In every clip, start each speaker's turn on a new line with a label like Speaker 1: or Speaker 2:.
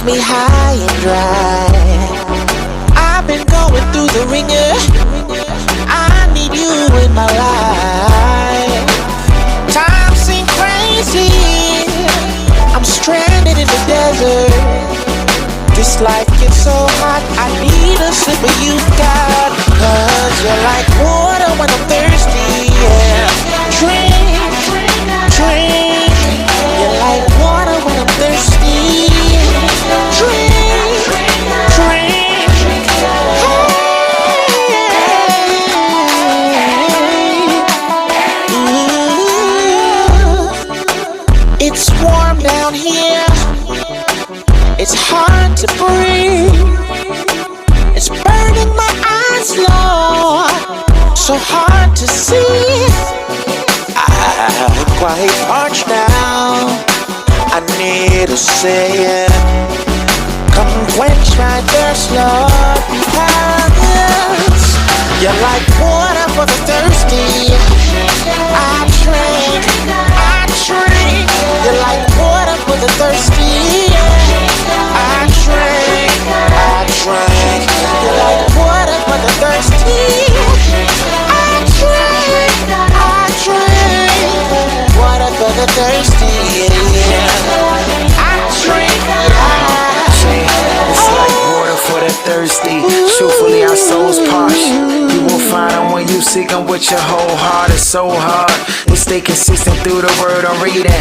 Speaker 1: me high and dry. I've been going through the ringer. I need you in my life. Time seems crazy. I'm stranded in the desert. This life gets so hot, I need a sip of you, God. Cause you're like water when I'm thirsty, yeah. Drink, drink. You're like water when I'm thirsty. Drink, drink. Hey. Ooh. It's warm down here. It's hard to breathe. It's burning my eyes, Lord. So hard to see. I'm quite parched now. I need a savior. Come quench my thirst, Lord. Because you're like water for the thirsty. I drink, I drink. You're like water for the thirsty. I drink, I drink. You're like water for the thirsty. I drink, I drink. Water for the thirsty, yeah. I drink,
Speaker 2: it's like water for the thirsty. Truthfully, our souls parched. You will find them when you seek them with your whole heart. It's so hard to stay consistent through the word I'm reading.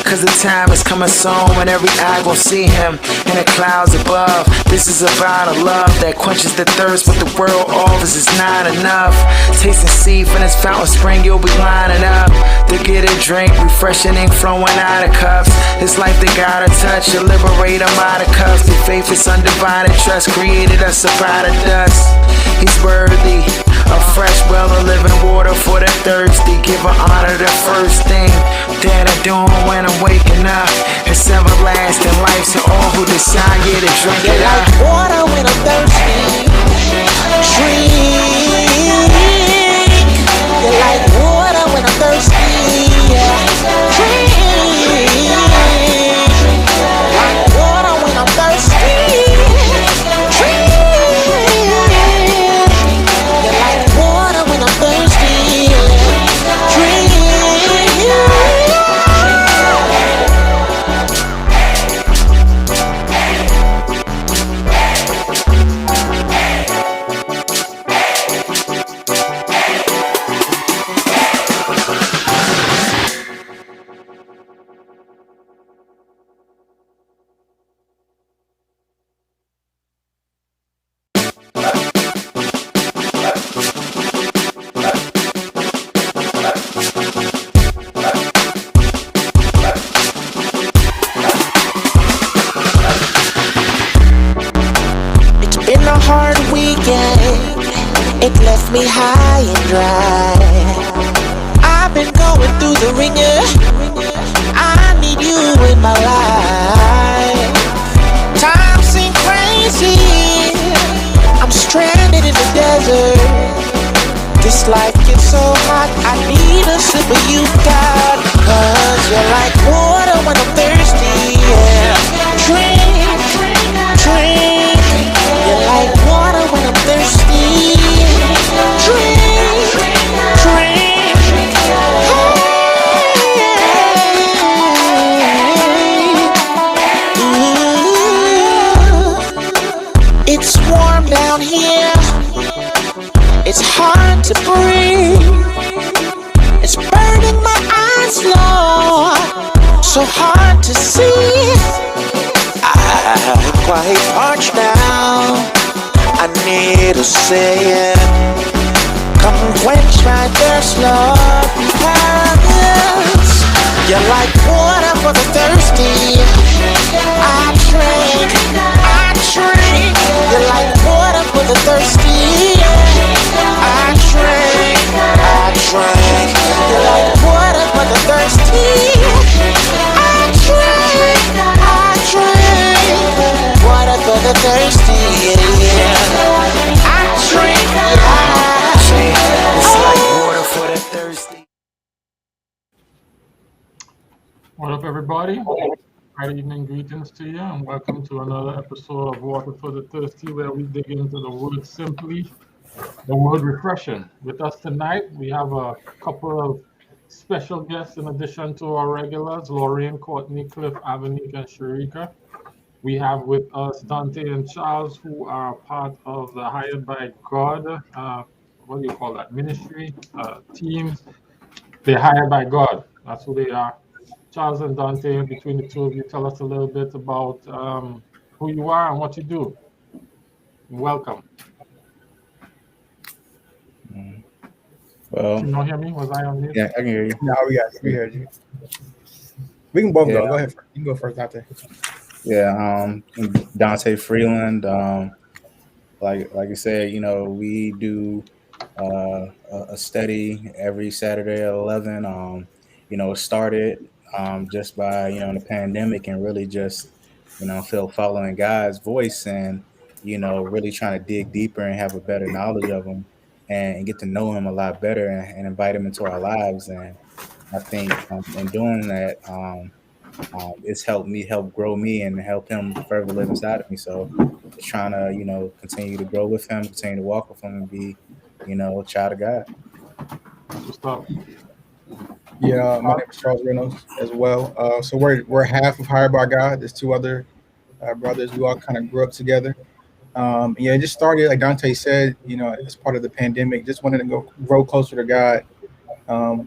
Speaker 2: Cause the time is coming soon when every eye gon' see him in the clouds above. This is about a love that quenches the thirst, but the world offers is not enough. Taste and see from this fountain spring, you'll be lining up to get a drink, refreshing ink flowing out of cups. This life they gotta touch, to liberate them out of cuffs. The faith is undivided trust, created us up out of dust. He's worthy of fresh well of living water for the thirsty. Give her honor the first thing that I'm doing when I'm waking up. It's everlasting life to all who decide to drink
Speaker 1: you're
Speaker 2: it up.
Speaker 1: like water when I'm thirsty. Drink. You're like water when I'm thirsty. Drink. Like water when I'm thirsty. Drink. You're like water when I'm thirsty. Drink. Been a hard weekend, it left me high and dry. I've been going through the ringer. I need you in my life. Time seems crazy. I'm stranded in the desert. This life gets so hot, I need a sip of you, God. Cause you're like water when I'm thirsty, yeah. Drink, drink. You're like water when I'm thirsty. Drink, drink. Hey. Ooh. It's warm down here. It's hard to breathe. It's burning my eyes, Lord. So hard to see. I'm quite parched now. I need a savior. Come quench my thirst, Lord. Because you're like water for the thirsty. I drink, I drink. You're like water for the thirsty. I drink, I drink. You're like water for the thirsty. I drink, I drink. Water for the thirsty, yeah. I drink,
Speaker 2: It's like water for the thirsty.
Speaker 3: What up, everybody? Friday evening greetings to you, and welcome to another episode of Water for the Thirsty, where we dig into the word simply, the word refreshing. With us tonight, we have a couple of special guests in addition to our regulars, Lorraine, Courtney, Cliff, Avanique, and Sharika. We have with us Dante and Charles, who are part of the Hired by God, what do you call that, ministry team. They're hired by God. That's who they are. Charles and Dante, between the two of you, tell us a little bit about who you are and what you do. Welcome.
Speaker 4: Well,
Speaker 3: Can you not hear me? Was I on mute?
Speaker 4: yeah, I can hear you.
Speaker 5: No, we heard you. We can both
Speaker 4: Yeah,
Speaker 5: go. Go ahead. You can go first, Dante.
Speaker 4: yeah. Dante Freeland. Like you said, we do a study every Saturday at 11. It started just by the pandemic and really just feel following God's voice and really trying to dig deeper and have a better knowledge of Him and get to know Him a lot better and invite Him into our lives. And I think in doing that, it's helped me help grow me and help Him further live inside of me. So just trying to continue to grow with Him, continue to walk with Him, and be a child of God.
Speaker 3: That's what's up.
Speaker 5: Yeah, my name is Charles Reynolds as well. So we're half of Hired by God. There's two other brothers. We all kind of grew up together. Yeah, it just started like Dante said. As part of the pandemic, just wanted to grow closer to God,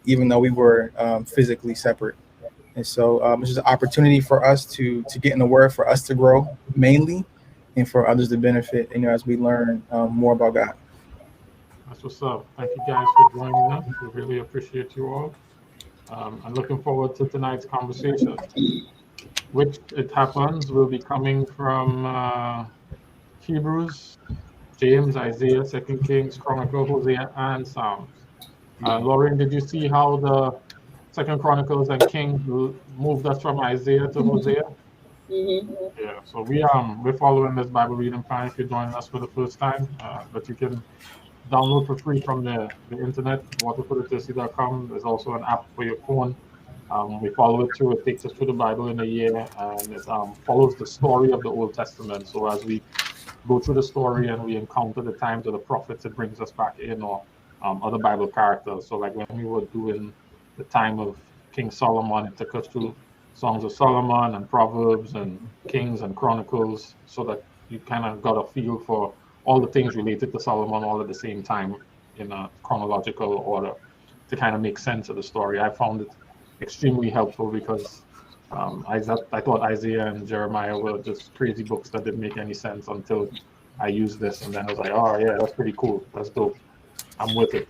Speaker 5: even though we were physically separate. And so it's just an opportunity for us to get in the Word, for us to grow mainly, and for others to benefit. As we learn more about God.
Speaker 3: That's what's up. Thank you guys for joining us. We really appreciate you all. I'm looking forward to tonight's conversation, which it happens will be coming from Hebrews, James, Isaiah, 2 Kings, Chronicle, Hosea, and Psalms. Lauren, did you see how the 2 Chronicles and Kings moved us from Isaiah to Hosea?
Speaker 6: Mm-hmm.
Speaker 3: Yeah, so we're following this Bible reading plan if you're joining us for the first time, but you can download for free from the internet, waterforthethirsty.com. There's also an app for your phone. We follow it through. It takes us through the Bible in a year, and it follows the story of the Old Testament. So as we go through the story and we encounter the times of the prophets, it brings us back in, or other Bible characters. So like when we were doing the time of King Solomon, it took us through Songs of Solomon and Proverbs and Kings and Chronicles, so that you kind of got a feel for all the things related to Solomon all at the same time in a chronological order to kind of make sense of the story. I found it extremely helpful because I thought Isaiah and Jeremiah were just crazy books that didn't make any sense until I used this, and then I was like, oh yeah, that's pretty cool, that's dope, I'm with it.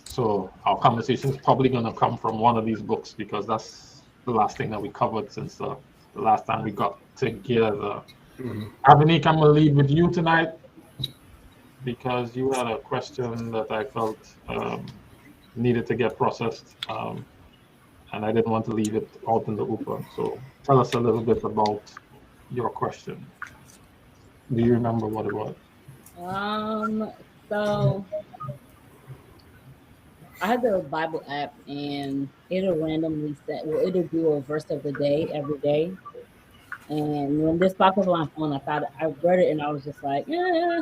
Speaker 3: So our conversation is probably going to come from one of these books because that's the last thing that we covered since the last time we got together. Avanique, I'm going to lead with you tonight because you had a question that I felt needed to get processed, and I didn't want to leave it out in the open. So tell us a little bit about your question. Do you remember what it was?
Speaker 6: So I have the Bible app, and it'll randomly it'll do a verse of the day every day. And when this popped up on my phone, I read it and I was just like, I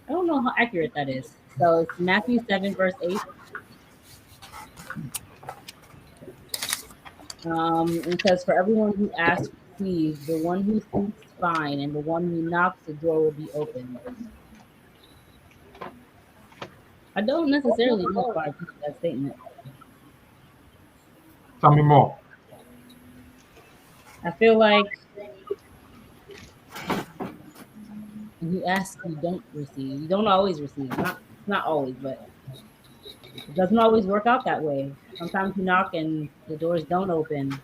Speaker 6: don't know how accurate that is. So it's Matthew 7, verse 8. It says, for everyone who asks receives, the one who seeks finds, and the one who knocks, the door will be opened. I don't necessarily know if I agree with that statement.
Speaker 3: Tell me more.
Speaker 6: I feel like when you ask, you don't receive. You don't always receive. Not always, but it doesn't always work out that way. Sometimes you knock and the doors don't open.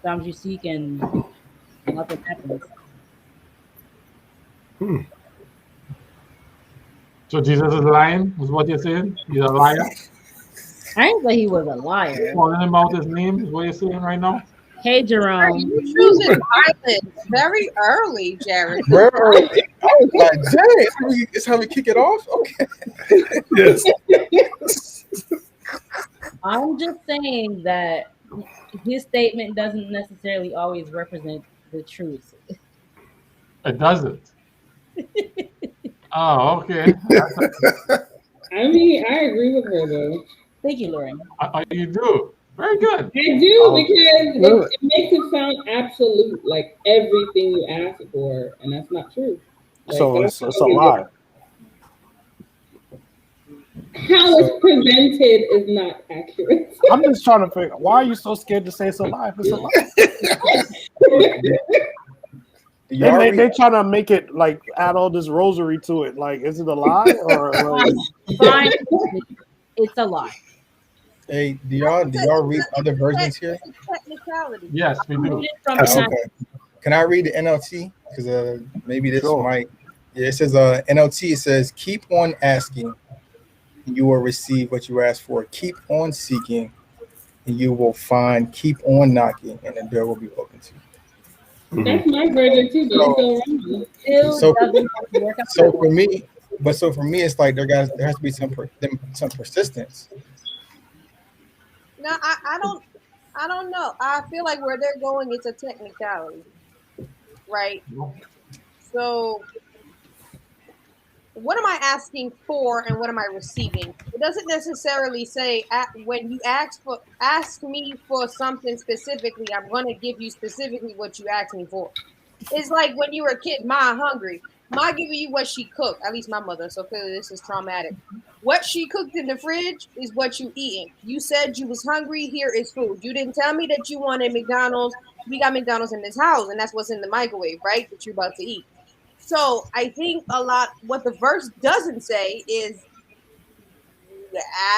Speaker 6: Sometimes you seek and nothing happens.
Speaker 3: So Jesus is lying, is what you're saying? He's a liar?
Speaker 6: I didn't say he was a liar.
Speaker 3: Calling him out his name is what you're saying right now?
Speaker 6: Hey, Jerome.
Speaker 7: You choosing violence very early, Jared.
Speaker 5: Very early. I was like, dang, it's how we kick it off? Okay.
Speaker 4: Yes.
Speaker 6: I'm just saying that his statement doesn't necessarily always represent the truth.
Speaker 3: It doesn't. Oh, okay.
Speaker 8: I mean, I agree with her though.
Speaker 6: Thank you, Lauren.
Speaker 3: You do. Very good.
Speaker 8: I do
Speaker 4: Oh,
Speaker 8: because
Speaker 4: good.
Speaker 8: it makes it sound absolute, like everything you ask for, and that's not true. Like,
Speaker 9: So
Speaker 8: that's
Speaker 9: it's a lie.
Speaker 8: how it's presented is not accurate.
Speaker 9: I'm just trying to figure. Why are you so scared to say it's a lie? If it's a lie, they trying to make it like add all this rosary to it. Like, is it a lie or? Like...
Speaker 6: Fine. It's a lie.
Speaker 5: Hey, do y'all read other versions here?
Speaker 7: Technicality.
Speaker 3: Yes, we do.
Speaker 6: From
Speaker 5: Okay. Can I read the NLT? Because maybe this might. Yeah, it says NLT. It says, "Keep on asking, and you will receive what you ask for. Keep on seeking, and you will find. Keep on knocking, and the door will be open to you."
Speaker 8: That's my version too, but it's
Speaker 5: So
Speaker 6: so
Speaker 5: for me, it's like there has to be some persistence.
Speaker 7: No, I don't know. I feel like where they're going, it's a technicality, right? So, what am I asking for, and what am I receiving? It doesn't necessarily say when you ask me for something specifically, I'm going to give you specifically what you asked me for. It's like when you were a kid, Ma hungry. Ma giving you what she cooked, at least my mother, so clearly this is traumatic. What she cooked in the fridge is what you eating. You said you was hungry, here is food. You didn't tell me that you wanted McDonald's. We got McDonald's in this house, and that's what's in the microwave, right? That you're about to eat. So I think what the verse doesn't say is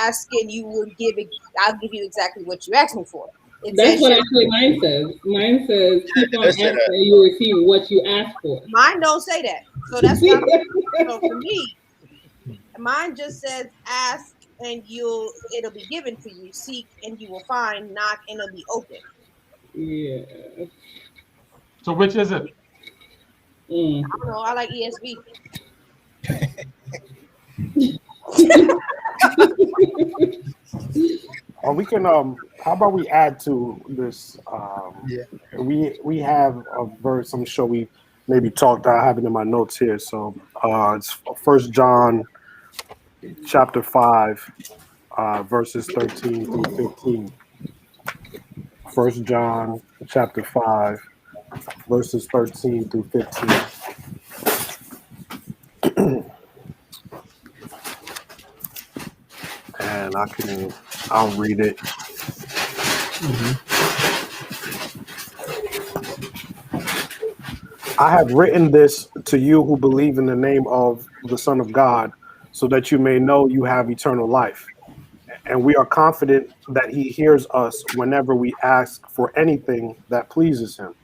Speaker 7: ask and you will give it, I'll give you exactly what you asked me for.
Speaker 8: That's what actually mine says. Mine says, keep on asking and you receive what you ask for.
Speaker 7: Mine don't say that. So that's not so for me. Mine just says ask and it'll be given to you. Seek and you will find. Knock and it'll be open.
Speaker 8: Yeah.
Speaker 3: So which is it?
Speaker 7: I don't know. I like ESV.
Speaker 9: We can how about we add to this we have a verse I'm sure we maybe talked, I have it in my notes here. So it's 1 John chapter 5 verses 13 through 15. 1 John chapter 5 verses 13 through 15. And I'll read it. I have written this to you who believe in the name of the Son of God, so that you may know you have eternal life. And we are confident that he hears us whenever we ask for anything that pleases him.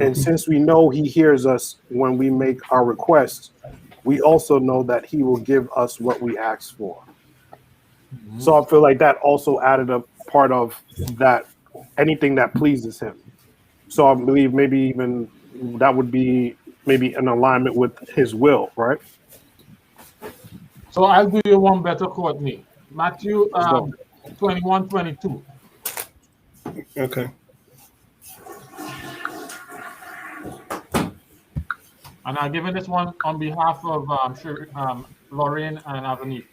Speaker 9: And since we know he hears us when we make our requests, we also know that he will give us what we ask for. So I feel like that also added a part of that, anything that pleases him. So I believe maybe even that would be maybe in alignment with his will, right?
Speaker 3: So I'll do you one better, Courtney. Matthew 21:22.
Speaker 5: Okay.
Speaker 3: And I'm giving this one on behalf of Lorraine and Avanique.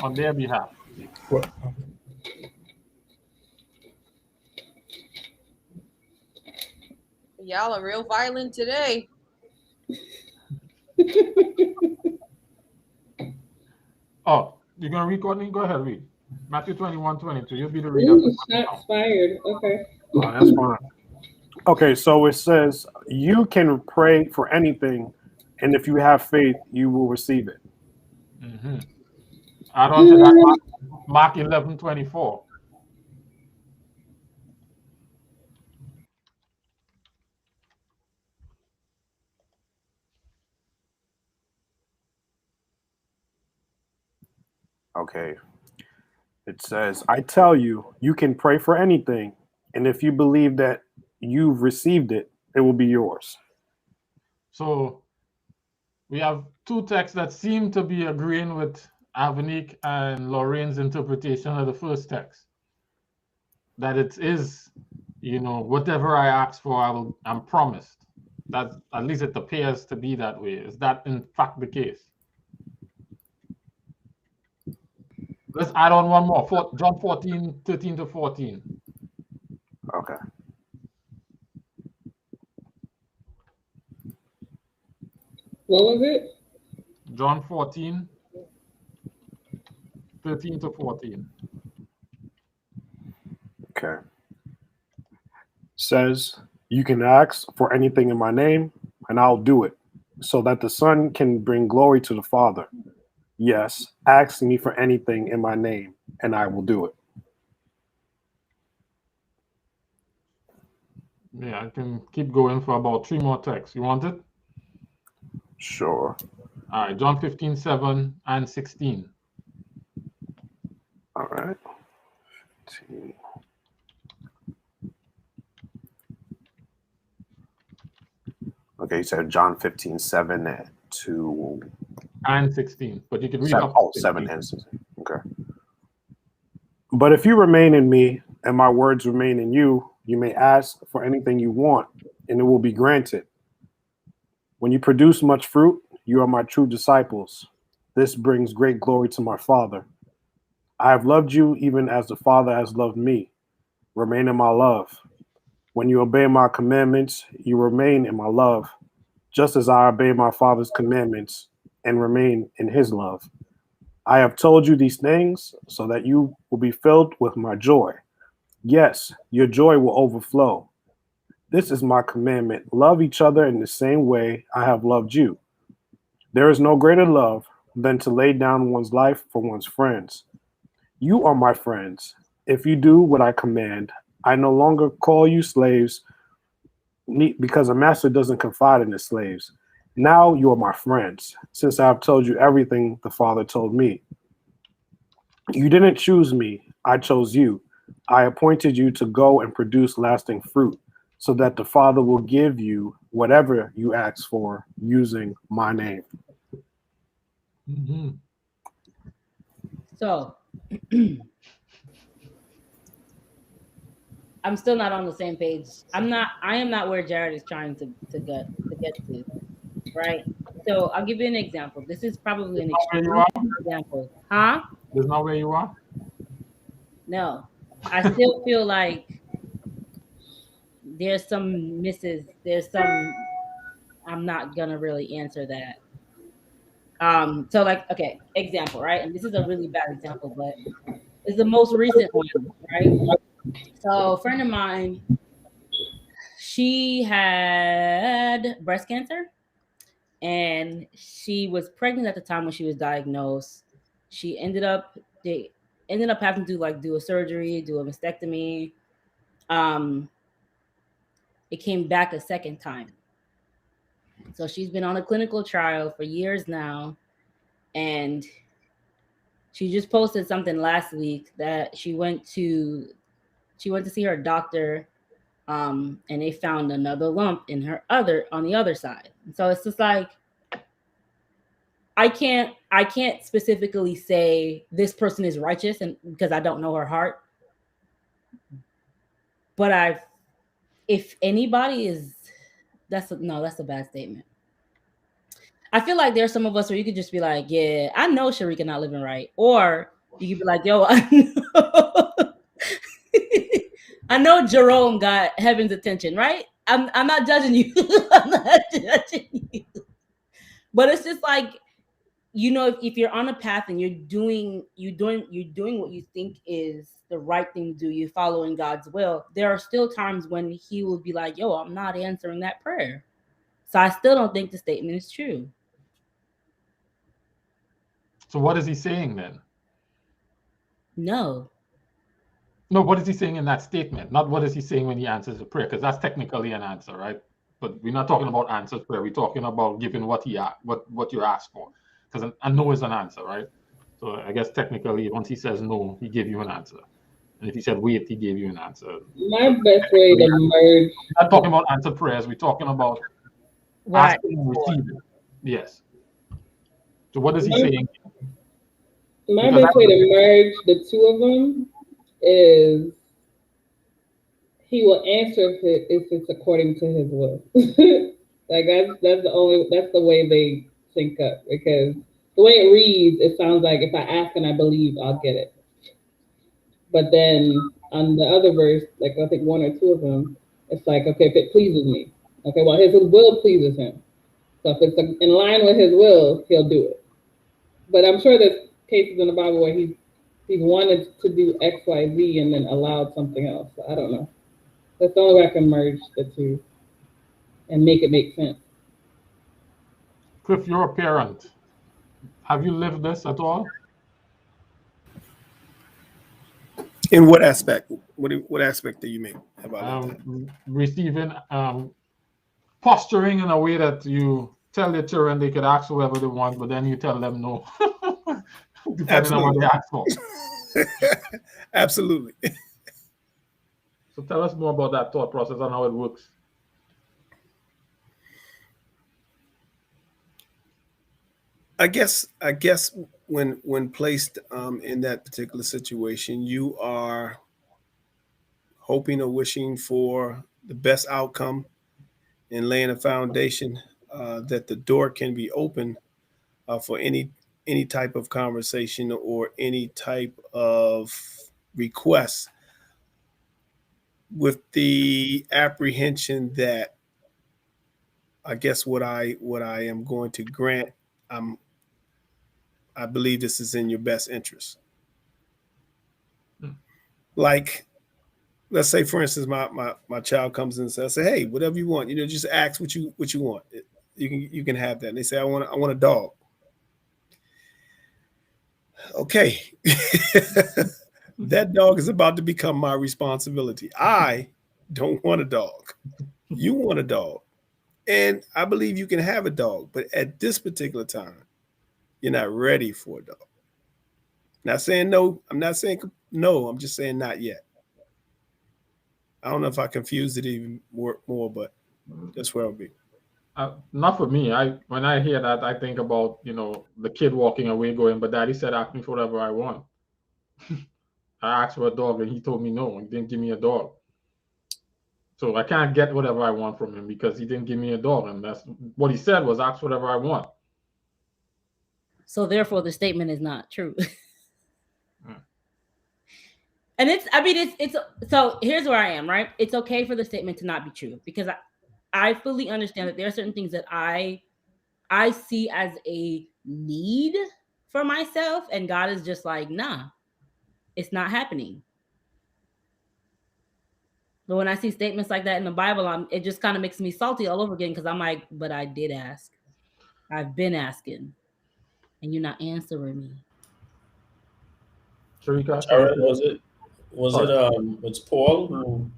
Speaker 3: On their behalf.
Speaker 5: What?
Speaker 7: Y'all are real violent today.
Speaker 3: Oh, you're gonna read, Courtney? Go ahead, read. Matthew 21:22. You'll be the reader.
Speaker 8: Ooh, shots fired. Okay.
Speaker 9: Oh, that's fine. Okay, so it says you can pray for anything, and if you have faith, you will receive it.
Speaker 3: Add on to that, Mark 11:24.
Speaker 9: Okay. It says, I tell you, you can pray for anything, and if you believe that you've received it, it will be yours.
Speaker 3: So we have two texts that seem to be agreeing with Avanique and Lorraine's interpretation of the first text. that it is, whatever I ask for, I'm promised. That at least it appears to be that way. Is that in fact the case? Let's add on one more. John 14, 13 to 14.
Speaker 9: Okay.
Speaker 8: What was it?
Speaker 3: John 14, 13 to 14.
Speaker 9: Okay. Says, you can ask for anything in my name, and I'll do it, so that the Son can bring glory to the Father. Yes, ask me for anything in my name, and I will do it.
Speaker 3: Yeah, I can keep going for about 3 more texts. You want it?
Speaker 9: Sure.
Speaker 3: All right, John 15, 7 and 16.
Speaker 9: All right. Okay, you said John 15, 7 to...
Speaker 3: And 16, but you can read
Speaker 9: 7,
Speaker 3: up to
Speaker 9: 7
Speaker 3: 16.
Speaker 9: and 16. Okay. But if you remain in me and my words remain in you, you may ask for anything you want, and it will be granted. When you produce much fruit, you are my true disciples. This brings great glory to my Father. I have loved you even as the Father has loved me. Remain in my love. When you obey my commandments, you remain in my love, just as I obey my Father's commandments and remain in his love. I have told you these things so that you will be filled with my joy. Yes, your joy will overflow. This is my commandment. Love each other in the same way I have loved you. There is no greater love than to lay down one's life for one's friends. You are my friends if you do what I command. I no longer call you slaves because a master doesn't confide in his slaves. Now you are my friends, since I have told you everything the Father told me. You didn't choose me, I chose you. I appointed you to go and produce lasting fruit, so that the Father will give you whatever you ask for using my name.
Speaker 3: Mm-hmm.
Speaker 6: So I'm still not on the same page. I am not where Jared is trying to get to, right? So I'll give you an example. This is probably an extreme example. Huh?
Speaker 3: That's not where you are?
Speaker 6: No. I still feel like there's some misses. I'm not gonna really answer that. So like, okay, example, right? And this is a really bad example, but it's the most recent one, right? So a friend of mine, she had breast cancer and she was pregnant at the time when she was diagnosed. They ended up having to do a surgery, do a mastectomy. It came back a second time. So she's been on a clinical trial for years now, and she just posted something last week that she went to see her doctor, and they found another lump in on the other side. So it's just like I can't specifically say this person is righteous, and because I don't know her heart. But if anybody is, that's a bad statement. I feel like there's some of us where you could just be like, yeah, I know Sharika not living right. Or you could be like, yo, I know Jerome got heaven's attention, right? I'm not judging you. I'm not judging you. But it's just like, if you're on a path and you're doing what you think is the right thing to do, you're following God's will, there are still times when he will be like, yo, I'm not answering that prayer. So I still don't think the statement is true.
Speaker 3: So what is he saying then?
Speaker 6: No,
Speaker 3: what is he saying in that statement? Not what is he saying when he answers the prayer, because that's technically an answer, right? But we're not talking about answered prayer. We're talking about giving what you ask for, because a no is an answer, right? So I guess technically, once he says no, he gave you an answer, and if he said wait, he gave you an answer.
Speaker 8: My best way to merge.
Speaker 3: We're not talking about answered prayers. We're talking about asking and receiving. Yes. So what is he saying?
Speaker 8: My best way to merge the two of them is He will answer if it's according to his will. Like that's the way they sync up, because the way it reads, it sounds like if I ask and I believe, I'll get it. But then on the other verse, like I think one or two of them, it's like, okay, if it pleases me, okay, well his will pleases him. So if it's in line with his will, he'll do it. But I'm sure there's cases in the Bible where he's wanted to do X, Y, Z and then allowed something else. So I don't know. That's the only way I can merge the two and make it make sense.
Speaker 3: Cliff, you're a parent. Have you lived this at all?
Speaker 9: In what aspect? What aspect do you mean about that?
Speaker 3: Receiving, posturing in a way that you tell your children they could ask whoever they want, but then you tell them no, depending on what they ask for.
Speaker 9: Absolutely.
Speaker 3: So tell us more about that thought process and how it works.
Speaker 9: I guess when placed in that particular situation, you are hoping or wishing for the best outcome and laying a foundation that the door can be open for any type of conversation or any type of request, with the apprehension that I guess what I am going to grant, I believe this is in your best interest. Like, let's say, for instance, my child comes in and says, I say, hey, whatever you want, just ask what you want. You can have that. And they say, I want a dog. Okay. That dog is about to become my responsibility. I don't want a dog. You want a dog. And I believe you can have a dog, but at this particular time, you're not ready for a dog. Not saying no. I'm not saying no. I'm just saying not yet. I don't know if I confused it even more, but that's where I'll be.
Speaker 3: Not for me. When I hear that, I think about the kid walking away going, but daddy said ask me for whatever I want. I asked for a dog and he told me no. He didn't give me a dog. So I can't get whatever I want from him because he didn't give me a dog. And that's what he said was ask whatever I want.
Speaker 6: So therefore the statement is not true. And it's so here's where I am, right? It's okay for the statement to not be true because I fully understand that there are certain things that I see as a need for myself, and God is just like, nah, it's not happening. But when I see statements like that in the Bible, it just kind of makes me salty all over again because I'm like, but I did ask. I've been asking, and you're not answering me.
Speaker 3: Sharika,
Speaker 10: it's Paul who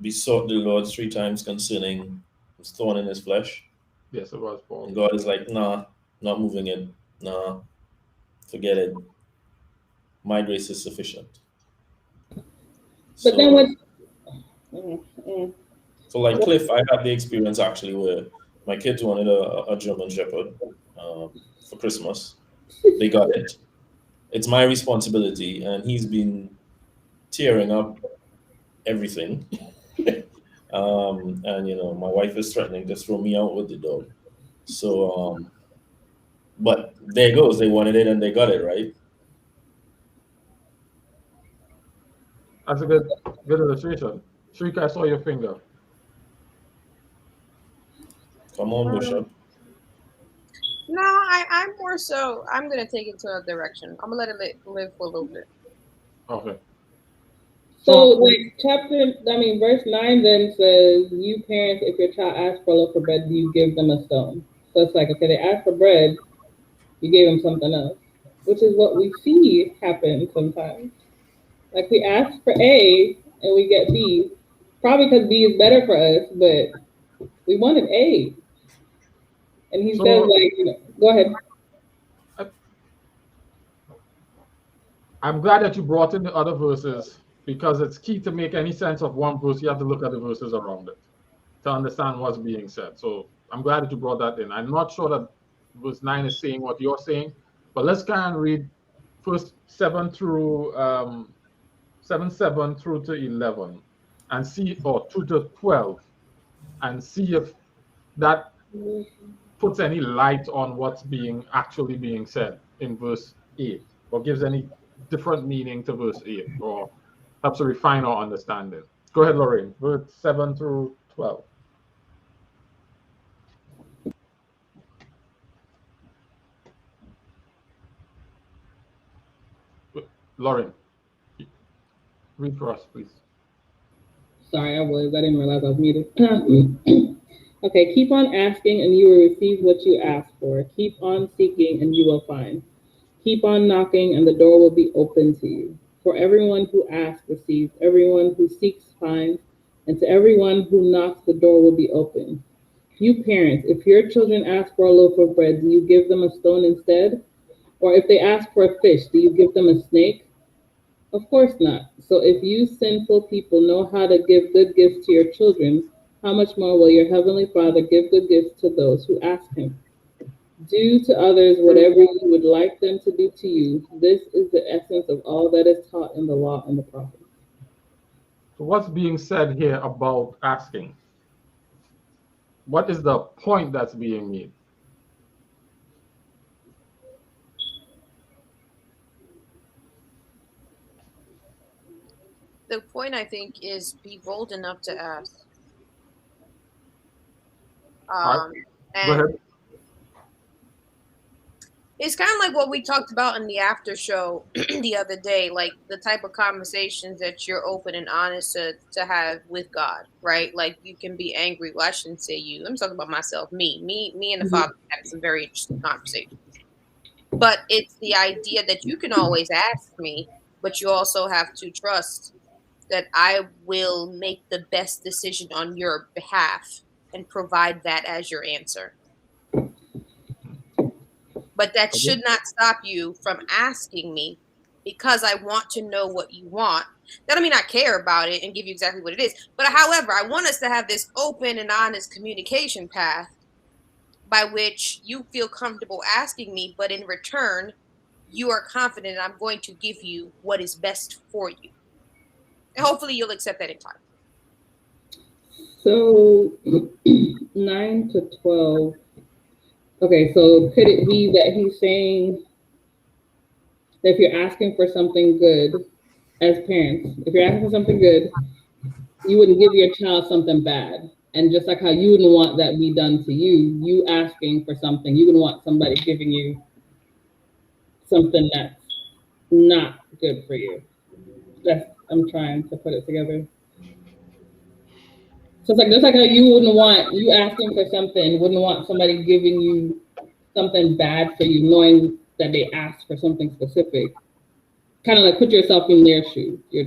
Speaker 10: besought the Lord 3 times concerning his thorn in his flesh?
Speaker 3: Yes, it was Paul.
Speaker 10: And God is like, nah, not moving it. Nah, forget it. My grace is sufficient.
Speaker 8: But then what?
Speaker 10: So like Cliff, I had the experience actually where my kids wanted a German Shepherd for Christmas. They got it. It's my responsibility, and he's been tearing up everything. And my wife is threatening to throw me out with the dog. So, but there it goes. They wanted it and they got it, right?
Speaker 3: That's a good illustration. Shrika, I saw your finger.
Speaker 10: Come on, Bishop.
Speaker 7: No, I'm more so. I'm gonna take it to a direction. I'm gonna let it live for a little bit.
Speaker 3: Okay.
Speaker 8: So verse 9 then says, you parents, if your child asks for a loaf of bread, do you give them a stone? So it's like, okay, they asked for bread, you gave them something else, which is what we see happen sometimes. Like we ask for A and we get B, probably because B is better for us, but we wanted A. And he says, like, go ahead.
Speaker 3: I'm glad that you brought in the other verses because it's key to make any sense of one verse. You have to look at the verses around it to understand what's being said. So I'm glad that you brought that in. I'm not sure that verse 9 is saying what you're saying, but let's kind of read first 7 through to 11. and see, or 2 to 12, and see if that puts any light on what's actually being said in verse 8, or gives any different meaning to verse 8, or helps to refine our understanding. Go ahead, Lorraine. Verse 7 through 12. Lauren, read for us, please.
Speaker 8: Sorry, I didn't realize I was muted. Okay, keep on asking and you will receive what you ask for. Keep on seeking and you will find. Keep on knocking and the door will be open to you. For everyone who asks receives, everyone who seeks finds, and to everyone who knocks the door will be open. You parents, if your children ask for a loaf of bread, do you give them a stone instead? Or if they ask for a fish, do you give them a snake? Of course not. So if you sinful people know how to give good gifts to your children, how much more will your heavenly Father give good gifts to those who ask him? Do to others whatever you would like them to do to you. This is the essence of all that is taught in the law and the prophets.
Speaker 3: So what's being said here about asking? What is the point that's being made?
Speaker 7: The point, I think, is be bold enough to ask.
Speaker 3: Go
Speaker 7: And
Speaker 3: ahead.
Speaker 7: it's kind of like what we talked about in the after show the other day, like the type of conversations that you're open and honest to have with God, right? Like you can be angry. Well, I shouldn't say you. Let me talk about myself. Me and the Father had some very interesting conversations. But it's the idea that you can always ask me, but you also have to trust that I will make the best decision on your behalf and provide that as your answer. But that should not stop you from asking me because I want to know what you want. That doesn't mean I care about it and give you exactly what it is. But however, I want us to have this open and honest communication path by which you feel comfortable asking me, but in return, you are confident I'm going to give you what is best for you. And hopefully you'll accept that in time.
Speaker 8: So 9 to 12. Okay, so could it be that he's saying that if you're asking for something good as parents, if you're asking for something good, you wouldn't give your child something bad. And just like how you wouldn't want that be done to you, you asking for something, you wouldn't want somebody giving you something that's not good for you. I'm trying to put it together. So it's like just like how you wouldn't want you asking for something, wouldn't want somebody giving you something bad for you, knowing that they asked for something specific. Kind of like put yourself in their shoes, your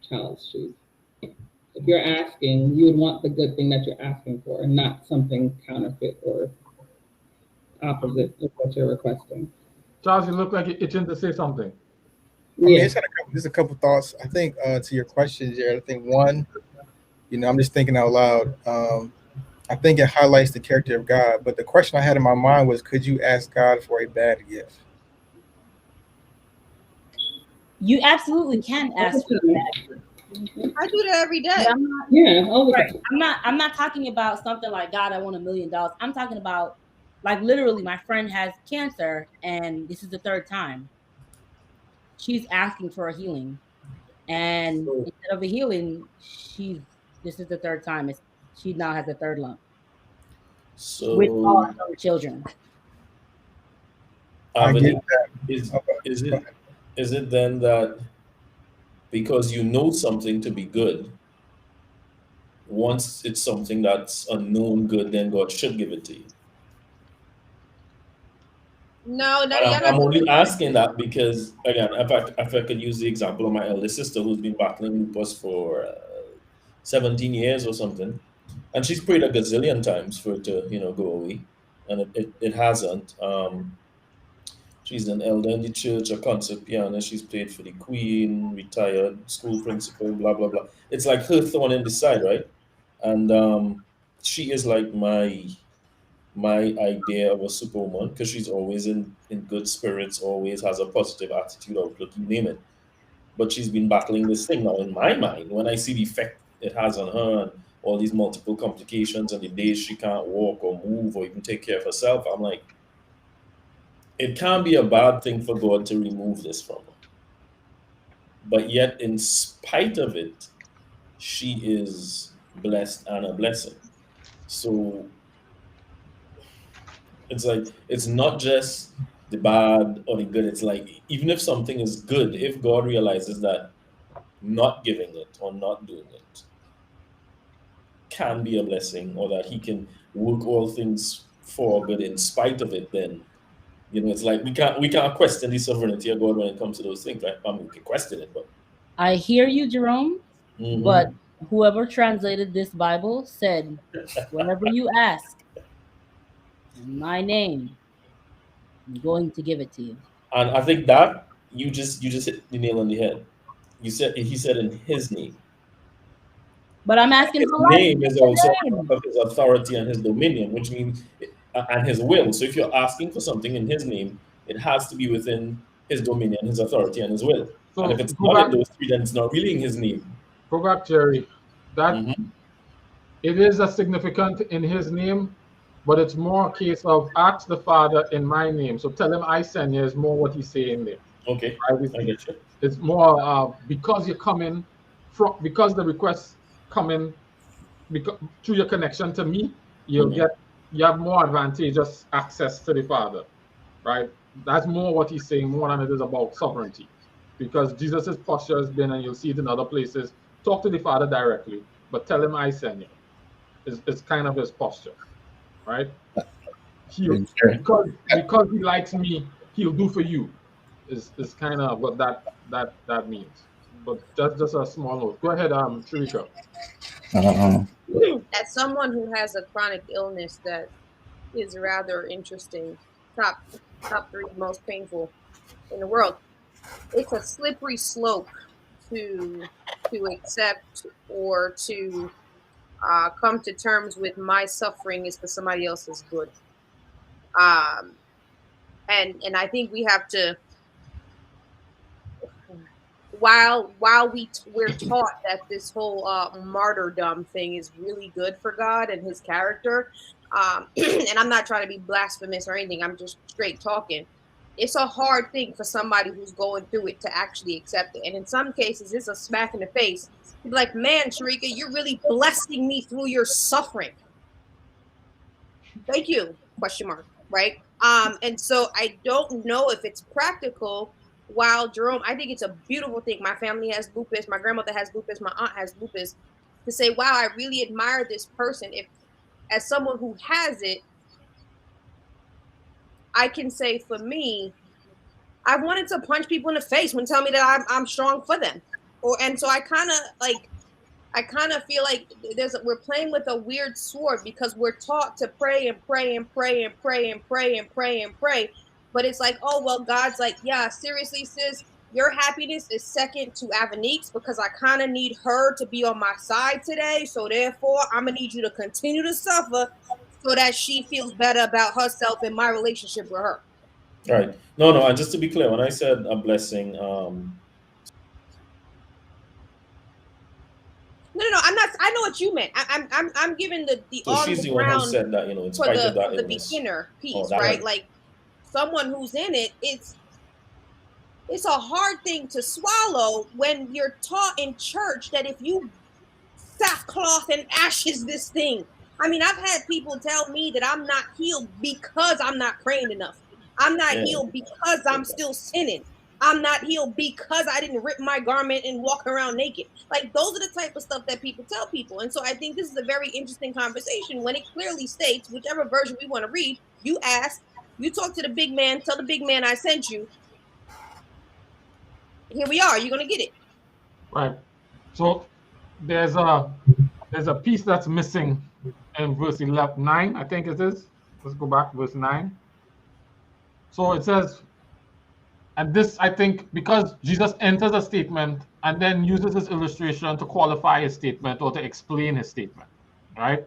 Speaker 8: child's shoes. If you're asking, you would want the good thing that you're asking for, and not something counterfeit or opposite of what you're requesting.
Speaker 3: Charles, you look like you're itching to say something.
Speaker 5: I mean, there's a couple thoughts. I think to your question, Jared. I think one, I'm just thinking out loud. I think it highlights the character of God. But the question I had in my mind was, could you ask God for a bad gift?
Speaker 6: You absolutely can ask for that.
Speaker 7: I do that every day.
Speaker 6: I'm not talking about something like, God, I want $1 million. I'm talking about, like, literally, my friend has cancer, and this is the 3rd time. She's asking for a healing, and instead of a healing, this is the 3rd time. She now has a 3rd lump.
Speaker 10: So
Speaker 6: with all her children.
Speaker 10: Is it then that because you know something to be good, once it's something that's a known good, then God should give it to you?
Speaker 7: No,
Speaker 10: I'm only asking that because, again, if I could use the example of my eldest sister who's been battling lupus for 17 years or something, and she's prayed a gazillion times for it to, go away, and it hasn't. She's an elder in the church, a concert pianist. She's played for the Queen, retired school principal, blah, blah, blah. It's like her thorn in the side, right? And she is like my idea of a superwoman because she's always in good spirits, always has a positive attitude, outlook, you name it. But she's been battling this thing now in my mind. When I see the it has on her, and all these multiple complications, and the days she can't walk or move or even take care of herself. I'm like, it can't be a bad thing for God to remove this from her. But yet, in spite of it, she is blessed and a blessing. So it's like, it's not just the bad or the good. It's like, even if something is good, if God realizes that not giving it or not doing it can be a blessing, or that he can work all things for good in spite of it, then it's like we can't question the sovereignty of God when it comes to those things, right? I mean, we can question it, but
Speaker 6: I hear you, Jerome, but
Speaker 10: Mhm.
Speaker 6: whoever translated this Bible said, whatever you ask in my name, I'm going to give it to you.
Speaker 10: And I think that you just hit the nail on the head. He said in his name.
Speaker 6: But I'm asking
Speaker 10: His
Speaker 6: for life
Speaker 10: name
Speaker 6: in
Speaker 10: is also
Speaker 6: the
Speaker 10: part
Speaker 6: name.
Speaker 10: of his authority and his dominion, which means and his will. So if you're asking for something in his name, it has to be within his dominion, his authority, and his will. And
Speaker 3: So
Speaker 10: if it's not in those three, then it's not really in his name.
Speaker 3: go back, Jerry. That
Speaker 10: Mhm.
Speaker 3: it is a significant in his name, but it's more a case of ask the Father in my name. So tell him I send you is more what he's saying there.
Speaker 10: Okay,
Speaker 3: Right?
Speaker 10: I get you.
Speaker 3: It's more because you're coming from, because the request coming because through your connection to me,
Speaker 10: Mhm.
Speaker 3: you have more advantageous access to the Father, right? That's more what he's saying, more than it is about sovereignty. Because Jesus' posture has been, and you'll see it in other places, talk to the Father directly, but tell him I send you. It's kind of his posture, right? He'll
Speaker 4: Sure.
Speaker 3: because he likes me, he'll do for you. Is kind of what that means. But just a small note. Go ahead, Sharika.
Speaker 4: Uh,
Speaker 7: As someone who has a chronic illness that is rather interesting, top three most painful in the world, it's a slippery slope to accept or to come to terms with my suffering is for somebody else's good. Um, and I think we have to, while we're taught that this whole martyrdom thing is really good for God and His character, and I'm not trying to be blasphemous or anything. I'm just straight talking. It's a hard thing for somebody who's going through it to actually accept it, and in some cases, it's a smack in the face. You're like, man, Sharika, you're really blessing me through your suffering. Thank you, question mark, right? And so I don't know if it's practical. While Jerome, I think it's a beautiful thing. My family has lupus, my grandmother has lupus, my aunt has lupus. To say, wow, I really admire this person. If as someone who has it, I can say for me, I wanted to punch people in the face when tell me that I'm strong for them. And so I kind of feel like we're playing with a weird sword because we're taught to pray and pray and pray and pray and pray and pray and pray. But it's like, oh, well, God's like, yeah, seriously, sis, your happiness is second to Avanique's because I kind of need her to be on my side today. So therefore, I'm going to need you to continue to suffer so that she feels better about herself and my relationship with her.
Speaker 10: Right. No. And just to be clear, when I said a blessing,
Speaker 7: No. I'm not. I know what you meant. I'm giving the
Speaker 10: so
Speaker 7: on
Speaker 10: she's
Speaker 7: the
Speaker 10: the one who
Speaker 7: ground
Speaker 10: said that, in spite of that
Speaker 7: for the
Speaker 10: illness.
Speaker 7: beginner
Speaker 10: Oh,
Speaker 7: piece,
Speaker 10: that
Speaker 7: right?
Speaker 10: right.
Speaker 7: Like someone who's in it, it's a hard thing to swallow when you're taught in church that if you sackcloth and ashes this thing. I mean, I've had people tell me that I'm not healed because I'm not praying enough. I'm not
Speaker 10: Yeah.
Speaker 7: healed because I'm still sinning. I'm not healed because I didn't rip my garment and walk around naked. Like those are the type of stuff that people tell people. And so I think this is a very interesting conversation when it clearly states, whichever version we want to read, you ask, you talk to the big man, tell the big man I sent you. Here we are. You're gonna get it.
Speaker 3: Right. So there's a piece that's missing in verse 11, 9, I think it is. Let's go back, verse 9. So it says, and this, I think, because Jesus enters a statement and then uses this illustration to qualify his statement or to explain his statement, right?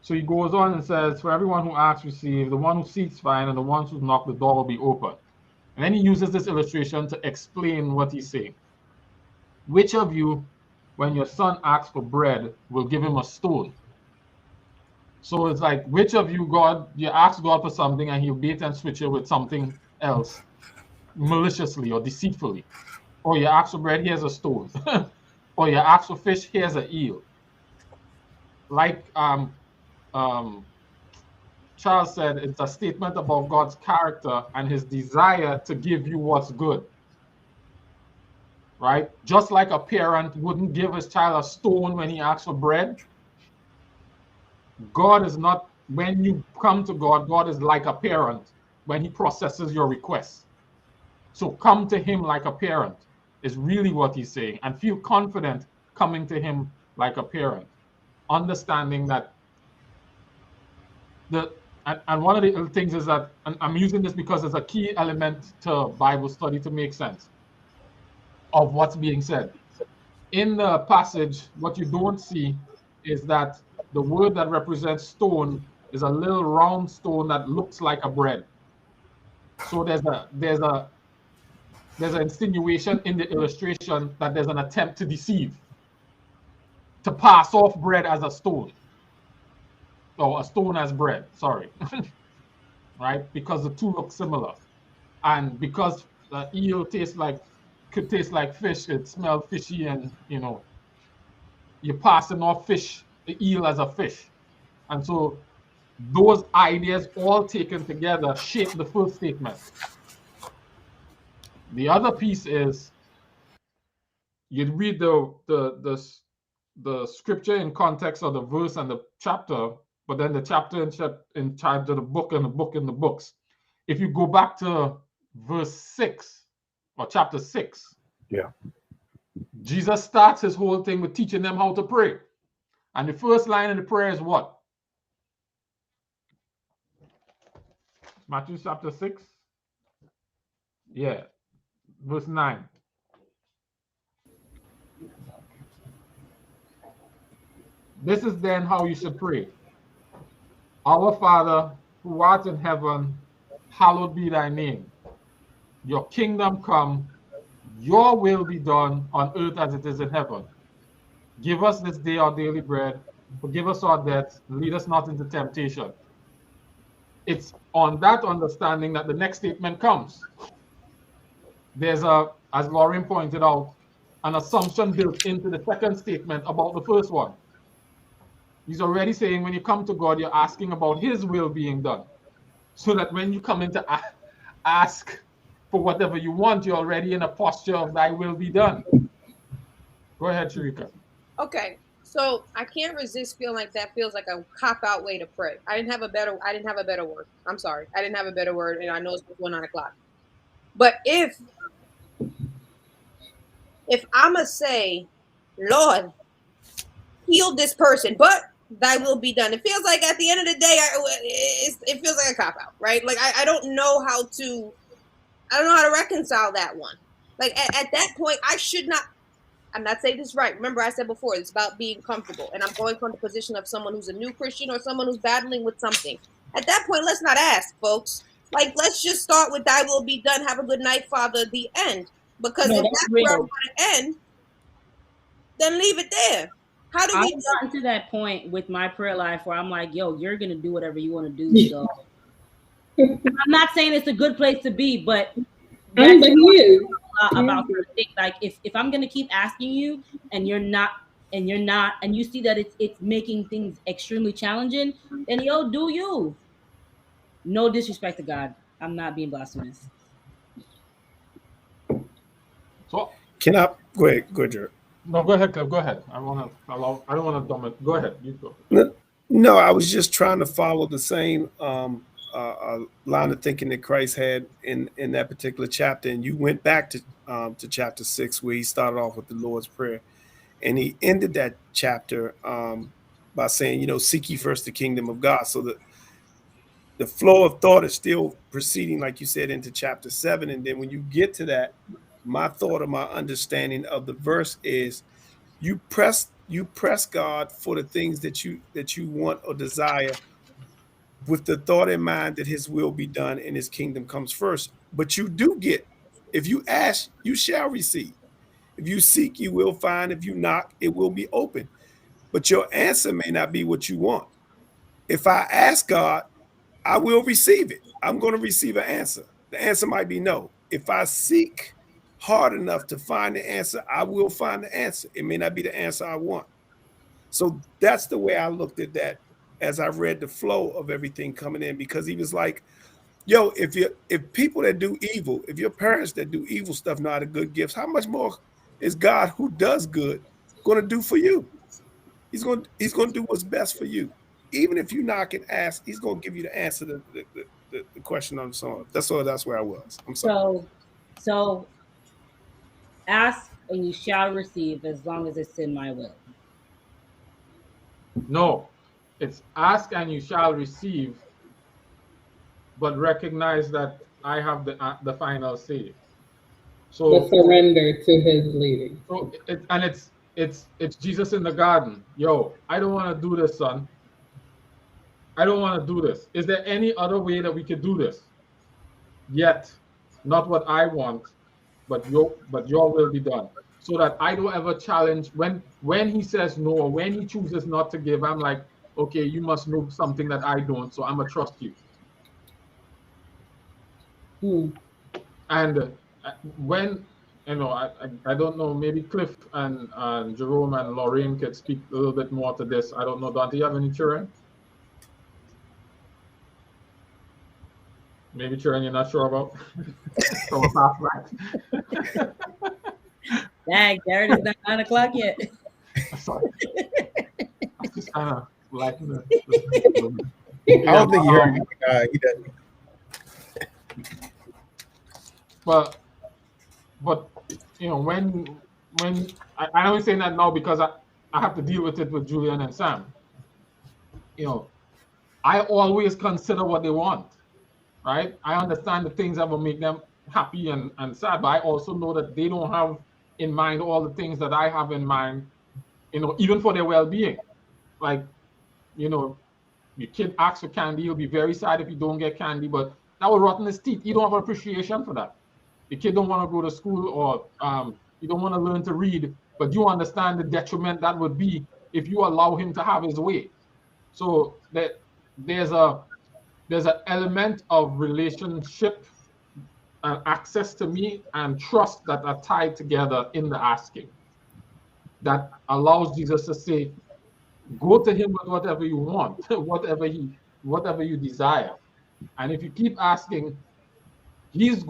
Speaker 3: So he goes on and says, for everyone who asks, receive, the one who seeks, find, and the ones who knock, the door will be open. And then he uses this illustration to explain what he's saying. Which of you, when your son asks for bread, will give him a stone. So it's like, which of you, God, you ask God for something and he'll bait and switch it with something else maliciously or deceitfully. Or you ask for bread, here's a stone. Or you ask for fish, here's an eel. Like um, Charles said, it's a statement about God's character and his desire to give you what's good. Right? Just like a parent wouldn't give his child a stone when he asks for bread, God is not, when you come to God, God is like a parent when he processes your requests. So come to him like a parent is really what he's saying, and feel confident coming to him like a parent, understanding that and one of the things is that, and I'm using this because it's a key element to Bible study to make sense of what's being said. In the passage, what you don't see is that the word that represents stone is a little round stone that looks like a bread. So there's an insinuation in the illustration that there's an attempt to deceive, to pass off bread as a stone, or a stone as bread, sorry. Right? Because the two look similar. And because the eel could taste like fish, it smelled fishy, and you're passing off the eel as a fish. And so those ideas all taken together shape the first statement. The other piece is, you read the scripture in context of the verse and the chapter, but then the chapter in charge of the book, and the book in the books. If you go back to verse 6 or chapter 6,
Speaker 9: Yeah.
Speaker 3: Jesus starts his whole thing with teaching them how to pray. And the first line in the prayer is what? Matthew chapter 6? Yeah, verse 9. This is then how you should pray. Our Father, who art in heaven, hallowed be thy name. Your kingdom come, your will be done on earth as it is in heaven. Give us this day our daily bread. Forgive us our debts. Lead us not into temptation. It's on that understanding that the next statement comes. There's as Lauren pointed out, an assumption built into the second statement about the first one. He's already saying when you come to God, you're asking about his will being done. So that when you come in to ask for whatever you want, you're already in a posture of thy will be done. Go ahead, Sharika.
Speaker 7: Okay, so I can't resist feeling like that feels like a cop-out way to pray. I didn't have a better word. I'm sorry. I didn't have a better word, and I know it's before 9 o'clock. But if I'ma say, Lord, heal this person, but thy will be done. It feels like at the end of the day, it feels like a cop-out, right? Like I don't know how to reconcile that one. Like at that point, I'm not saying this right. Remember, I said before, it's about being comfortable. And I'm going from the position of someone who's a new Christian or someone who's battling with something. At that point, let's not ask, folks. Like, let's just start with thy will be done. Have a good night, Father, the end. Because if that's where I'm going to end, then leave it there. How do we
Speaker 6: I've gotten to that point with my prayer life where I'm like, yo, you're going to do whatever you want to do. So I'm not saying it's a good place to be, but that's about things. Like if I'm gonna keep asking you and you're not and you see that it's making things extremely challenging, then yo, do you. No disrespect to God. I'm not being blasphemous.
Speaker 3: So
Speaker 9: can I go ahead, Jared?
Speaker 3: No, go ahead, Kev. Go ahead. I don't want to dumb it. Go ahead. You go.
Speaker 9: No, I was just trying to follow the same line of thinking that Christ had in that particular chapter, and you went back to chapter 6 where he started off with the Lord's Prayer, and he ended that chapter by saying, seek ye first the kingdom of God. So the flow of thought is still proceeding, like you said, into chapter 7, and then when you get to that, my thought or my understanding of the verse is you press God for the things that you want or desire, with the thought in mind that his will be done and his kingdom comes first. But you do get, if you ask, you shall receive. If you seek, you will find. If you knock, it will be open. But your answer may not be what you want. If I ask God, I will receive it. I'm going to receive an answer. The answer might be no. If I seek hard enough to find the answer, I will find the answer. It may not be the answer I want. So that's the way I looked at that as I read the flow of everything coming in, because he was like, yo, if people that do evil, if your parents that do evil stuff know how to good gifts, how much more is God who does good going to do for you? He's going to do what's best for you. Even if you knock and ask, he's going to give you the answer to the question on the song. That's where I was. I'm sorry.
Speaker 6: So ask and you shall receive as long as it's in my will.
Speaker 3: No, it's ask and you shall receive, but recognize that I have the final say.
Speaker 8: The
Speaker 3: So
Speaker 8: surrender to his leading.
Speaker 3: So it's Jesus in the garden. Yo, I don't want to do this, son. I don't want to do this. Is there any other way that we could do this? Yet, not what I want, but your will be done. So that I don't ever challenge when he says no, or when he chooses not to give, I'm like, okay, you must know something that I don't, so I'm gonna trust you. And when I don't know, maybe Cliff and Jerome and Lorraine could speak a little bit more to this. I don't know. Dante, you have any children? Maybe children you're not sure about. From a past life.
Speaker 6: Dang, Garrett, it's not 9 o'clock yet.
Speaker 3: Sorry. I just kind of like the
Speaker 5: I don't think you heard me. He doesn't.
Speaker 3: But when I only saying that now because I have to deal with it with Julian and Sam. I always consider what they want, right? I understand the things that will make them happy and sad, but I also know that they don't have in mind all the things that I have in mind, even for their well-being. Like, your kid asks for candy, he'll be very sad if you don't get candy, but that will rotten his teeth. You don't have an appreciation for that. The kid don't want to go to school, or you don't want to learn to read, but you understand the detriment that would be if you allow him to have his way. So that there's an element of relationship and access to me and trust that are tied together in the asking that allows Jesus to say, go to him with whatever you want, whatever you desire. And if you keep asking, his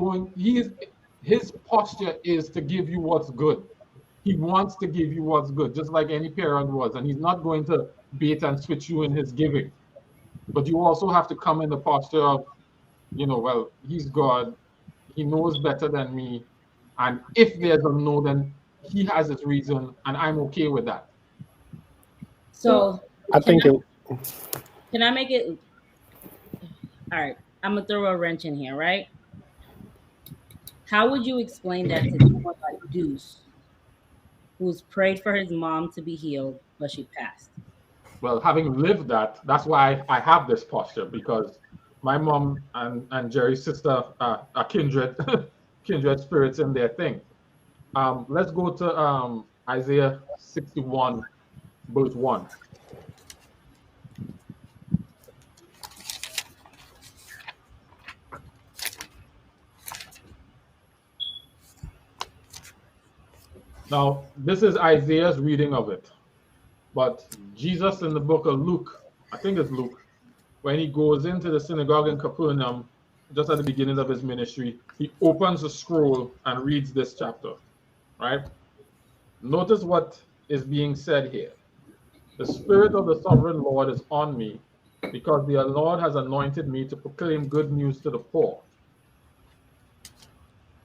Speaker 3: posture is to give you what's good. He wants to give you what's good, just like any parent was. And he's not going to bait and switch you in his giving. But you also have to come in the posture of, well, he's God. He knows better than me. And if there's a no, then he has his reason, and I'm okay with that.
Speaker 6: So
Speaker 9: I think
Speaker 6: can I make it? All right, I'm gonna throw a wrench in here, right? How would you explain that to someone like Deuce, who's prayed for his mom to be healed, but she passed?
Speaker 3: Well, having lived that's why I have this posture, because my mom and Jerry's sister are kindred spirits in their thing. Let's go to Isaiah 61, verse 1. Now, this is Isaiah's reading of it. But Jesus in the book of Luke, I think it's Luke, when he goes into the synagogue in Capernaum, just at the beginning of his ministry, he opens a scroll and reads this chapter, right? Notice what is being said here. The Spirit of the Sovereign Lord is on me, because the Lord has anointed me to proclaim good news to the poor.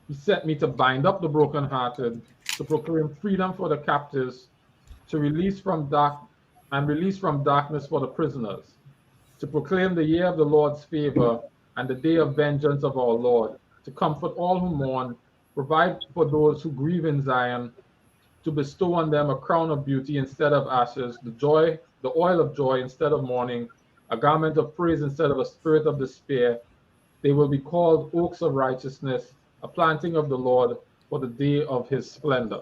Speaker 3: He sent me to bind up the brokenhearted, to proclaim freedom for the captives, to release from darkness for the prisoners, to proclaim the year of the Lord's favor and the day of vengeance of our Lord, to comfort all who mourn, provide for those who grieve in Zion, to bestow on them a crown of beauty instead of ashes, the oil of joy instead of mourning, a garment of praise instead of a spirit of despair. They will be called oaks of righteousness, a planting of the Lord for the day of his splendor.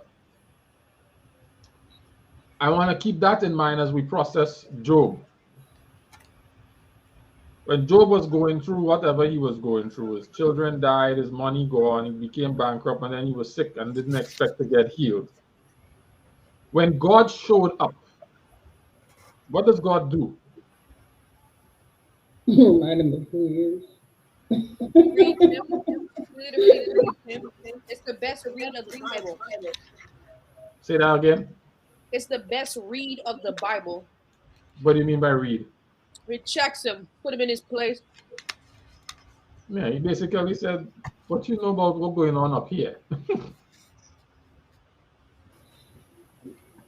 Speaker 3: I want to keep that in mind as we process Job. When Job was going through whatever he was going through, his children died, his money gone, he became bankrupt, and then he was sick and didn't expect to get healed. When God showed up, what does God do?
Speaker 8: Remind him of who he is.
Speaker 7: Read him. Literally read him. It's the best read of the Bible.
Speaker 3: Say that again.
Speaker 7: It's the best read of the Bible.
Speaker 3: What do you mean by read?
Speaker 7: It checks him, put him in his place.
Speaker 3: Yeah, he basically said, what you know about what's going on up here?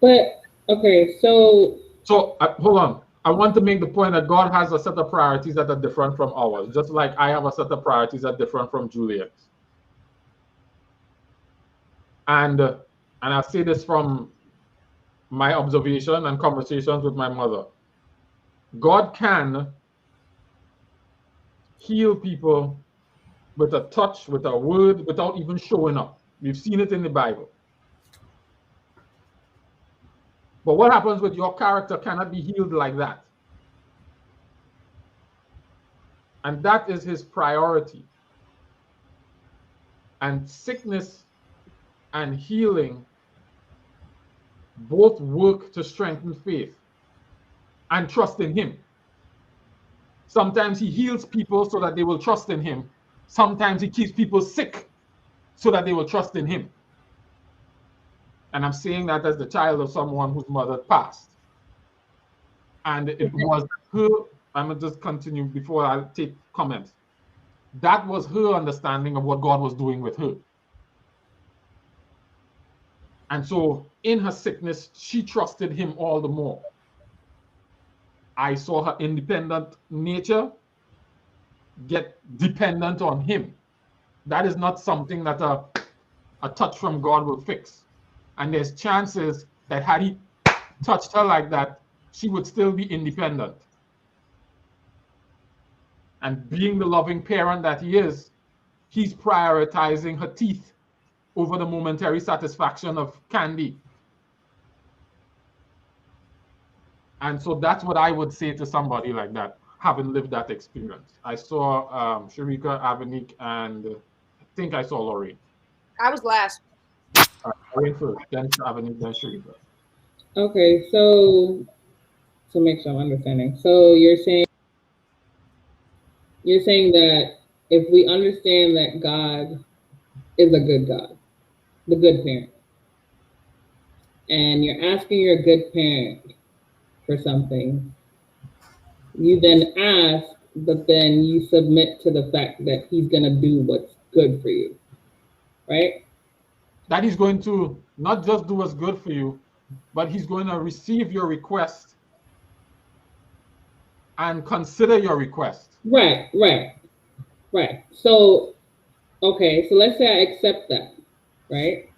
Speaker 8: But okay, so
Speaker 3: hold on. I want to make the point that God has a set of priorities that are different from ours, just like I have a set of priorities that are different from Juliet's. And I say this from my observation and conversations with my mother. God can heal people with a touch, with a word, without even showing up. We've seen it in the Bible. But what happens with your character cannot be healed like that. And that is his priority. And sickness and healing both work to strengthen faith and trust in him. Sometimes he heals people so that they will trust in him. Sometimes he keeps people sick so that they will trust in him. And I'm saying that as the child of someone whose mother passed. And it was her, I'm going to just continue before I take comments. That was her understanding of what God was doing with her. And so in her sickness, she trusted him all the more. I saw her independent nature get dependent on him. That is not something that a touch from God will fix. And there's chances that had he touched her like that, she would still be independent. And being the loving parent that he is, he's prioritizing her teeth over the momentary satisfaction of candy. And so that's what I would say to somebody like that, having lived that experience. I saw Sharika, Avanique, and I think I saw Lorraine.
Speaker 7: I was last.
Speaker 3: Lorraine first, then Avanique, then Sharika.
Speaker 8: Okay, so to make sure I'm understanding. So you're saying that if we understand that God is a good God, the good parent, and you're asking your good parent for something, you then ask, but then you submit to the fact that he's going to do what's good for you, right?
Speaker 3: That he's going to not just do what's good for you, but he's going to receive your request and consider your request.
Speaker 8: Right. So, okay, so let's say I accept that, right?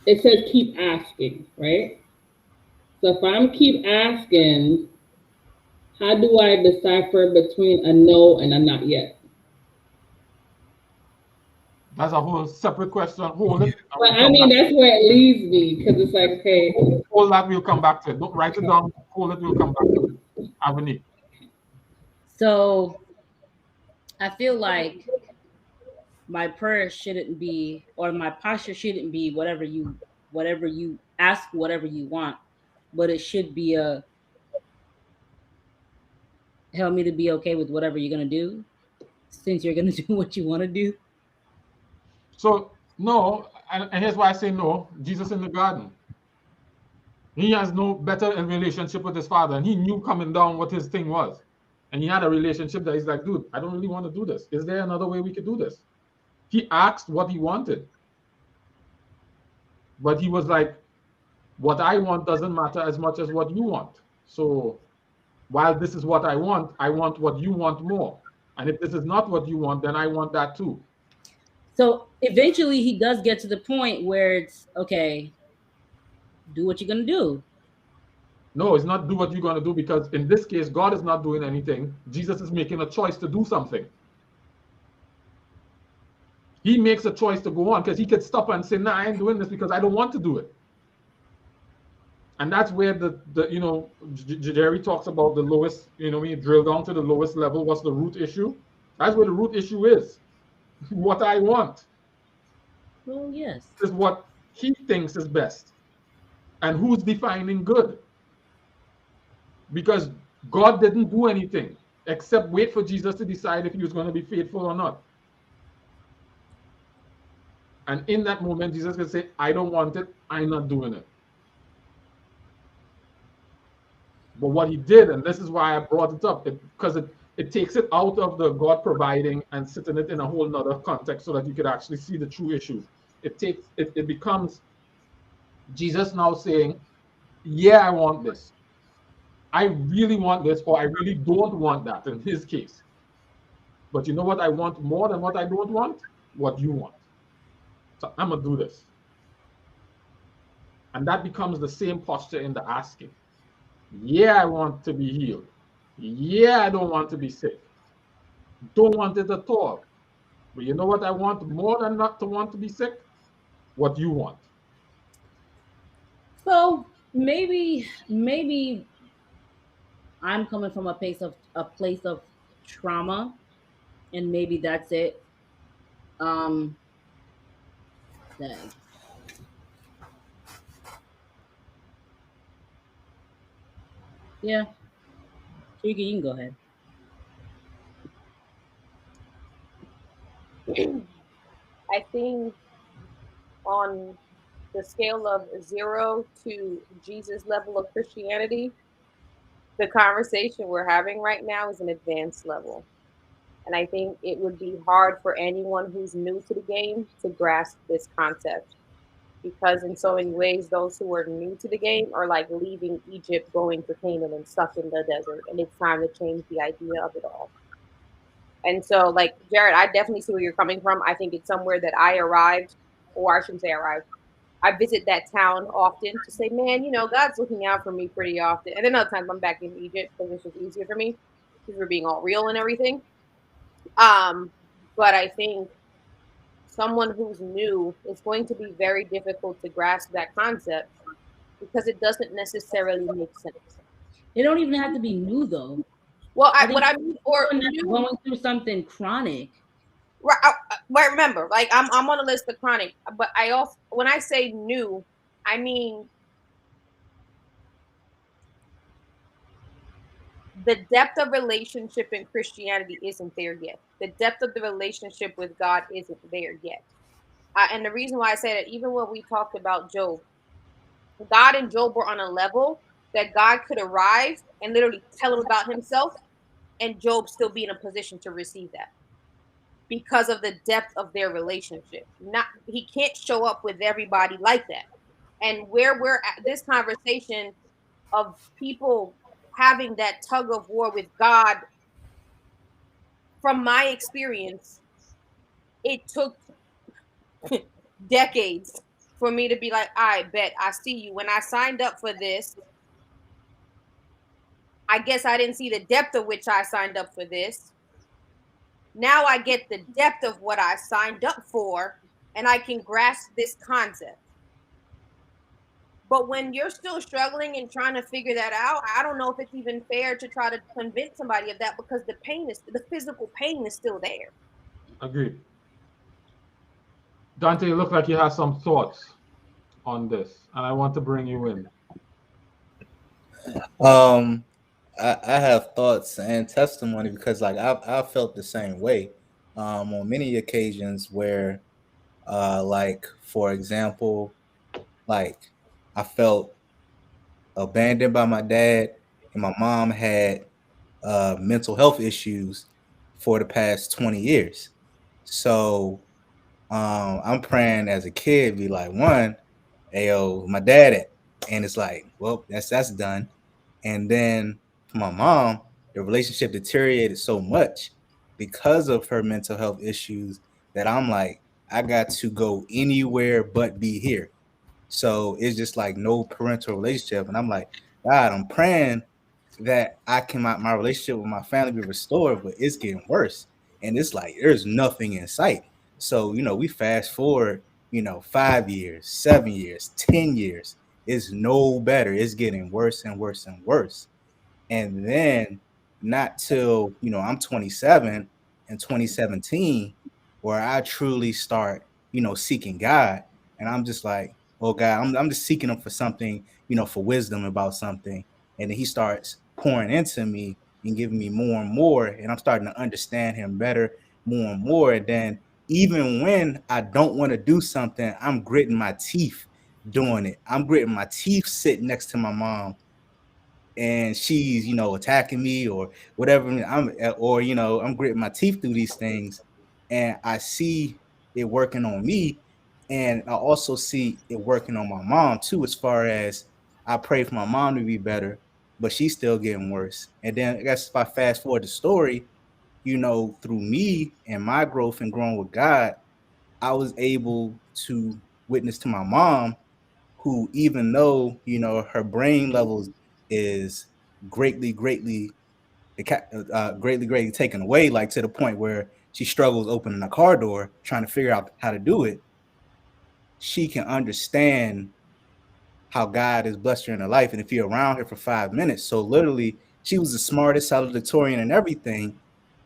Speaker 8: It says keep asking, right? So if I'm keep asking, how do I decipher between a no and a not yet?
Speaker 3: That's a whole separate question. Hold it.
Speaker 8: But I mean, that's where it leads me, because it's like, okay.
Speaker 3: Hold that, we'll come back to it. Don't write it down. Hold it, we'll come back to it. Avanique.
Speaker 6: So I feel like my prayer shouldn't be, or my posture shouldn't be whatever you ask, whatever you want, but it should be a help me to be okay with whatever you're gonna do, since you're gonna do what you want to do.
Speaker 3: So no, and here's why I say no. Jesus in the garden, he has no better relationship with his father, and he knew coming down what his thing was, and he had a relationship that he's like, dude, I don't really want to do this. Is there another way we could do this? He asked what he wanted, but he was like, what I want doesn't matter as much as what you want. So while this is what I want what you want more. And if this is not what you want, then I want that too.
Speaker 6: So eventually he does get to the point where it's okay, do what you're gonna do.
Speaker 3: No, it's not do what you're gonna do, because in this case, God is not doing anything. Jesus is making a choice to do something. He makes a choice to go on, because he could stop and say, nah, I ain't doing this because I don't want to do it. And that's where Jerry talks about the lowest, when you drill down to the lowest level, what's the root issue? That's where the root issue is. What I want
Speaker 6: Well, yes.
Speaker 3: is what he thinks is best. And who's defining good? Because God didn't do anything except wait for Jesus to decide if he was going to be faithful or not. And in that moment, Jesus can say, I don't want it, I'm not doing it. But what he did, and this is why I brought it up, because it takes it out of the God providing and sitting it in a whole nother context so that you could actually see the true issues. It becomes Jesus now saying, yeah, I want this. I really want this, or I really don't want that in his case. But you know what I want more than what I don't want? What you want. So I'm going to do this. And that becomes the same posture in the asking. Yeah, I want to be healed. Yeah, I don't want to be sick. Don't want it at all. But you know what I want more than not to want to be sick? What you want.
Speaker 6: So maybe I'm coming from a place of trauma, and maybe that's it. Dang. Yeah, you can go ahead.
Speaker 7: I think on the scale of 0 to Jesus level of Christianity, the conversation we're having right now is an advanced level. And I think it would be hard for anyone who's new to the game to grasp this concept. Because in so many ways, those who are new to the game are like leaving Egypt, going to Canaan, and stuck in the desert. And it's time to change the idea of it all. And so, like, Jared, I definitely see where you're coming from. I think it's somewhere that I arrived, or I shouldn't say arrived. I visit that town often to say, man, God's looking out for me pretty often. And then other times I'm back in Egypt because it's just easier for me because we're being all real and everything. But I think someone who's new, it's going to be very difficult to grasp that concept because it doesn't necessarily make sense.
Speaker 6: It don't even have to be new though.
Speaker 7: Well, what I mean, or
Speaker 6: new, going through something chronic.
Speaker 7: Right, remember, like I'm on a list of chronic, but I also, when I say new, I mean the depth of relationship in Christianity isn't there yet. The depth of the relationship with God isn't there yet. And the reason why I say that, even when we talked about Job, God and Job were on a level that God could arrive and literally tell him about himself, and Job still be in a position to receive that because of the depth of their relationship. He can't show up with everybody like that. And where we're at this conversation of people having that tug of war with God, from my experience, it took decades for me to be like, I bet I see you. When I signed up for this, I guess I didn't see the depth of which I signed up for this. Now I get the depth of what I signed up for, and I can grasp this concept. But when you're still struggling and trying to figure that out, I don't know if it's even fair to try to convince somebody of that, because the physical pain is still there.
Speaker 3: Agreed. Dante, you look like you have some thoughts on this, and I want to bring you in.
Speaker 4: I have thoughts and testimony because like I've felt the same way on many occasions where like for example, like I felt abandoned by my dad, and my mom had mental health issues for the past 20 years. So I'm praying as a kid, be like, one, ayo, my dad at, and it's like, well, that's done. And then for my mom, the relationship deteriorated so much because of her mental health issues that I'm like, I got to go anywhere but be here. So it's just like no parental relationship. And I'm like, God, I'm praying that I can my relationship with my family be restored, but it's getting worse. And it's like there's nothing in sight. So, we fast forward, 5 years, 7 years, 10 years. it's no better. It's getting worse and worse and worse. And then not till, I'm 27 in 2017 where I truly start, seeking God. And I'm just like, oh God, I'm just seeking him for something, for wisdom about something. And then he starts pouring into me and giving me more and more. And I'm starting to understand him better, more and more. And then even when I don't want to do something, I'm gritting my teeth doing it. I'm gritting my teeth sitting next to my mom and she's attacking me or whatever. I'm gritting my teeth through these things, and I see it working on me, and I also see it working on my mom too, as far as I pray for my mom to be better, but she's still getting worse. And then I guess if I fast forward the story, through me and my growth and growing with God, I was able to witness to my mom, who, even though her brain levels is greatly greatly greatly taken away, like to the point where she struggles opening a car door trying to figure out how to do it, she can understand how God has blessed her in her life. And if you're around her for 5 minutes, so literally she was the smartest salutatorian and everything,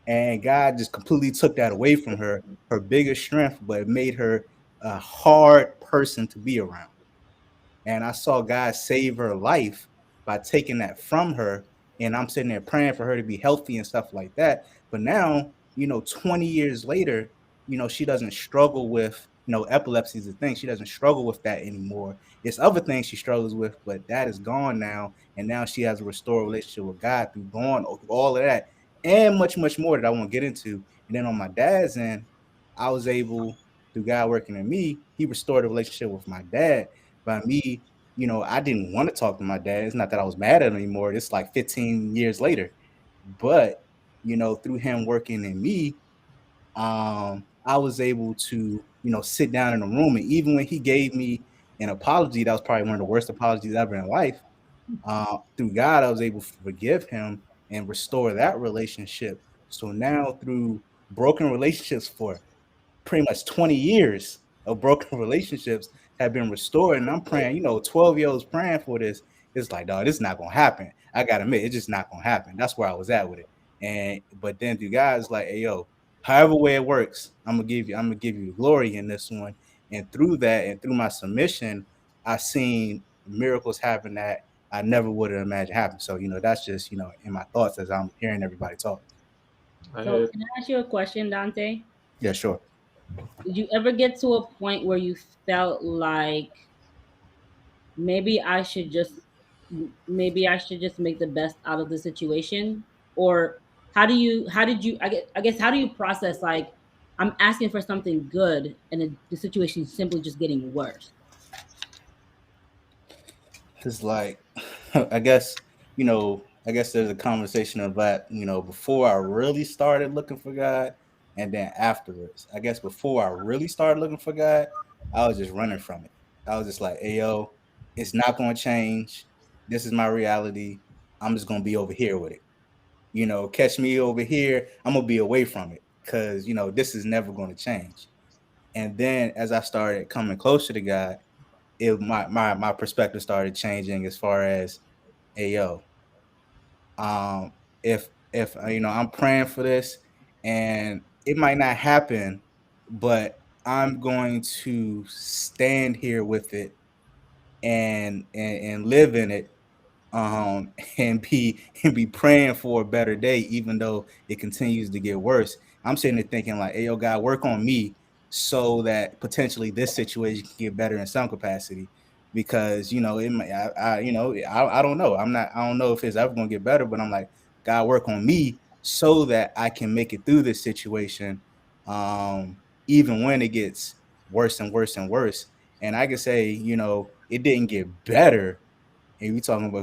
Speaker 4: and God just completely took that away from her biggest strength, but it made her a hard person to be around. And I saw God save her life by taking that from her. And I'm sitting there praying for her to be healthy and stuff like that. But now, 20 years later, she doesn't struggle with, epilepsy is a thing. She doesn't struggle with that anymore. It's other things she struggles with, but that is gone now. And now she has a restored relationship with God through all of that and much, much more that I won't get into. And then on my dad's end, I was able, through God working in me, he restored a relationship with my dad by me. I didn't want to talk to my dad. It's not that I was mad at him anymore. It's like 15 years later. But, through him working in me, I was able to, sit down in a room. And even when he gave me an apology, that was probably one of the worst apologies ever in life. Through God, I was able to forgive him and restore that relationship. So now, through broken relationships for pretty much 20 years of broken relationships have been restored. And I'm praying, 12-year-olds praying for this. It's like, dog, this is not gonna happen. I gotta admit, it's just not gonna happen. That's where I was at with it. And but then the guys like, hey yo, however way it works, I'm gonna give you glory in this one. And through that and through my submission, I seen miracles happen that I never would have imagined happen. So, that's just, in my thoughts as I'm hearing everybody talk.
Speaker 6: So
Speaker 3: I,
Speaker 6: can I ask you a question, Dante?
Speaker 4: Yeah, sure.
Speaker 6: Did you ever get to a point where you felt like maybe I should just maybe I should just make the best out of the situation? Or how did you I guess how do you process like I'm asking for something good and the situation is simply just getting worse?
Speaker 4: It's like, I guess there's a conversation of that, before I really started looking for God and then afterwards. I guess before I really started looking for God, I was just running from it. I was just like, hey, yo, it's not going to change. This is my reality. I'm just going to be over here with it. Catch me over here. I'm going to be away from it because, this is never going to change. And then as I started coming closer to God, my perspective started changing as far as, hey yo, um if I'm praying for this and it might not happen, but I'm going to stand here with it and live in it, and be praying for a better day, even though it continues to get worse. I'm sitting there thinking like, hey, yo, God, work on me so that potentially this situation can get better in some capacity. Because it might, I don't know. I don't know if it's ever gonna get better, but I'm like, God, work on me so that I can make it through this situation, even when it gets worse and worse and worse. And I can say, it didn't get better. And we started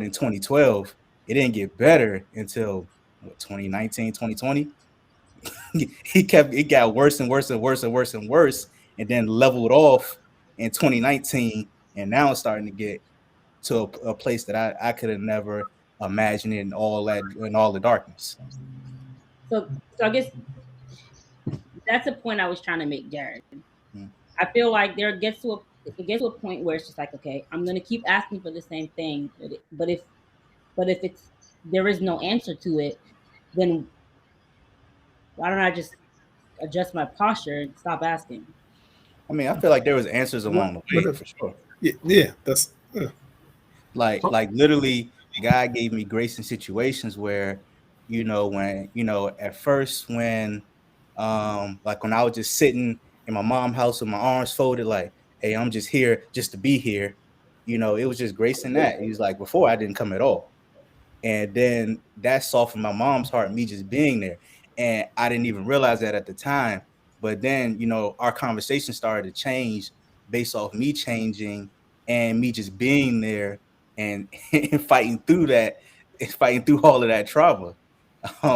Speaker 4: in 2012, it didn't get better until what, 2019, 2020. It got worse and worse and worse and worse and worse, and then leveled off in 2019, and now it's starting to get to a place that I could have never imagined in all the darkness.
Speaker 6: So I guess that's the point I was trying to make, Jared.
Speaker 4: Mm.
Speaker 6: I feel like there gets to a it gets to a point where it's just like, okay, I'm gonna keep asking for the same thing, but if it's there is no answer to it, then why don't I just adjust my posture and stop asking?
Speaker 4: I mean, I feel like there was answers along the
Speaker 9: But
Speaker 4: way
Speaker 9: if,
Speaker 4: for sure.
Speaker 9: yeah, that's
Speaker 4: Like literally, God gave me grace in situations where, when at first when, like when I was just sitting in my mom's house with my arms folded, like, hey, I'm just here just to be here. It was just grace in that. He was like, before I didn't come at all. And then that softened my mom's heart, me just being there. And I didn't even realize that at the time. But then, our conversation started to change based off me changing and me just being there and, and fighting through that, and fighting through all of that trauma.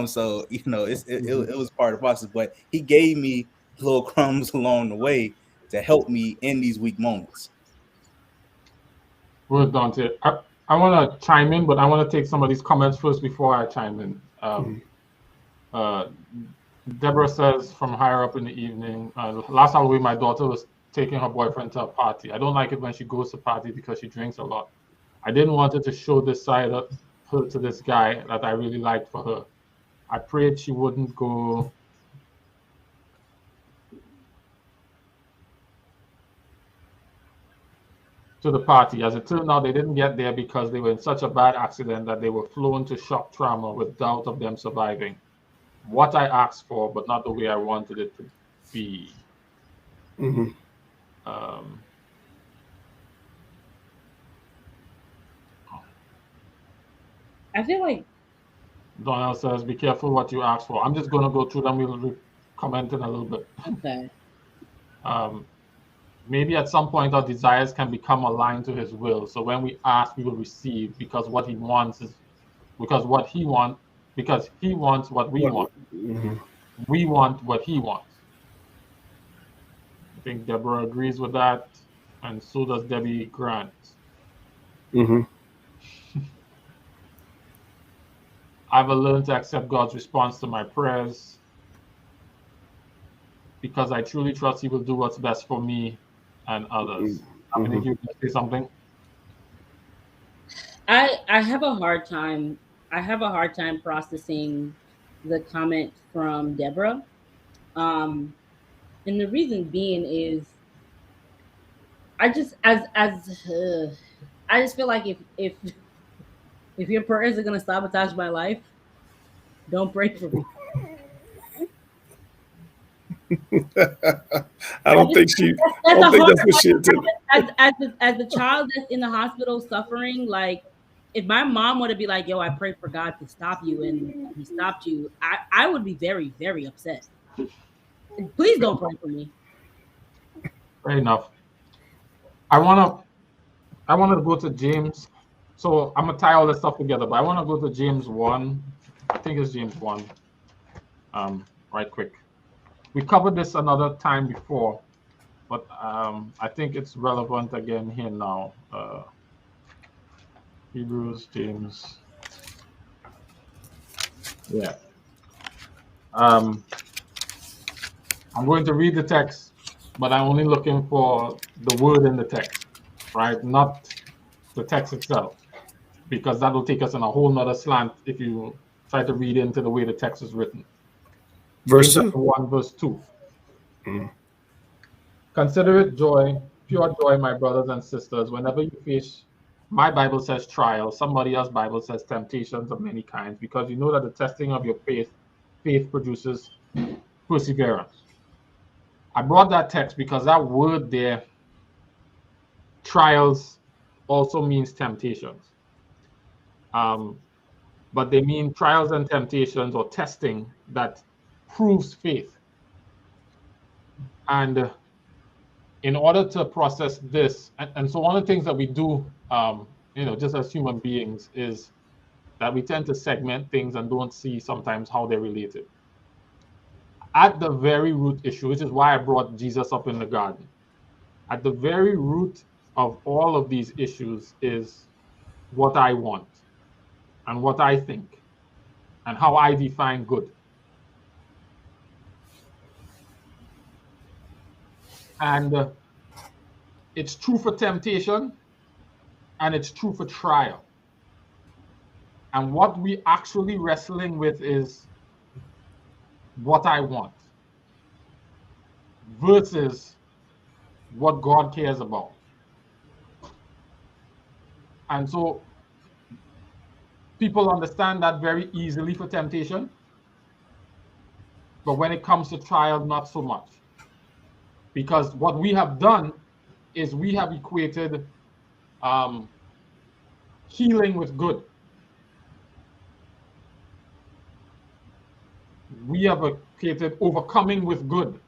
Speaker 4: So it was part of the process, but he gave me little crumbs along the way to help me in these weak moments.
Speaker 3: Well, Dante, I want to chime in, but I want to take some of these comments first before I chime in. Uh, Deborah says from higher up in the evening, last Halloween, my daughter was taking her boyfriend to a party. I don't like it when she goes to parties because she drinks a lot. I didn't want her to show this side of her to this guy that I really liked for her. I prayed she wouldn't go to the party. As it turned out, they didn't get there because they were in such a bad accident that they were flown to shock trauma with doubt of them surviving. What I asked for, but not the way I wanted it to be. Um,
Speaker 6: I feel like
Speaker 3: Donnell says, be careful what you ask for. I'm just going to go through them. We'll comment in a little bit.
Speaker 6: okay.
Speaker 3: Maybe at some point our desires can become aligned to his will. So when we ask, we will receive because what he wants is because he wants what we want. We want what he wants. I think Deborah agrees with that, and so does Debbie Grant. I've learned to accept God's response to my prayers because I truly trust he will do what's best for me and others. I think you can say something.
Speaker 6: I have a hard time. I have a hard time processing the comment from Deborah. And the reason being is I just I just feel like if your prayers are gonna sabotage my life, don't pray for me.
Speaker 9: I don't think that's what she intended.
Speaker 6: As the child that's in the hospital suffering, like if my mom were to be like, "Yo, I prayed for God to stop you," and He stopped you, I would be very, very upset. Please don't pray for me.
Speaker 3: Fair enough. I wanna go to James. So I'm gonna tie all this stuff together, but I want to go to James 1. I think it's James 1. Right quick. We covered this another time before, but I think it's relevant again here now. Hebrews, James. Yeah. I'm going to read the text, but I'm only looking for the word in the text, right? Not the text itself, because that will take us in a whole nother slant if you try to read into the way the text is written.
Speaker 9: Verse
Speaker 3: James
Speaker 9: 2.
Speaker 3: 1, verse 2. Consider it joy, pure joy, my brothers and sisters, whenever you face, my Bible says trials, somebody else's Bible says temptations of many kinds, because you know that the testing of your faith produces perseverance. I brought that text because that word there, trials, also means temptations. But they mean trials and temptations or testing that proves faith. And in order to process this, and so one of the things that we do, just as human beings, is that we tend to segment things and don't see sometimes how they're related. At the very root issue, which is why I brought Jesus up in the garden, at the very root of all of these issues is what I want and what I think and how I define good. And It's true for temptation and it's true for trial. And what we actually wrestling with is what I want versus what God cares about. And so people understand that very easily for temptation, but when it comes to trial, not so much. Because what we have done is we have equated healing with good. We have equated overcoming with good.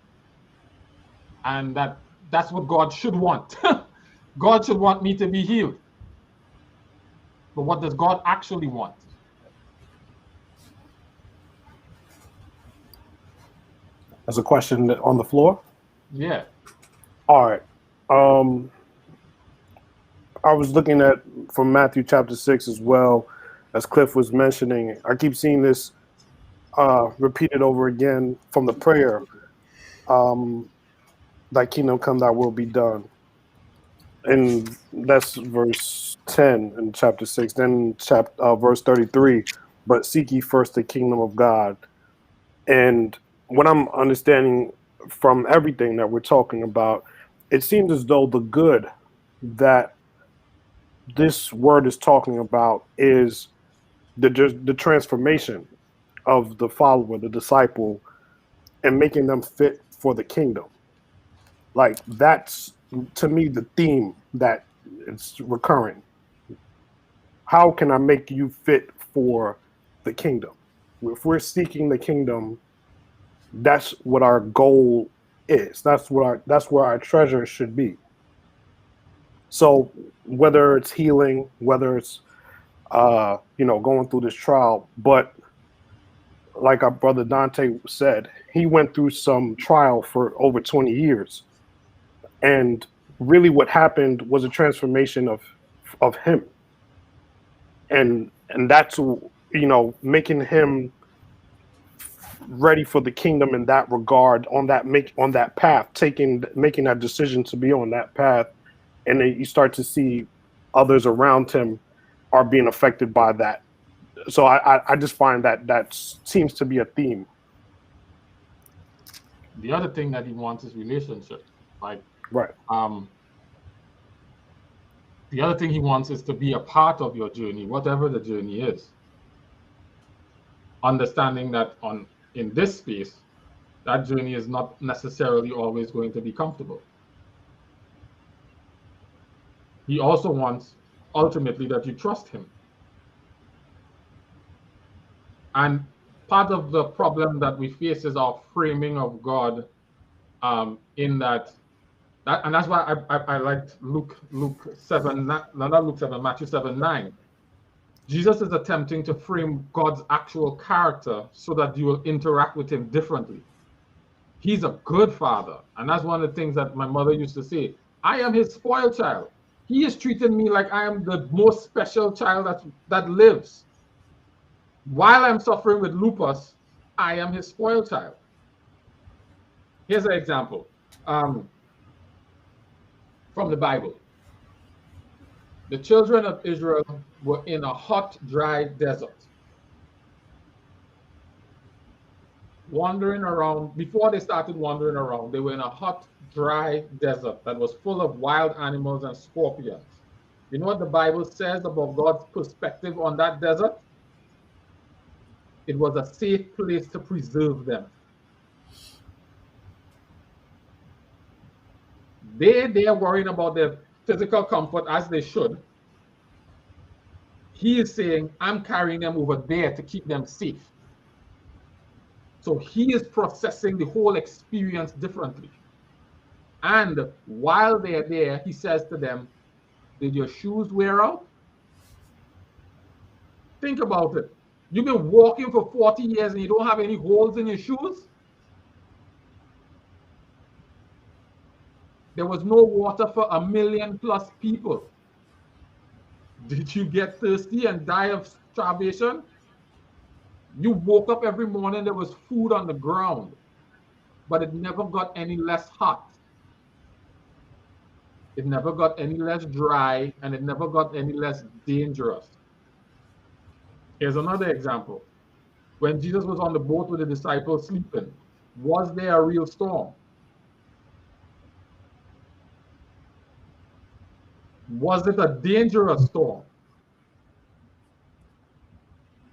Speaker 3: And that's what God should want. God should want me to be healed. But what does God actually want?
Speaker 9: That's a question on the floor.
Speaker 3: Yeah.
Speaker 9: All right. I was looking at from Matthew chapter 6 as well, as Cliff was mentioning. I keep seeing this repeated over again from the prayer. Thy kingdom come, thy will be done. And that's verse 10 in chapter 6. Then verse 33, but seek ye first the kingdom of God. And what I'm understanding from everything that we're talking about, it seems as though the good that this word is talking about is the transformation of the follower, the disciple, and making them fit for the kingdom. Like, that's, to me, the theme that it's recurring. How can I make you fit for the kingdom? If we're seeking the kingdom, that's what our goal is. That's where our treasure should be. So whether it's healing, whether it's going through this trial, but like our brother Dante said, he went through some trial for over 20 years. And really what happened was a transformation of him. And that's, making him ready for the kingdom in that regard, on that path, making that decision to be on that path. And then you start to see others around him are being affected by that. So I just find that seems to be a theme.
Speaker 3: The other thing that he wants is relationship. Like,
Speaker 9: right.
Speaker 3: The other thing he wants is to be a part of your journey, whatever the journey is. Understanding that in this space, that journey is not necessarily always going to be comfortable. He also wants, ultimately, that you trust him. And part of the problem that we face is our framing of God, in that and that's why I liked Luke 7, not Luke 7, Matthew 7:9. Jesus is attempting to frame God's actual character so that you will interact with him differently. He's a good father. And that's one of the things that my mother used to say. I am his spoiled child. He is treating me like I am the most special child that lives. While I'm suffering with lupus, I am his spoiled child. Here's an example from the Bible. The children of Israel were in a hot, dry desert, wandering around. Before they started wandering around, they were in a hot, dry desert that was full of wild animals and scorpions. You know what the Bible says about God's perspective on that desert? It was a safe place to preserve them. They're worrying about their physical comfort, as they should. He is saying, I'm carrying them over there to keep them safe. So he is processing the whole experience differently. And while they're there, he says to them, did your shoes wear out? Think about it. You've been walking for 40 years and you don't have any holes in your shoes? There was no water for 1 million+ people. Did you get thirsty and die of starvation? You woke up every morning, there was food on the ground, but it never got any less hot. It never got any less dry, and it never got any less dangerous. Here's another example. When Jesus was on the boat with the disciples sleeping, was there a real storm? Was it a dangerous storm?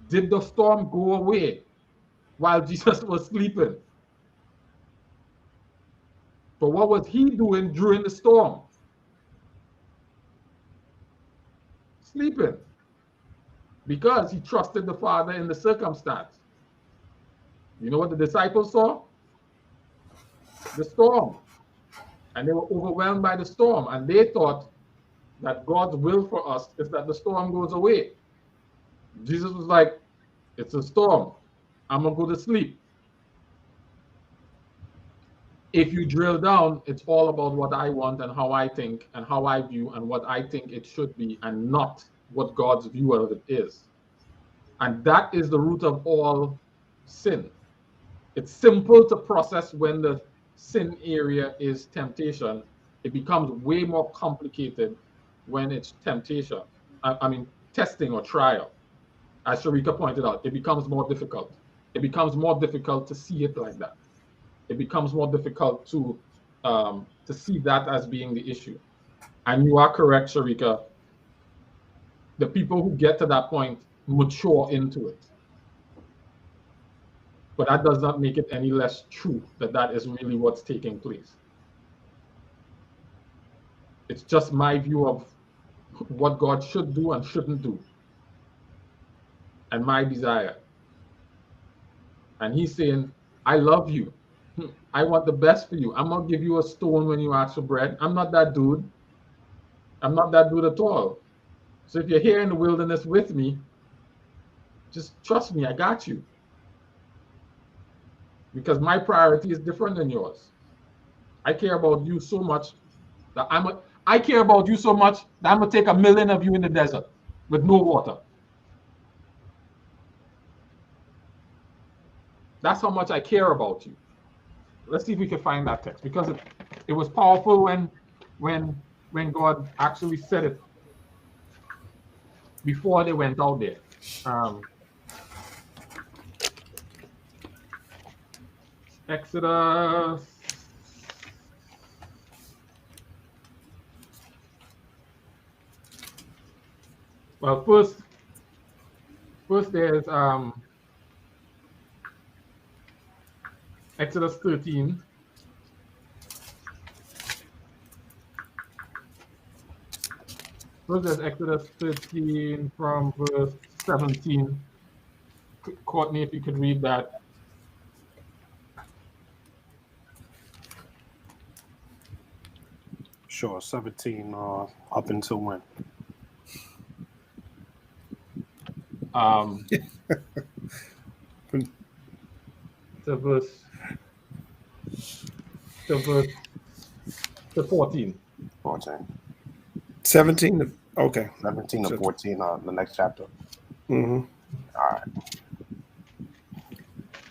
Speaker 3: Did the storm go away while Jesus was sleeping? But what was he doing during the storm? Sleeping. Because he trusted the Father in the circumstance. You know what the disciples saw? The storm. And they were overwhelmed by the storm. And they thought that God's will for us is that the storm goes away. Jesus was like, it's a storm. I'm going to go to sleep. If you drill down, it's all about what I want and how I think and how I view and what I think it should be, and not what God's view of it is. And that is the root of all sin. It's simple to process when the sin area is temptation. It becomes way more complicated when it's temptation. I mean, testing or trial. As Sharika pointed out, it becomes more difficult. It becomes more difficult to see it like that. It becomes more difficult to see that as being the issue. And you are correct, Sharika. The people who get to that point mature into it. But that does not make it any less true that that is really what's taking place. It's just my view of what God should do and shouldn't do, and my desire. And he's saying, I love you. I want the best for you. I'm going to give you a stone when you ask for bread. I'm not that dude. I'm not that dude at all. So if you're here in the wilderness with me, just trust me, I got you. Because my priority is different than yours. I care about you so much that I care about you so much that I'm going to take 1 million of you in the desert with no water. That's how much I care about you. Let's see if we can find that text, because it was powerful when God actually said it before they went out there. Exodus. Well, first there's Exodus 13. First there's Exodus 13 from verse 17. Courtney, if you could read that.
Speaker 9: Sure, 17 up until when?
Speaker 3: To verse 14.
Speaker 9: 14.
Speaker 11: 17. Okay.
Speaker 9: 17 to 14, the next chapter.
Speaker 11: Mm-hmm.
Speaker 9: All right.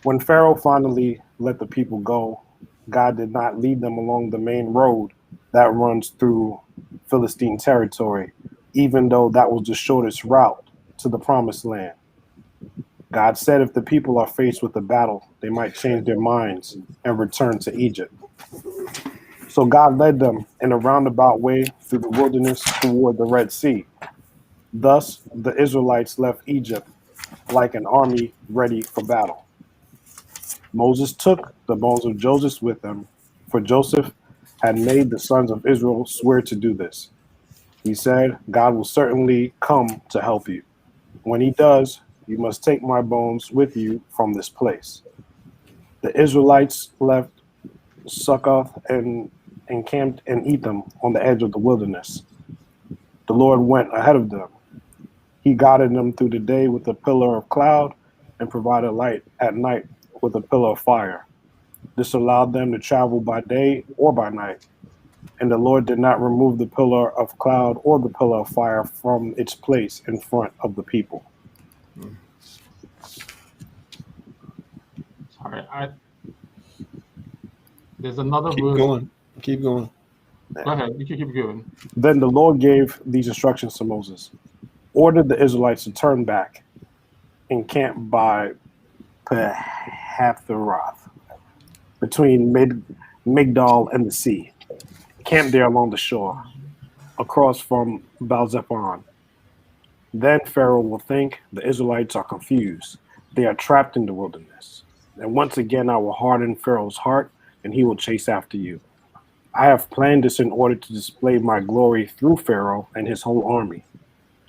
Speaker 9: When Pharaoh finally let the people go, God did not lead them along the main road that runs through Philistine territory, even though that was the shortest route to the promised land. God said if the people are faced with a battle, they might change their minds and return to Egypt. So God led them in a roundabout way through the wilderness toward the Red Sea. Thus, the Israelites left Egypt like an army ready for battle. Moses took the bones of Joseph with him, for Joseph had made the sons of Israel swear to do this. He said, God will certainly come to help you. When he does, you must take my bones with you from this place. The Israelites left Succoth and encamped in Etham on the edge of the wilderness. The Lord went ahead of them. He guided them through the day with a pillar of cloud and provided light at night with a pillar of fire. This allowed them to travel by day or by night. And the Lord did not remove the pillar of cloud or the pillar of fire from its place in front of the people.
Speaker 3: All right. There's another
Speaker 11: Keep
Speaker 3: verse.
Speaker 11: going. Keep going.
Speaker 3: Go ahead. You can keep going.
Speaker 9: Then the Lord gave these instructions to Moses: ordered the Israelites to turn back and camp by Pahathroth, between Migdal and the sea. Camp there along the shore, across from Baal-Zephon. Then Pharaoh will think the Israelites are confused. They are trapped in the wilderness. And once again, I will harden Pharaoh's heart, and he will chase after you. I have planned this in order to display my glory through Pharaoh and his whole army.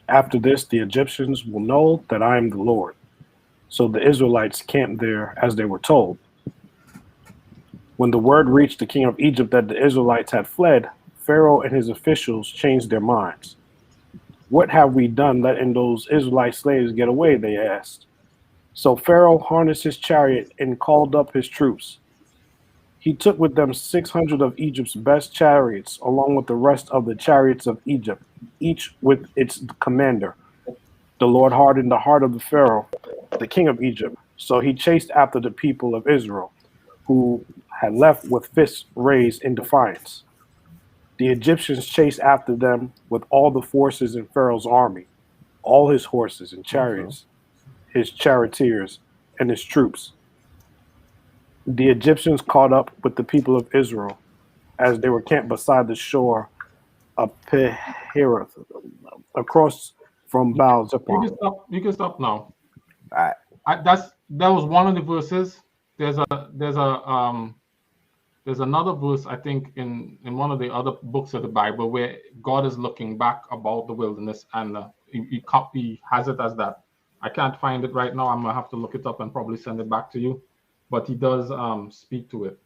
Speaker 9: After this, the Egyptians will know that I am the Lord. So the Israelites camped there as they were told. When the word reached the king of Egypt that the Israelites had fled, Pharaoh and his officials changed their minds. What have we done letting those Israelite slaves get away? They asked. So Pharaoh harnessed his chariot and called up his troops. He took with them 600 of Egypt's best chariots, along with the rest of the chariots of Egypt, each with its commander. The Lord hardened the heart of the Pharaoh, the king of Egypt, so he chased after the people of Israel, who had left with fists raised in defiance. The Egyptians chased after them with all the forces in Pharaoh's army, all his horses and chariots, his charioteers, and his troops. The Egyptians caught up with the people of Israel as they were camped beside the shore of Pihahiroth, across from Baal-Zephon.
Speaker 3: You can stop now.
Speaker 4: All right.
Speaker 3: That was one of the verses. There's another verse, I think, in one of the other books of the Bible where God is looking back about the wilderness, and he has it as that. I can't find it right now. I'm gonna have to look it up and probably send it back to you. But he does speak to it.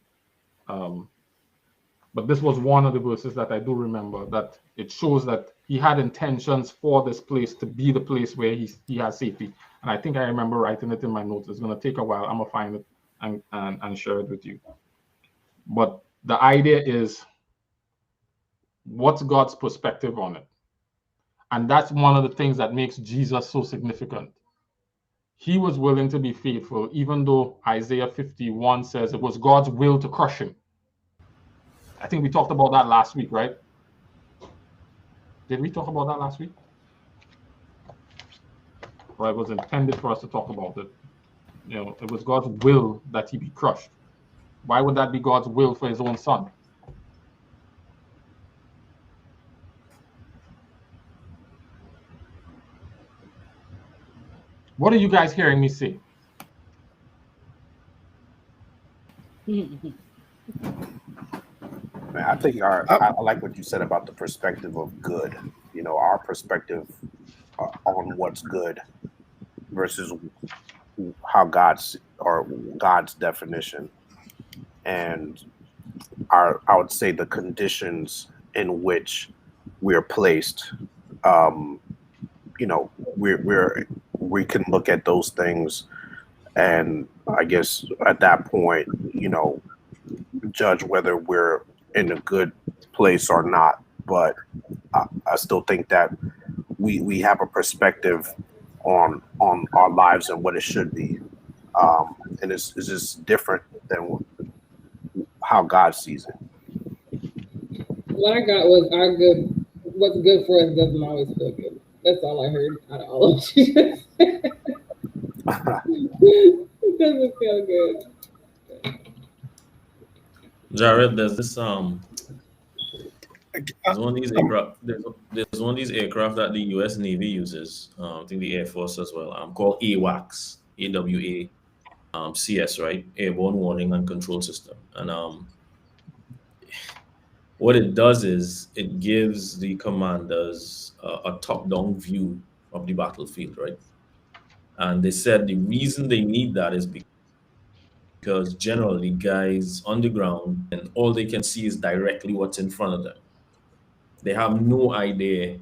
Speaker 3: But this was one of the verses that I do remember, that it shows that he had intentions for this place to be the place where he has safety. And I think I remember writing it in my notes. It's going to take a while. I'm going to find it and share it with you. But the idea is, what's God's perspective on it? And that's one of the things that makes Jesus so significant. He was willing to be faithful, even though Isaiah 51 says it was God's will to crush him. I think we talked about that last week, right? Did we talk about that last week? Or it was intended for us to talk about it. You know, it was God's will that he be crushed. Why would that be God's will for his own son? What are you guys hearing me say?
Speaker 12: Man, I think I like what you said about the perspective of good. You know, our perspective on what's good versus how God's definition, and I would say the conditions in which we're placed. You know, we can look at those things, and I guess at that point, you know, judge whether we're in a good place or not. But I still think that we have a perspective on our lives and what it should be, and it's just different than how God sees it.
Speaker 8: What I got was our good. What's good for us doesn't always feel good. That's all I heard out of all of you. It doesn't feel good.
Speaker 10: Jared, there's this there's one of these aircraft. There's one of these aircraft that the U.S. Navy uses. I think the Air Force as well. Called AWACS, AWACS, right? Airborne Warning and Control System. And what it does is it gives the commanders a top-down view of the battlefield, right? And they said the reason they need that is because generally guys on the ground, and all they can see is directly what's in front of them. They have no idea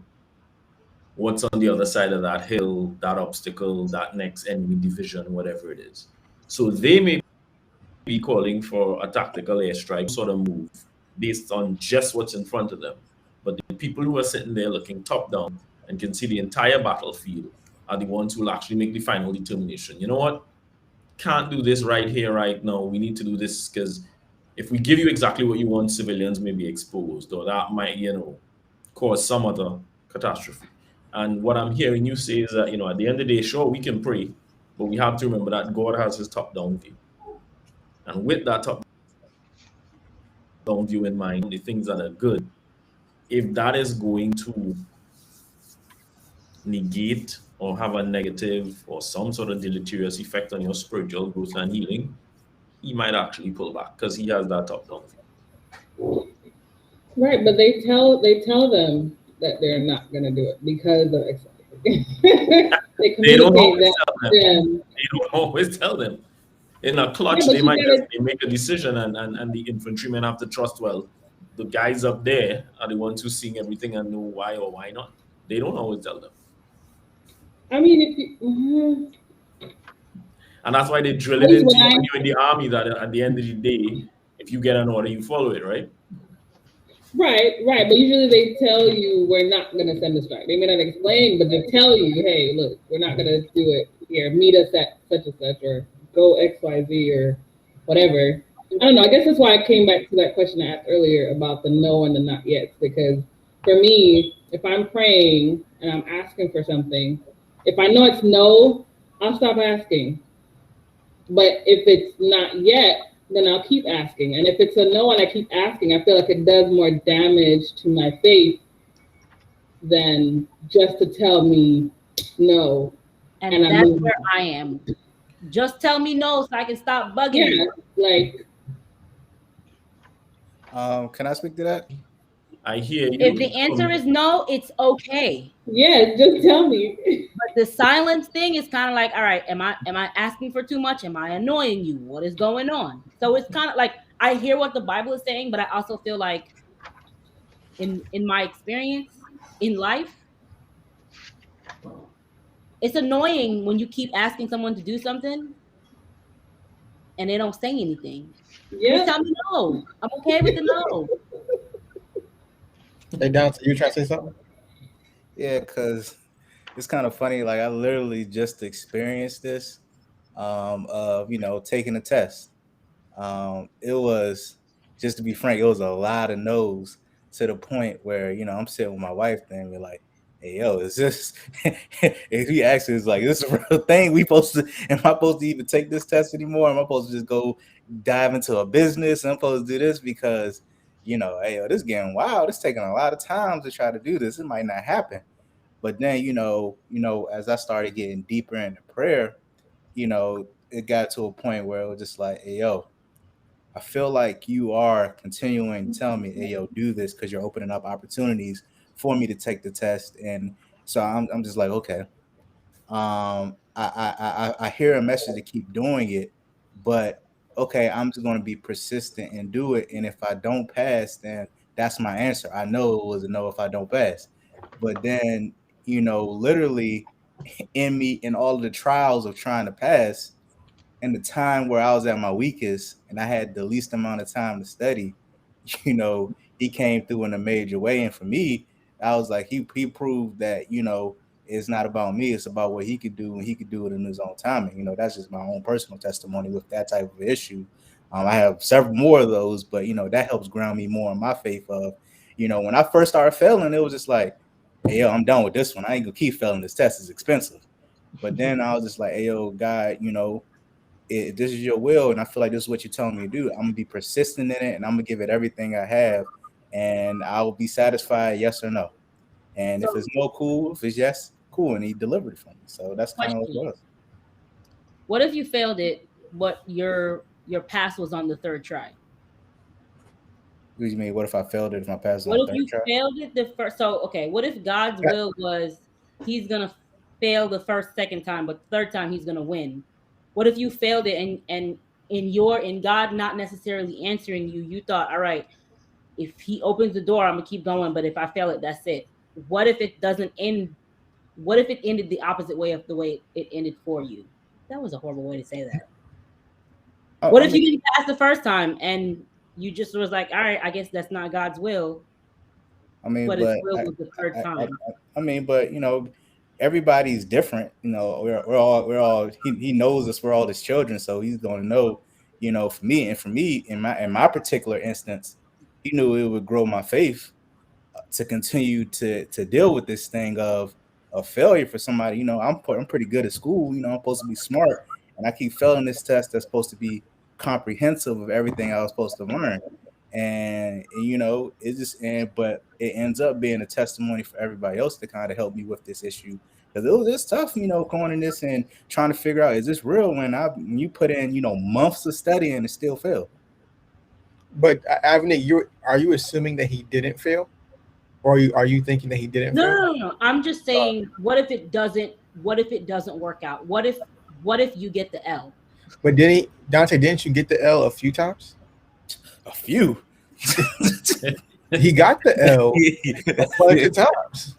Speaker 10: what's on the other side of that hill, that obstacle, that next enemy division, whatever it is. So they may be calling for a tactical airstrike sort of move based on just what's in front of them. But the people who are sitting there looking top down and can see the entire battlefield are the ones who will actually make the final determination. You know what? Can't do this right here, right now. We need to do this because if we give you exactly what you want, civilians may be exposed, or that might, cause some other catastrophe. And what I'm hearing you say is that, at the end of the day, sure, we can pray, but we have to remember that God has his top-down view. And with that top-down view in mind, the things that are good, if that is going to negate or have a negative or some sort of deleterious effect on your spiritual growth and healing, he might actually pull back because he has that top-down view.
Speaker 8: Right, but they tell them that they're not going to do it because of X.
Speaker 10: They don't always tell them. They don't always tell them. In a clutch, they might just make a decision, and the infantrymen have to trust, well, the guys up there are the ones who seeing everything and know why or why not. They don't always tell them.
Speaker 8: I mean, if you,
Speaker 10: and that's why they drill it into you in the army that at the end of the day, if you get an order, you follow it, right?
Speaker 8: Right. But usually they tell you we're not going to send a strike. They may not explain, but they tell you, hey, look, we're not going to do it here. Meet us at such and such, or go XYZ or whatever. I don't know. I guess that's why I came back to that question I asked earlier about the no and the not yet. Because for me, if I'm praying and I'm asking for something, if I know it's no, I'll stop asking. But if it's not yet, then I'll keep asking. And if it's a no and I keep asking, I feel like it does more damage to my faith than just to tell me no.
Speaker 6: And that's where I am. Just tell me no so I can stop bugging you.
Speaker 8: Like,
Speaker 4: can I speak to that?
Speaker 10: I hear you.
Speaker 6: If the answer is no, it's okay.
Speaker 8: Yeah, just tell me.
Speaker 6: But the silence thing is kind of like, all right, am I asking for too much? Am I annoying you? What is going on? So it's kind of like, I hear what the Bible is saying, but I also feel like in my experience in life, it's annoying when you keep asking someone to do something and they don't say anything.
Speaker 8: Yeah.
Speaker 6: Just tell me no. I'm okay with the no.
Speaker 5: Hey, Dante, you trying to say something?
Speaker 4: Yeah, because it's kind of funny. Like, I literally just experienced this of, taking a test. It was, just to be frank, it was a lot of no's to the point where, I'm sitting with my wife and we're like, hey, yo, is this, if he asks us, like, is this a real thing? Am I supposed to even take this test anymore? Am I supposed to just go dive into a business? I'm supposed to do this because, hey, yo, this is getting wild. It's taking a lot of time to try to do this. It might not happen. But then, as I started getting deeper into prayer, it got to a point where it was just like, hey, yo, I feel like you are continuing to tell me, hey, yo, do this because you're opening up opportunities for me to take the test. And so I'm just like, okay. I hear a message to keep doing it, but okay, I'm just going to be persistent and do it. And if I don't pass, then that's my answer. I know it was a no if I don't pass. But then, literally in all of the trials of trying to pass, and the time where I was at my weakest and I had the least amount of time to study, he came through in a major way. And for me, I was like, he proved that, it's not about me, it's about what he could do, and he could do it in his own timing. That's just my own personal testimony with that type of issue. I have several more of those, but that helps ground me more in my faith of, when I first started failing, it was just like, hey, yo, I'm done with this one. I ain't gonna keep failing. This test is expensive. But then I was just like, hey, yo, God, if this is your will, and I feel like this is what you're telling me to do, I'm gonna be persistent in it, and I'm gonna give it everything I have, and I will be satisfied, yes or no. And if it's no, cool. If it's yes, cool. And he delivered it for me. So that's kind of what it was.
Speaker 6: What if you failed it, but your pass was on the third try?
Speaker 4: What do you mean? What if I failed it if my pass was
Speaker 6: on
Speaker 4: the
Speaker 6: third
Speaker 4: try? What if
Speaker 6: you failed it the first? So okay, what if God's will was he's gonna fail the second time, but the third time he's gonna win? What if you failed it and in God not necessarily answering you, you thought, all right, if he opens the door, I'm gonna keep going, but if I fail it, that's it. What if it doesn't end? What if it ended the opposite way of the way it ended for you? That was a horrible way to say that. What if you didn't pass the first time and you just was like, all right, I guess that's not God's will. But his will was the third time.
Speaker 4: But everybody's different. We're all he knows us. We're all his children, so he's going to know, you know, for me in my particular instance, he knew it would grow my faith to continue to deal with this thing of failure for somebody. You know, I'm pretty good at school. You know, I'm supposed to be smart, and I keep failing this test that's supposed to be comprehensive of everything I was supposed to learn. And you know, but it ends up being a testimony for everybody else to kind of help me with this issue, because it's tough, you know, going in this and trying to figure out, is this real, when you put in, you know, months of studying and still fail.
Speaker 5: But Avni, are you assuming that he didn't fail, or are you thinking that he didn't fail?
Speaker 6: No. I'm just saying, what if it doesn't work out? What if you get the L?
Speaker 5: But Dante, didn't you get the L a few times?
Speaker 4: A few.
Speaker 5: He got the L a bunch of times.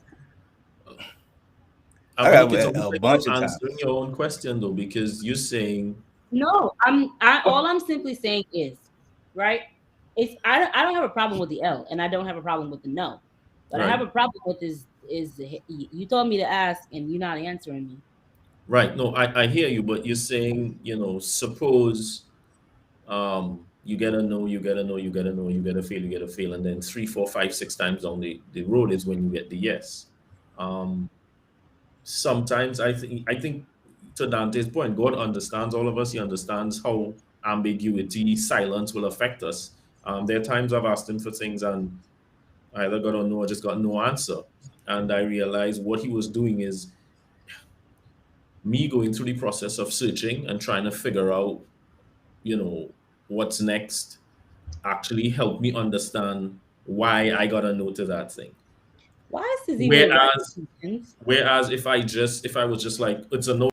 Speaker 10: I got a bunch of times. Answering your own question though, because you're saying
Speaker 6: no. All I'm simply saying is, right? I don't have a problem with the L, and I don't have a problem with the no. What I have a problem with is you told me to ask and you're not answering me.
Speaker 10: Right. No, I hear you, but you're saying, you know, suppose you get a no, you get a no, you get a no, you get a fail, you get a fail, and then 3, 4, 5, 6 times down the road is when you get the yes. Sometimes I think to Dante's point, God understands all of us. He understands how ambiguity, silence will affect us. There are times I've asked him for things and I either got a no or just got no answer. And I realized what he was doing is me going through the process of searching and trying to figure out, you know, what's next actually helped me understand why I got a no to that thing.
Speaker 6: Why is this even
Speaker 10: whereas if I was just like, it's a no,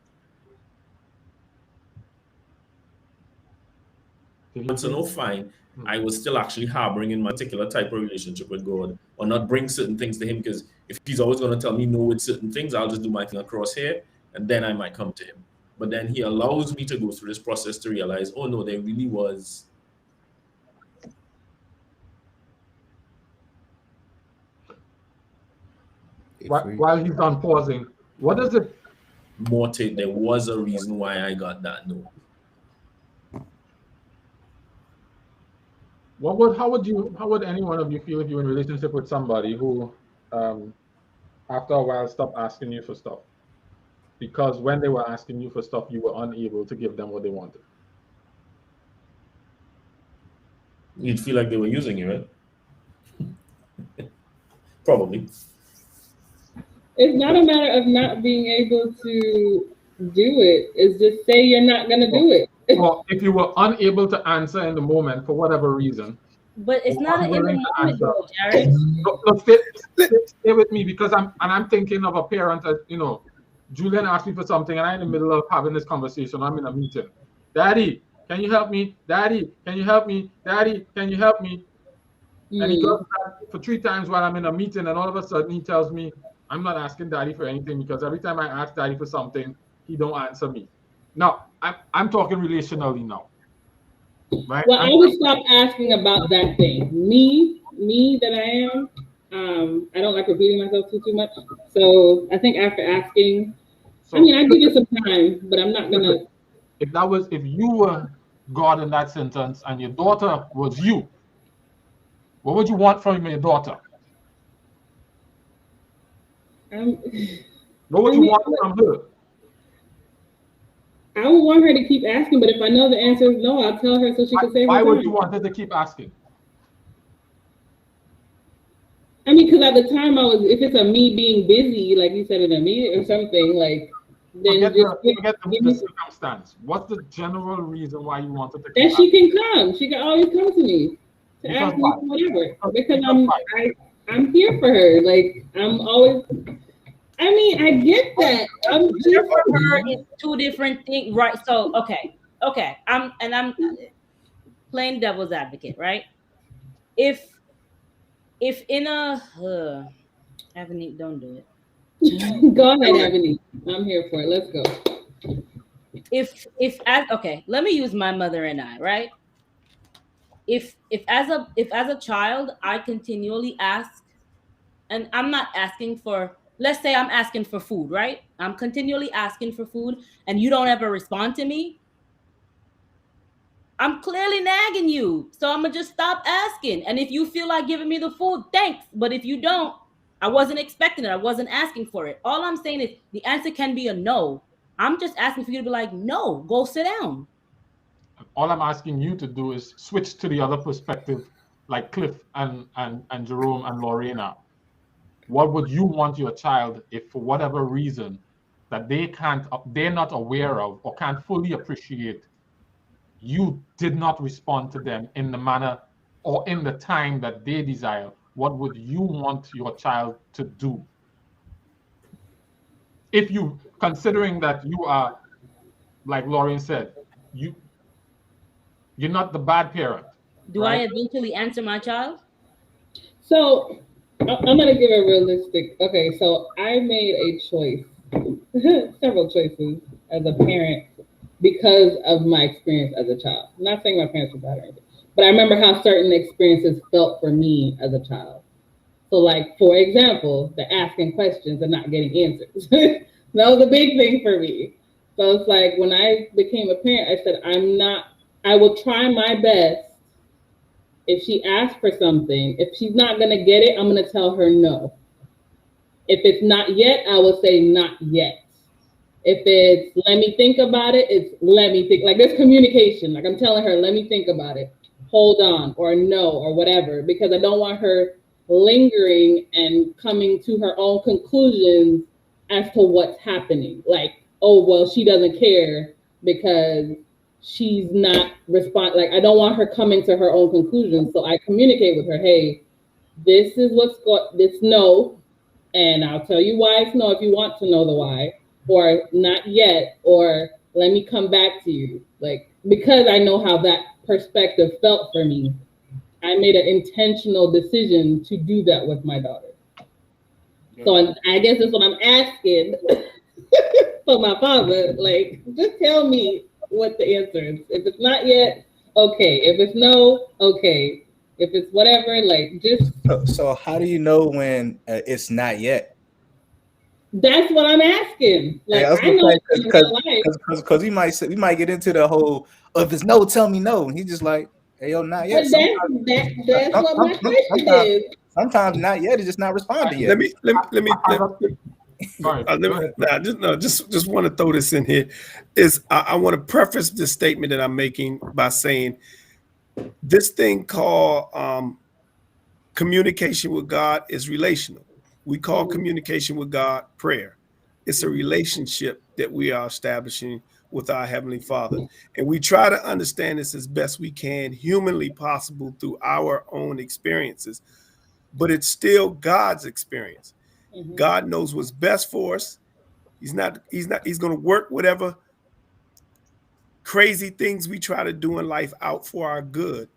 Speaker 10: it's a no, fine, I was still actually harboring in my particular type of relationship with God, or not bring certain things to him, because if he's always going to tell me no with certain things, I'll just do my thing across here and then I might come to him. But then he allows me to go through this process to realize, oh no, there really was
Speaker 3: while he's on pausing, what does it
Speaker 10: motivate? There was a reason why I got that no.
Speaker 3: How would any one of you feel if you're in a relationship with somebody who after a while stopped asking you for stuff? Because when they were asking you for stuff, you were unable to give them what they wanted.
Speaker 10: You'd feel like they were using you, right? Probably.
Speaker 8: It's not a matter of not being able to do it. It's just say you're not going to do it.
Speaker 3: Or if you were unable to answer in the moment for whatever reason.
Speaker 6: But it's not in the moment, though, Jared.
Speaker 3: Look, stay with me, because I'm thinking of a parent that, you know, Julian asked me for something and I'm in the middle of having this conversation. I'm in a meeting. Daddy, can you help me? Daddy, can you help me? Daddy, can you help me? And he does that for 3 times while I'm in a meeting, and all of a sudden he tells me, I'm not asking Daddy for anything, because every time I ask Daddy for something, he don't answer me. Now, I'm talking relationally now. Right?
Speaker 8: Well, I would stop asking about that thing. Me that I am, I don't like repeating myself too much. So I think after asking, I give you some time, but I'm not gonna.
Speaker 3: If you were God in that sentence and your daughter was you, what would you want from your daughter? What would you want from her?
Speaker 8: I would want her to keep asking, but if I know the answer is no, I'll tell her so she can say.
Speaker 3: Why would you want her to keep asking?
Speaker 8: I mean, because at the time if it's a me being busy, like you said in a meeting or something, like then
Speaker 3: forget the circumstance. What's the general reason why you want her to keep
Speaker 8: asking? She can come. She can always come to me to ask me for whatever. Because I'm here for her. Like I'm always. I mean, I get that. I'm
Speaker 6: here for her is 2 different things, right? So, okay. I'm playing devil's advocate, right? If in a, Ebony, don't do
Speaker 8: it. Go ahead, Ebony. I'm here for it. Let's
Speaker 6: go. Let me use my mother and I, right? If as a child I continually ask, and I'm not asking for. Let's say I'm asking for food, right? I'm continually asking for food and you don't ever respond to me. I'm clearly nagging you. So I'm going to just stop asking. And if you feel like giving me the food, thanks. But if you don't, I wasn't expecting it. I wasn't asking for it. All I'm saying is the answer can be a no. I'm just asking for you to be like, no, go sit down.
Speaker 3: All I'm asking you to do is switch to the other perspective, like Cliff and Jerome and Lorena. What would you want your child if, for whatever reason, that they're not aware of or can't fully appreciate, you did not respond to them in the manner or in the time that they desire? What would you want your child to do? If you, considering that you are, like Lauren said, you're not the bad parent.
Speaker 6: Do
Speaker 3: right?
Speaker 6: I eventually answer my child?
Speaker 8: So I'm gonna give a realistic. Okay, so I made a choice, several choices as a parent because of my experience as a child. I'm not saying my parents were bad or anything, but I remember how certain experiences felt for me as a child. So, like for example, the asking questions and not getting answers. That was a big thing for me. So it's like when I became a parent, I said, I will try my best. If she asks for something, if she's not going to get it, I'm going to tell her no. If it's not yet, I will say not yet. If it's let me think about it, it's let me think. Like there's communication. Like I'm telling her, let me think about it. Hold on, or no, or whatever, because I don't want her lingering and coming to her own conclusions as to what's happening. Like, oh, well, she doesn't care because she's not like I don't want her coming to her own conclusions. So I communicate with her, hey, this is this no, and I'll tell you why it's no if you want to know the why, or not yet, or let me come back to you. Like, because I know how that perspective felt for me, I made an intentional decision to do that with my daughter. So I guess that's what I'm asking for my father. Like, just tell me what the answer is. If it's not yet, okay. If it's no, okay. If it's whatever, like just.
Speaker 4: So how do you know when it's not yet?
Speaker 8: That's what I'm asking. Like
Speaker 4: Yeah,
Speaker 8: I know
Speaker 4: because we might get into the whole if it's no, tell me no. And he's just like, hey yo, not yet.
Speaker 8: That's what my question is.
Speaker 4: Sometimes not yet is just not responding yet.
Speaker 11: Just want to throw this in here. I want to preface this statement that I'm making by saying this thing called communication with God is relational. We call communication with God prayer. It's a relationship that we are establishing with our Heavenly Father. And we try to understand this as best we can, humanly possible through our own experiences. But it's still God's experience. Mm-hmm. God knows what's best for us. He's going to work whatever crazy things we try to do in life out for our good.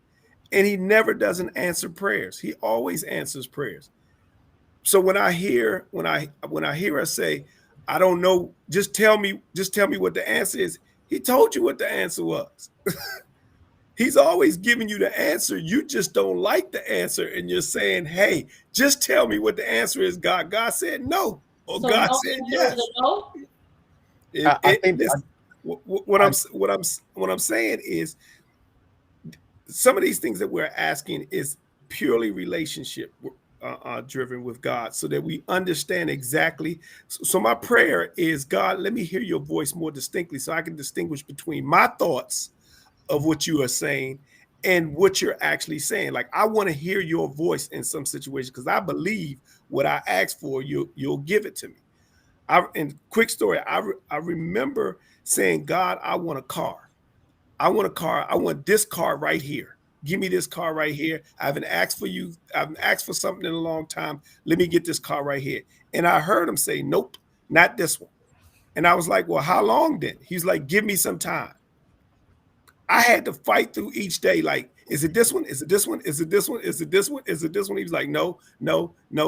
Speaker 11: And he never doesn't answer prayers. He always answers prayers. So when I hear her say, I don't know, just tell me what the answer is. He told you what the answer was. He's always giving you the answer. You just don't like the answer. And you're saying, hey, just tell me what the answer is, God. God said no. Or so God no said yes. No? What I'm saying is some of these things that we're asking is purely relationship driven with God, so that we understand exactly. So my prayer is, God, let me hear your voice more distinctly so I can distinguish between my thoughts of what you are saying and what you're actually saying. Like, I want to hear your voice in some situations because I believe what I ask for, you'll give it to me. And quick story, I remember saying, God, I want a car. I want this car right here. Give me this car right here. I haven't asked for something in a long time. Let me get this car right here. And I heard him say, nope, not this one. And I was like, well, how long then? He's like, give me some time. I had to fight through each day. Like, is it this one? Is it this one? Is it this one? Is it this one? Is it this one? He was like, no,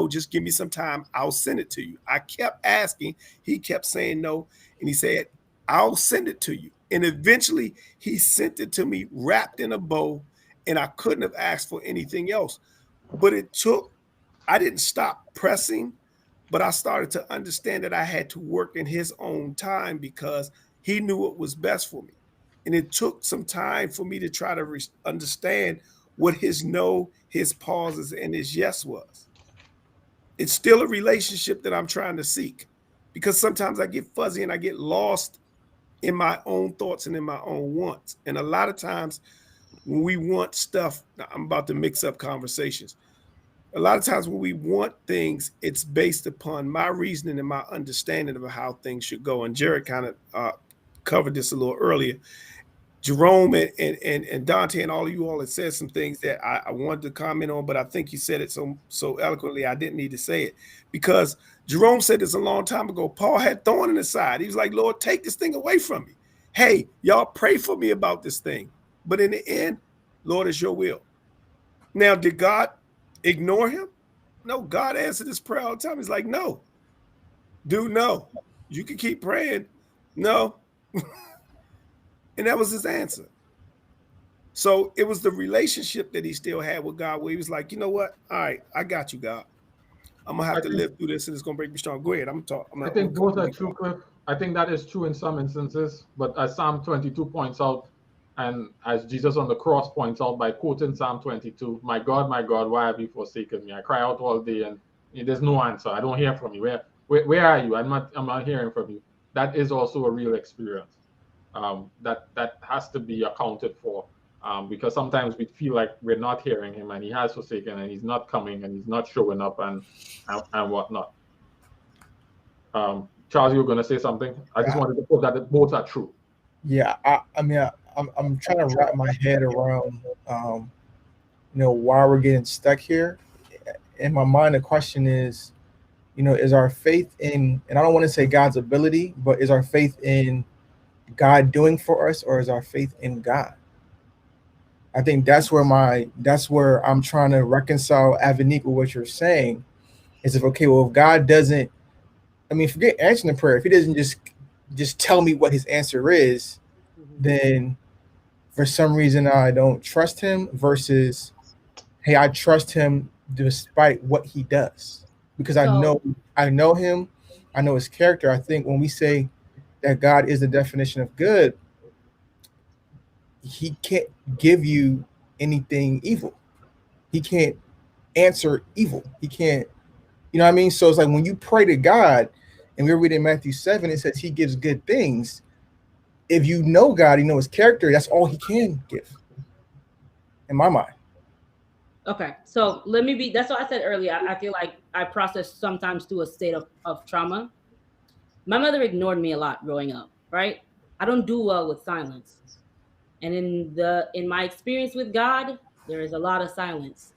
Speaker 11: just give me some time. I'll send it to you. I kept asking. He kept saying no. And he said, I'll send it to you. And eventually he sent it to me wrapped in a bow, and I couldn't have asked for anything else. But I didn't stop pressing, but I started to understand that I had to work in his own time because he knew what was best for me. And it took some time for me to try to understand what his no, his pauses, and his yes was. It's still a relationship that I'm trying to seek, because sometimes I get fuzzy and I get lost in my own thoughts and in my own wants. And a lot of times when we want stuff, I'm about to mix up conversations. A lot of times when we want things, it's based upon my reasoning and my understanding of how things should go. And Jared kind of covered this a little earlier. Jerome and Dante and all of you all had said some things that I wanted to comment on, but I think you said it so eloquently I didn't need to say it, because Jerome said this a long time ago. Paul had thorn in his side. He was like, Lord, take this thing away from me. Hey, y'all pray for me about this thing. But in the end, Lord, it's your will. Now, did God ignore him? No, God answered his prayer all the time. He's like, no, dude, no. You can keep praying. No. And that was his answer. So it was the relationship that he still had with God, where he was like, you know what? All right, I got you, God. I'm gonna have to live through this, and it's gonna break me strong. Go ahead. I'm gonna talk.
Speaker 3: I think both are true, Cliff. I think that is true in some instances, but as Psalm 22 points out, and as Jesus on the cross points out by quoting Psalm 22, my God, why have you forsaken me? I cry out all day, and there's no answer. I don't hear from you. Where are you? I'm not hearing from you. That is also a real experience. That has to be accounted for, because sometimes we feel like we're not hearing him, and he has forsaken, and he's not coming, and he's not showing up, and whatnot. Charles, you were going to say something. I just wanted to put that both are true.
Speaker 5: Yeah, I'm trying to wrap my head around, why we're getting stuck here. In my mind, the question is, is our faith in, and I don't want to say God's ability, but is our faith in God doing for us, or is our faith in God? I think that's where I'm trying to reconcile Avinique with what you're saying. Is if, okay, well, if God doesn't, forget answering the prayer. If he doesn't just tell me what his answer is, then for some reason I don't trust him, versus, hey, I trust him despite what he does, because I know him, I know his character. I think when we say that God is the definition of good, he can't give you anything evil. He can't answer evil. He can't, So it's like when you pray to God, and we're reading Matthew 7, it says he gives good things. If you know God, you know his character, that's all he can give, in my mind.
Speaker 6: Okay, so that's what I said earlier. I feel like I process sometimes through a state of trauma. My mother ignored me a lot growing up, right? I don't do well with silence. And in my experience with God, there is a lot of silence.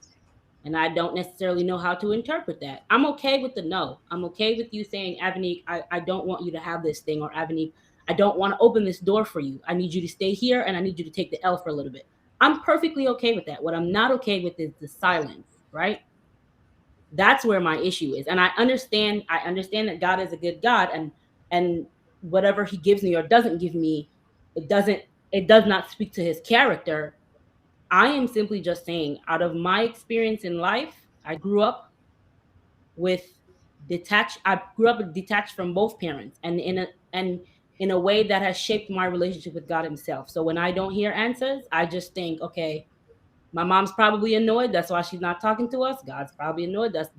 Speaker 6: And I don't necessarily know how to interpret that. I'm okay with the no. I'm okay with you saying, Avinique, I don't want you to have this thing, or Avinique, I don't want to open this door for you. I need you to stay here, and I need you to take the L for a little bit. I'm perfectly okay with that. What I'm not okay with is the silence, right? That's where my issue is. And I understand that God is a good God, and whatever he gives me or doesn't give me, it does not speak to his character. I am simply just saying, out of my experience in life, I grew up detached from both parents, and in a way that has shaped my relationship with God himself. So when I don't hear answers, I just think, okay, my mom's probably annoyed. That's why she's not talking to us. God's probably annoyed. Let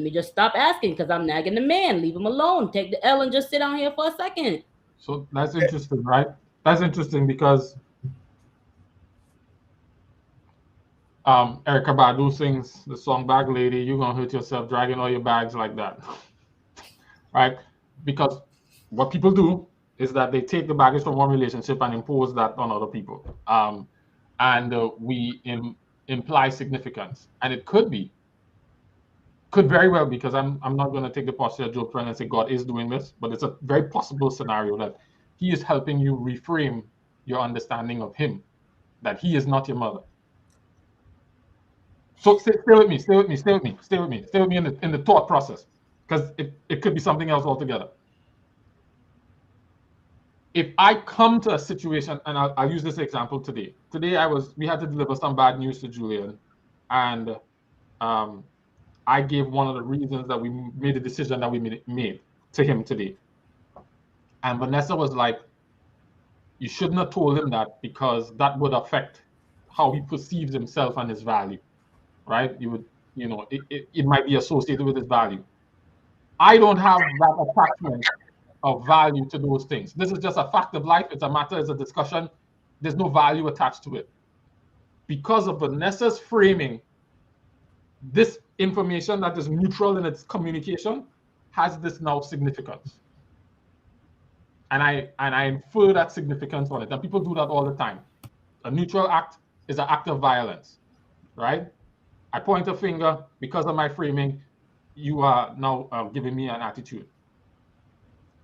Speaker 6: me just stop asking, because I'm nagging the man. Leave him alone. Take the L and just sit down here for a second.
Speaker 3: So that's interesting, right? That's interesting because Erica Badu sings the song Bag Lady, you're going to hurt yourself dragging all your bags like that. Right? Because what people do is that they take the baggage from one relationship and impose that on other people. We imply significance. And it could very well, because I'm not going to take the posture of Job and say God is doing this, but it's a very possible scenario that he is helping you reframe your understanding of him, that he is not your mother. So stay with me in the thought process, because it could be something else altogether. If I come to a situation, and I'll use this example today. Today we had to deliver some bad news to Julian, and I gave one of the reasons that we made the decision that we made to him today. And Vanessa was like, You shouldn't have told him that, because that would affect how he perceives himself and his value, right? You would, it might be associated with his value. I don't have that attachment of value to those things. This is just a fact of life. It's a matter, it's a discussion. There's no value attached to it. Because of Vanessa's framing, this information that is neutral in its communication has this now significance. And I infer that significance on it. And people do that all the time. A neutral act is an act of violence, right? I point a finger because of my framing. You are now giving me an attitude.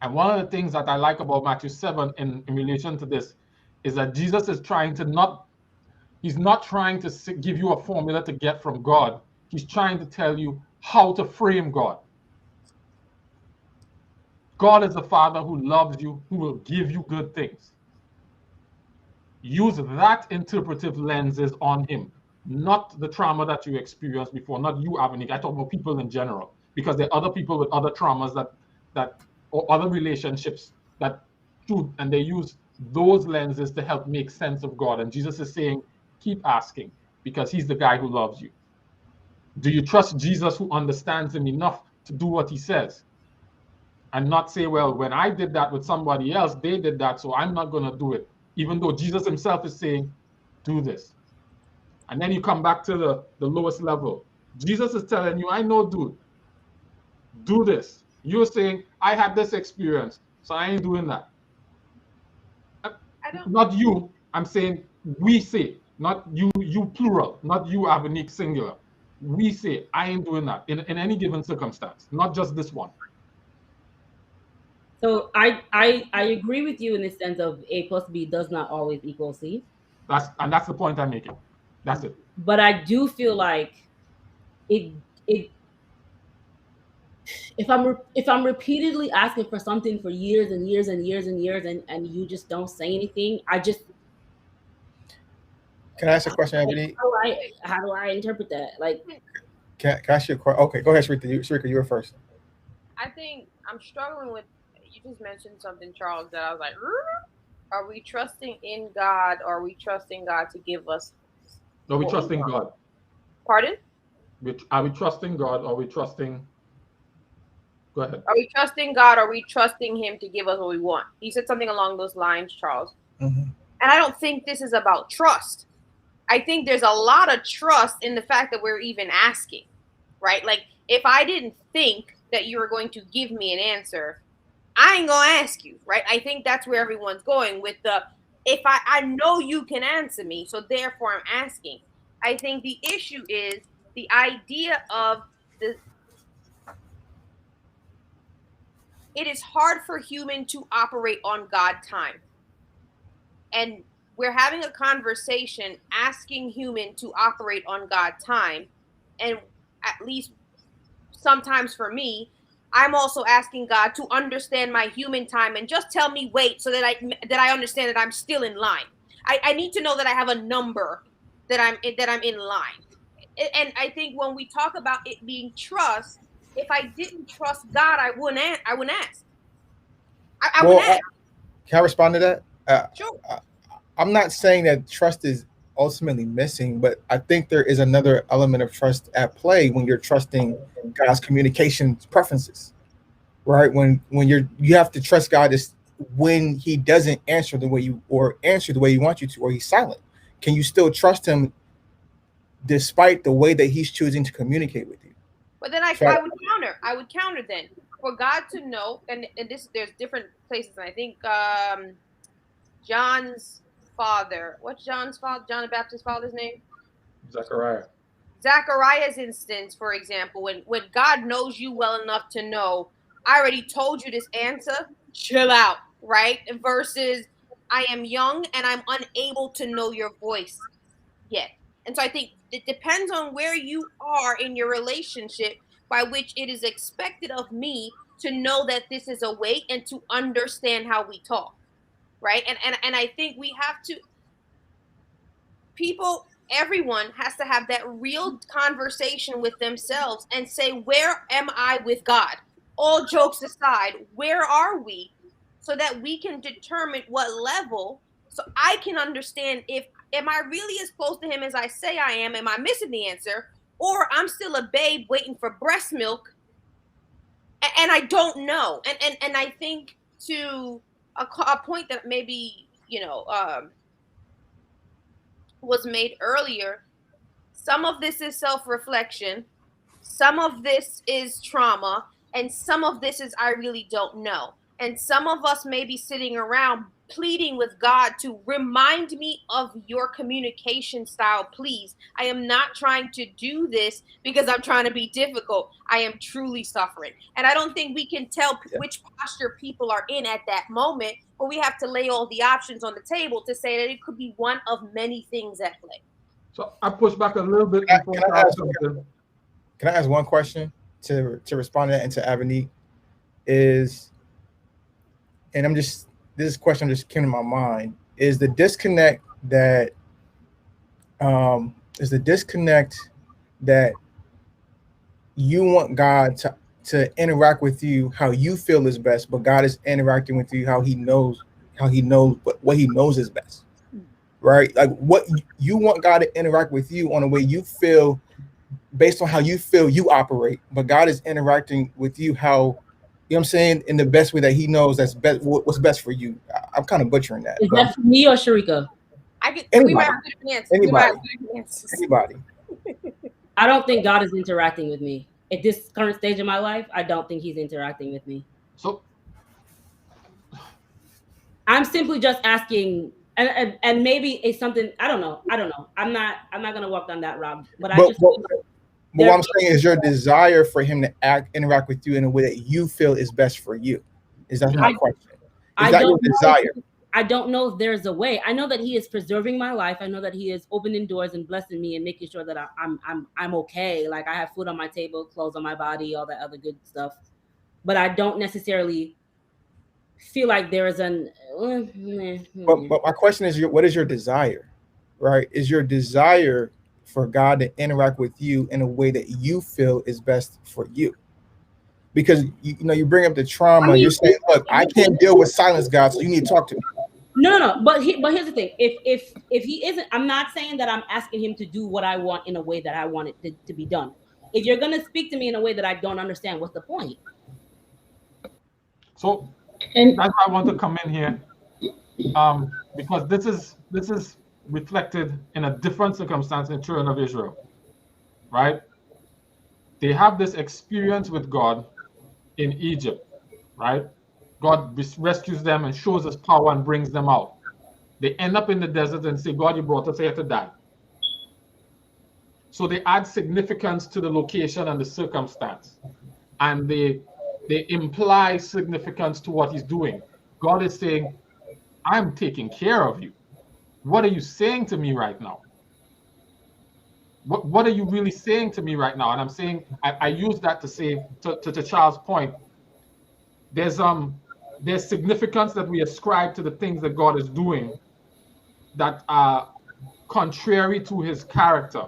Speaker 3: And one of the things that I like about Matthew 7 in relation to this is that Jesus is trying to he's not trying to give you a formula to get from God. He's trying to tell you how to frame God. God is a Father who loves you, who will give you good things. Use that interpretive lenses on him, not the trauma that you experienced before, not you, Avanique. I talk about people in general, because there are other people with other traumas or other relationships and they use those lenses to help make sense of God. And Jesus is saying, keep asking, because he's the guy who loves you. Do you trust Jesus, who understands him enough to do what he says? And not say, well, when I did that with somebody else, they did that, so I'm not going to do it. Even though Jesus himself is saying, do this. And then you come back to the lowest level. Jesus is telling you, I know, dude, do this. You're saying, I had this experience, so I ain't doing that. Not you. I'm saying we say, not you plural, not you, Avanique, singular. We say, I ain't doing that in any given circumstance, not just this one.
Speaker 6: So I agree with you in the sense of A plus B does not always equal C.
Speaker 3: That's the point I'm making. That's it.
Speaker 6: But I do feel like if I'm repeatedly asking for something for years and years and years and years and you just don't say anything,
Speaker 5: Can I ask a question, Ebony?
Speaker 6: How do I interpret that? Like,
Speaker 5: can I ask you a question? Okay, go ahead, Sharika, you were first.
Speaker 7: I think I'm struggling with, you just mentioned something, Charles, that I was like, are we trusting in God, or are we trusting God to give us?
Speaker 3: Are we trusting God?
Speaker 7: Pardon?
Speaker 3: Are we trusting God, or are we trusting? Go ahead.
Speaker 7: Are we trusting God, or are we trusting him to give us what we want? He said something along those lines, Charles.
Speaker 5: Mm-hmm.
Speaker 7: And I don't think this is about trust. I think there's a lot of trust in the fact that we're even asking, right? Like, if I didn't think that you were going to give me an answer, I ain't gonna ask you, right? I think that's where everyone's going with if I know you can answer me, so therefore I'm asking. I think the issue is the idea of it is hard for human to operate on God time. And we're having a conversation asking human to operate on God time. And at least sometimes for me, I'm also asking God to understand my human time and just tell me wait, so that I understand that I'm still in line. I need to know that I have a number that I'm in line. And I think when we talk about it being trust, if I didn't trust God, I wouldn't ask. I wouldn't ask.
Speaker 5: Can I respond to that?
Speaker 7: Sure.
Speaker 5: I'm not saying that trust is ultimately missing, but I think there is another element of trust at play when you're trusting God's communication preferences, right? When you have to trust God is when he doesn't answer the way you want you to, or he's silent. Can you still trust him despite the way that he's choosing to communicate with you?
Speaker 7: But then I would counter then for God to know, and there's different places. And I think John's father, John the Baptist's father's name? Zechariah's instance, for example, when God knows you well enough to know, I already told you this answer, chill out, right? Versus I am young and I'm unable to know your voice yet. And so I think it depends on where you are in your relationship, by which it is expected of me to know that this is a wait and to understand how we talk, right? And I think we have to, everyone has to have that real conversation with themselves and say, where am I with God? All jokes aside, where are we? so that we can determine what level, so I can understand if, am I really as close to him as I say I am I missing the answer, or I'm still a babe waiting for breast milk, and I don't know. And I think to a point that maybe, was made earlier, some of this is self-reflection, some of this is trauma, and some of this is I really don't know. And some of us may be sitting around pleading with God to remind me of your communication style, please. I am not trying to do this because I'm trying to be difficult. I am truly suffering. And I don't think we can tell which posture people are in at that moment, but we have to lay all the options on the table to say that it could be one of many things at play.
Speaker 3: So I push back a little bit
Speaker 5: Can
Speaker 3: before
Speaker 5: I ask,
Speaker 3: something.
Speaker 5: can I ask one question to respond to that and to Avani? And this question just came to my mind, is the disconnect that you want God to interact with you how you feel is best, but God is interacting with you how he knows what he knows is best, right? Like what you want God to interact with you on the way you feel, based on how you feel you operate, but God is interacting with you how, you know what I'm saying, in the best way that he knows that's best, what's best for you. I'm kind of butchering that.
Speaker 6: Is that for me or Sharika?
Speaker 5: Anybody.
Speaker 6: I don't think God is interacting with me at this current stage of my life. I don't think he's interacting with me.
Speaker 3: So
Speaker 6: I'm simply just asking, and maybe it's something, I don't know. I'm not gonna walk down that route. But
Speaker 5: what I'm saying is your desire for him to interact with you in a way that you feel is best for you. Is that my question? Is that your desire?
Speaker 6: I don't know if there's a way. I know that he is preserving my life. I know that he is opening doors and blessing me and making sure that I'm okay. Like I have food on my table, clothes on my body, all that other good stuff. But I don't necessarily feel like there is an.
Speaker 5: But my question is, what is your desire? Right? Is your desire for God to interact with you in a way that you feel is best for you? Because you bring up the trauma. You're saying, look, I can't deal with silence, God, so you need to talk to me.
Speaker 6: No. But here's the thing. If he isn't, I'm not saying that I'm asking him to do what I want in a way that I want it to be done. If you're gonna speak to me in a way that I don't understand, what's the point?
Speaker 3: So that's why I want to come in here, because this is reflected in a different circumstance in the children of Israel, right? They have this experience with God in Egypt, right? God rescues them and shows his power and brings them out. They end up in the desert and say, God, you brought us here to die. So they add significance to the location and the circumstance. And they imply significance to what he's doing. God is saying, I'm taking care of you. What are you saying to me right now? What are you really saying to me right now? And I'm saying, I use that to say, to Charles' point, there's significance that we ascribe to the things that God is doing that are contrary to his character.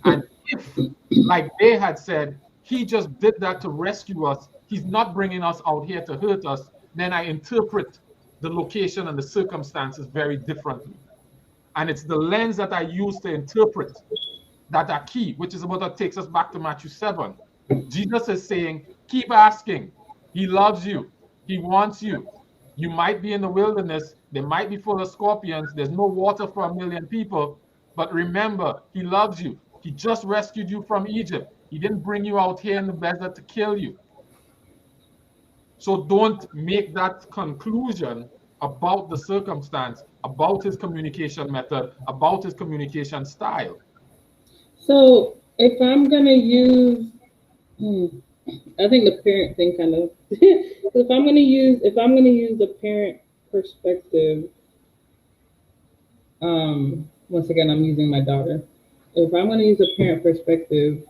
Speaker 3: And if, like they had said, he just did that to rescue us, he's not bringing us out here to hurt us, then I interpret the location and the circumstances very differently. And it's the lens that I use to interpret that are key, which is what takes us back to Matthew 7. Jesus is saying, keep asking. He loves you. He wants you. You might be in the wilderness. They might be full of scorpions. There's no water for 1 million people. But remember, he loves you. He just rescued you from Egypt. He didn't bring you out here in the desert to kill you. So don't make that conclusion about the circumstance, about his communication method, about his communication style.
Speaker 8: So if I'm gonna use, I think the parent thing kind of. if I'm gonna use the parent perspective, once again I'm using my daughter. If I'm gonna use a parent perspective,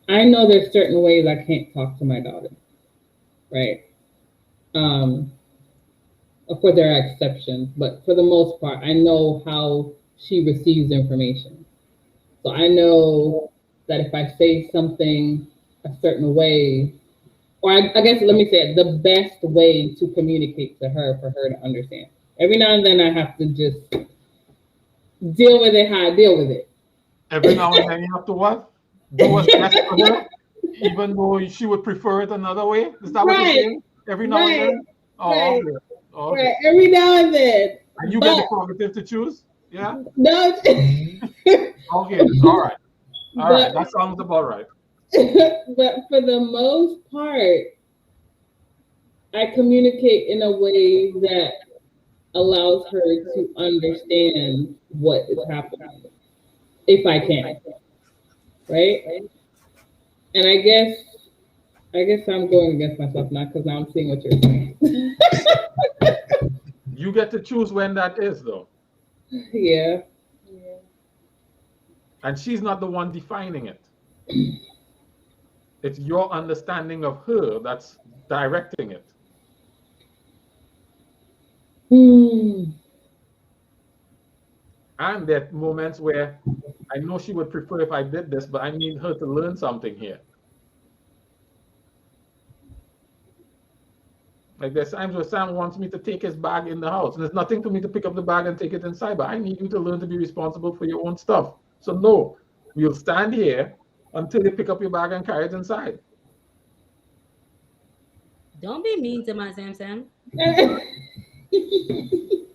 Speaker 8: I know there's certain ways I can't talk to my daughter, right? Of course there are exceptions, but for the most part, I know how she receives information. So I know that if I say something a certain way, or I guess let me say it, the best way to communicate to her for her to understand. Every now and then I have to just deal with it how I deal with it.
Speaker 3: Every now and then you have to what? Do what's best for her, even though she would prefer it another way. Is that what you're saying? Every now and then. Oh, okay. Okay.
Speaker 8: Right. Every now and then.
Speaker 3: And you get the prerogative to choose. Yeah.
Speaker 8: No.
Speaker 3: Okay. All right. All right. That sounds about right.
Speaker 8: But for the most part, I communicate in a way that allows her to understand what is happening, if I can, right? And I guess I'm going against myself now because now I'm seeing what you're saying.
Speaker 3: You get to choose when that is, though.
Speaker 8: Yeah.
Speaker 3: And she's not the one defining it. It's your understanding of her that's directing it. And there are moments where I know she would prefer if I did this, but I need her to learn something here. Like there's times where Sam wants me to take his bag in the house. And there's nothing for me to pick up the bag and take it inside, but I need you to learn to be responsible for your own stuff. So no, we'll stand here until you pick up your bag and carry it inside.
Speaker 6: Don't be mean to my Sam.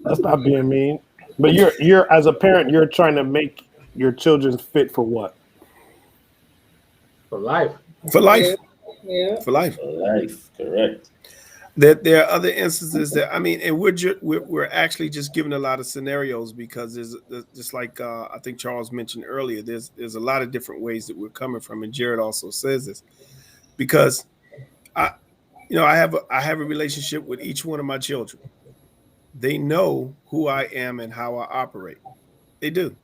Speaker 9: That's not being mean. But you're as a parent, you're trying to make your children fit for what?
Speaker 3: For life.
Speaker 11: For life.
Speaker 8: Yeah.
Speaker 11: For life.
Speaker 10: For life. Correct.
Speaker 11: There are other instances that and we're actually just giving a lot of scenarios because there's just like I think Charles mentioned earlier. There's a lot of different ways that we're coming from, and Jared also says this because I have a relationship with each one of my children. They know who I am and how I operate. They do,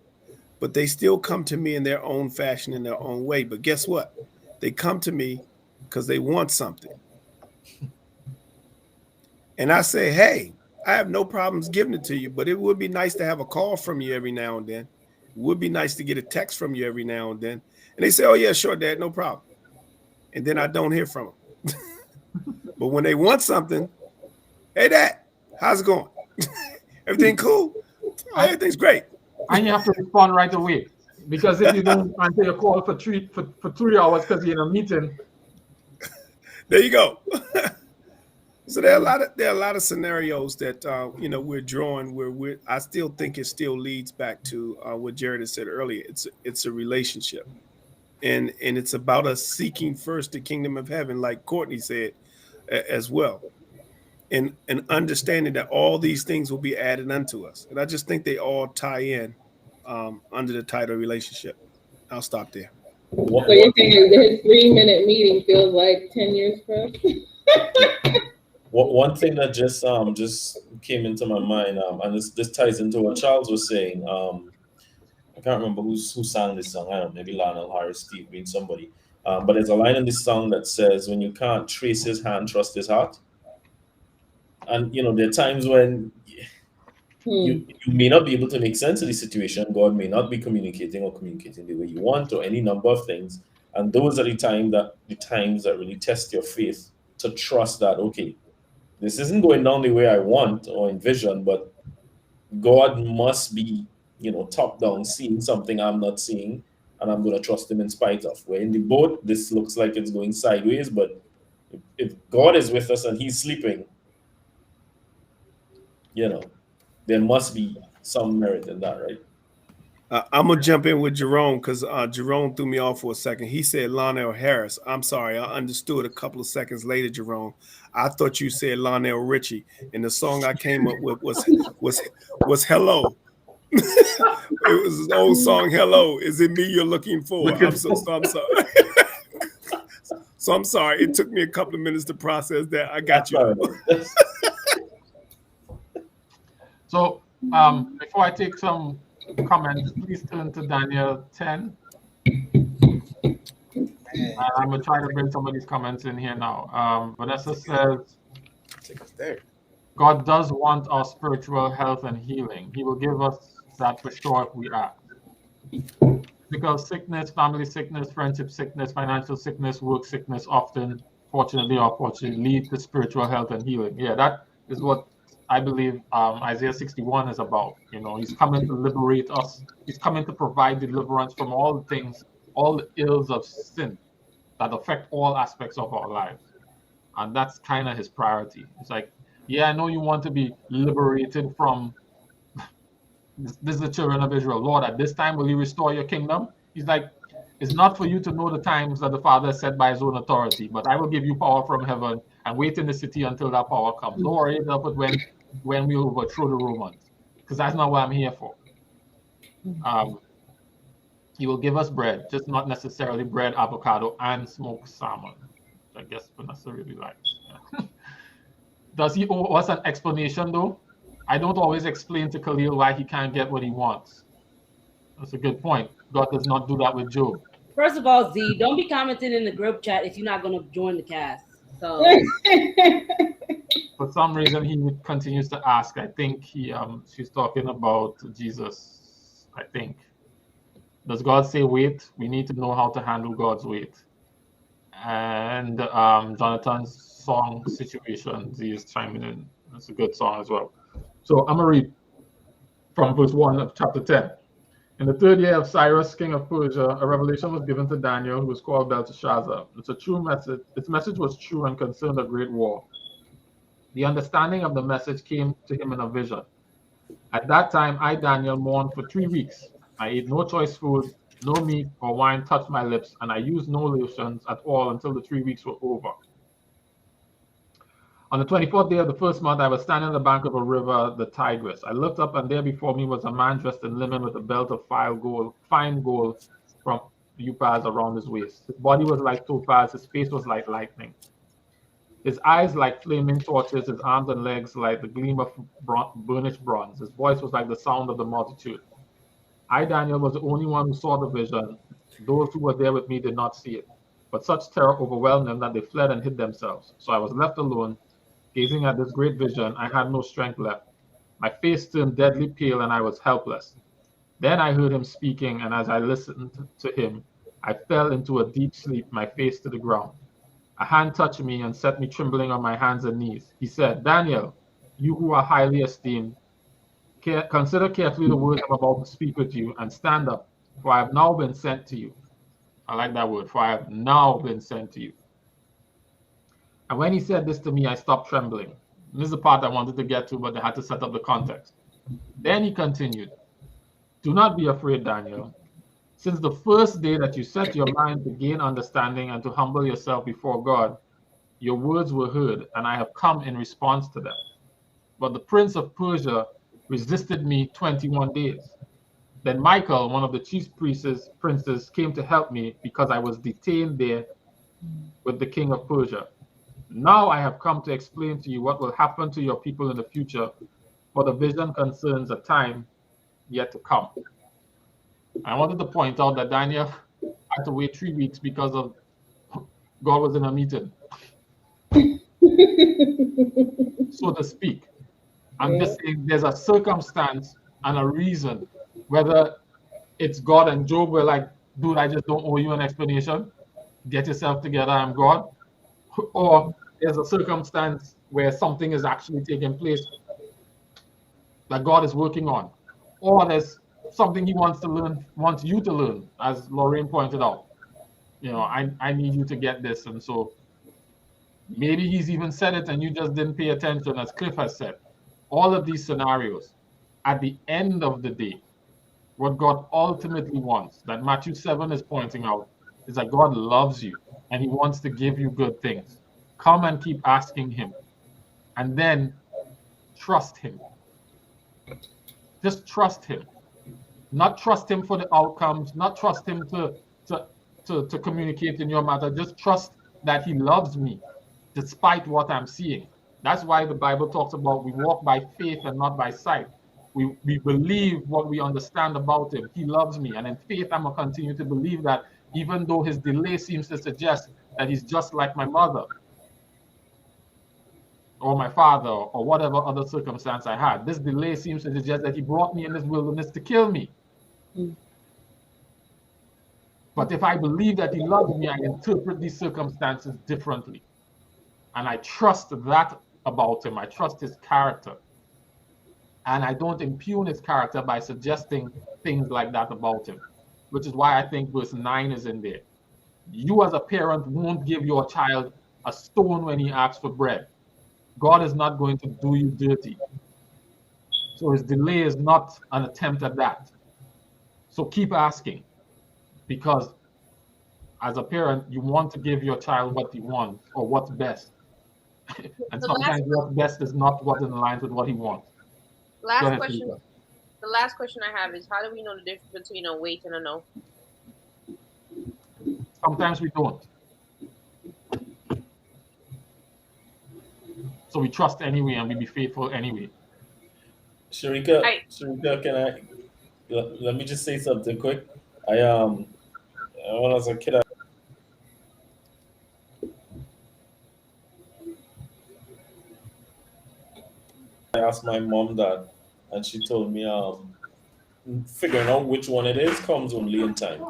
Speaker 11: but they still come to me in their own fashion, in their own way. But guess what? They come to me because they want something. And I say, hey, I have no problems giving it to you, but it would be nice to have a call from you every now and then. It would be nice to get a text from you every now and then. And they say, oh, yeah, sure, Dad, no problem. And then I don't hear from them. But when they want something, hey, Dad, how's it going? Everything cool? Oh, everything's great.
Speaker 3: And you have to respond right away. Because if you don't answer your call for 3 hours because you're in a meeting.
Speaker 11: There you go. So there are a lot of scenarios that we're drawing where I still think it still leads back to what Jared had said earlier. It's a relationship, and it's about us seeking first the kingdom of heaven, like Courtney said as well, and understanding that all these things will be added unto us. And I just think they all tie in under the title relationship. I'll stop there.
Speaker 8: So you're saying his 3-minute meeting feels like 10 years for us?
Speaker 10: One thing that just came into my mind, and this ties into what Charles was saying. I can't remember who sang this song. I don't know, maybe Lionel Harris, Steve Green, somebody. But there's a line in this song that says, "When you can't trace his hand, trust his heart." And there are times when you may not be able to make sense of the situation. God may not be communicating the way you want, or any number of things. And those are the times that really test your faith to trust that, okay, this isn't going down the way I want or envision, but God must be, top down, seeing something I'm not seeing, and I'm going to trust him in spite of. We're in the boat, this looks like it's going sideways, but if God is with us and he's sleeping, there must be some merit in that, right?
Speaker 11: I'm going to jump in with Jerome because Jerome threw me off for a second. He said Lionel Harris. I'm sorry. I understood a couple of seconds later, Jerome. I thought you said Lionel Richie. And the song I came up with was Hello. It was his old song, Hello. Is it me you're looking for? I'm sorry. So I'm sorry. It took me a couple of minutes to process that. I got you.
Speaker 3: So before I take some comments, please turn to Daniel 10. I'm going to try to bring some of these comments in here now. Vanessa says, God does want our spiritual health and healing. He will give us that for sure if we ask. Because sickness, family sickness, friendship sickness, financial sickness, work sickness often fortunately or unfortunately, lead to spiritual health and healing. Yeah, that is what I believe Isaiah 61 is about. You know, he's coming to liberate us. He's coming to provide deliverance from all the things, all the ills of sin that affect all aspects of our lives. And that's kind of his priority. It's like, yeah, I know you want to be liberated from this is the children of Israel. Lord, at this time will you restore your kingdom? He's like, it's not for you to know the times that the Father has set by his own authority, but I will give you power from heaven and wait in the city until that power comes. Don't worry about it when we overthrow the Romans, because that's not what I'm here for. He will give us bread, just not necessarily bread, avocado, and smoked salmon, which I guess Vanessa really likes. Does he owe us an explanation, though? I don't always explain to Khalil why he can't get what he wants. That's a good point. God does not do that with Job.
Speaker 6: First of all, Z, don't be commenting in the group chat if you're not going to join the cast. So
Speaker 3: for some reason, he continues to ask. I think she's talking about Jesus. I think. Does God say wait? We need to know how to handle God's wait. And Jonathan's song situation, Z is chiming in. That's a good song as well. So I'm going to read from verse 1 of chapter 10. In the third year of Cyrus, king of Persia, a revelation was given to Daniel, who was called Belteshazzar. It's a true message. Its message was true and concerned a great war. The understanding of the message came to him in a vision. At that time, I, Daniel, mourned for 3 weeks. I ate no choice food, no meat or wine touched my lips, and I used no lotions at all until the 3 weeks were over. On the 24th day of the first month, I was standing on the bank of a river, the Tigris. I looked up, and there before me was a man dressed in linen with a belt of fine gold from Uphaz around his waist. His body was like topaz, his face was like lightning. His eyes like flaming torches, his arms and legs like the gleam of burnished bronze. His voice was like the sound of the multitude. I, Daniel, was the only one who saw the vision. Those who were there with me did not see it. But such terror overwhelmed them that they fled and hid themselves. So I was left alone. Gazing at this great vision, I had no strength left. My face turned deadly pale and I was helpless. Then I heard him speaking, and as I listened to him, I fell into a deep sleep, my face to the ground. A hand touched me and set me trembling on my hands and knees. He said, Daniel, you who are highly esteemed, consider carefully the words I'm about to speak with you, and stand up, for I have now been sent to you. I like that word, for I have now been sent to you. And when he said this to me, I stopped trembling. This is the part I wanted to get to, but I had to set up the context. Then he continued, do not be afraid, Daniel. Since the first day that you set your mind to gain understanding and to humble yourself before God, your words were heard, and I have come in response to them. But the prince of Persia resisted me 21 days. Then Michael, one of the chief princes, came to help me because I was detained there with the king of Persia. Now I have come to explain to you what will happen to your people in the future, for the vision concerns a time yet to come. I wanted to point out that Daniel had to wait 3 weeks because of God was in a meeting, so to speak. I'm just saying there's a circumstance and a reason, whether it's God and Job were like, dude, I just don't owe you an explanation. Get yourself together, I'm God. Or there's a circumstance where something is actually taking place that God is working on. Or there's something he wants you to learn, as Lorraine pointed out. You know, I need you to get this. And so maybe he's even said it and you just didn't pay attention, as Cliff has said. All of these scenarios, at the end of the day, what God ultimately wants, that Matthew 7 is pointing out, is that God loves you and he wants to give you good things. Come and keep asking him. And then trust him. Just trust him. Not trust him for the outcomes, not trust him to communicate in your matter. Just trust that he loves me despite what I'm seeing. That's why the Bible talks about we walk by faith and not by sight. We believe what we understand about him. He loves me. And in faith, I'm going to continue to believe that, even though his delay seems to suggest that he's just like my mother or my father or whatever other circumstance I had. This delay seems to suggest that he brought me in this wilderness to kill me. But if I believe that he loves me, I interpret these circumstances differently. And I trust that about him. I trust his character. And I don't impugn his character by suggesting things like that about him, which is why I think verse 9 is in there. You as a parent won't give your child a stone when he asks for bread. God is not going to do you dirty. So his delay is not an attempt at that. So keep asking, because as a parent, you want to give your child what he wants or what's best. And sometimes what's best is not what in line with what he wants. Go
Speaker 7: Last
Speaker 3: ahead,
Speaker 7: question.
Speaker 3: Teresa.
Speaker 7: The last question I have is, how do we know the difference between a wait and a no?
Speaker 3: Sometimes we don't. So we trust anyway and we be faithful anyway.
Speaker 10: Sharika, can I let me just say something quick? When I was a kid, I asked my mom that, and she told me figuring out which one it is comes only in time.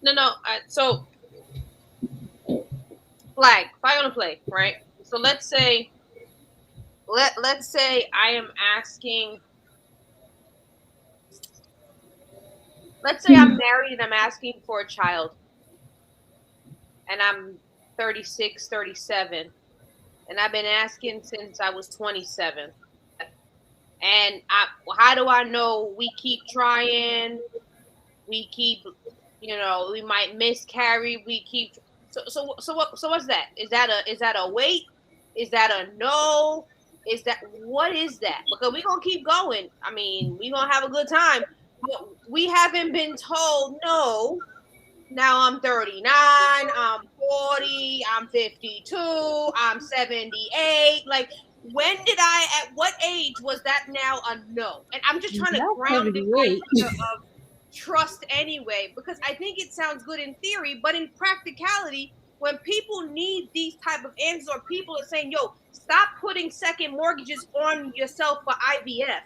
Speaker 7: No. So, flag. Fire on a play, right? So let's say I am asking. Let's say I'm married and I'm asking for a child, and I'm 36, 37, and I've been asking since I was 27. And how do I know? We keep trying. We keep, we might miscarry. We keep. So what's that? Is that a wait? Is that a no? What is that? Because we're gonna keep going. I mean, we're gonna have a good time. But we haven't been told no. Now I'm 39, I'm 40, I'm 52, I'm 78. Like, at what age was that now a no? And I'm just trying to ground this idea of trust anyway, because I think it sounds good in theory, but in practicality, when people need these type of answers, or people are saying, yo, stop putting second mortgages on yourself for IVF.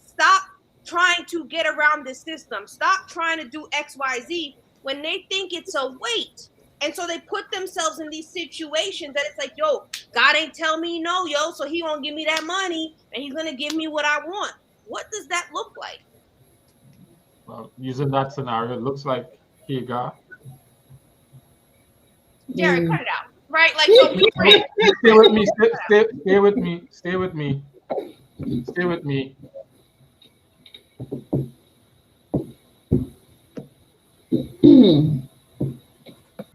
Speaker 7: Stop trying to get around the system. Stop trying to do XYZ when they think it's a wait. And so they put themselves in these situations that it's like, yo, God ain't tell me no, yo, so he won't give me that money and he's going to give me what I want. What does that look like?
Speaker 3: Well, using that scenario, it looks like Hagar.
Speaker 7: Jared, cut it out. Right? Like, so
Speaker 3: stay with me. Stay with me. Stay with me. Stay with me.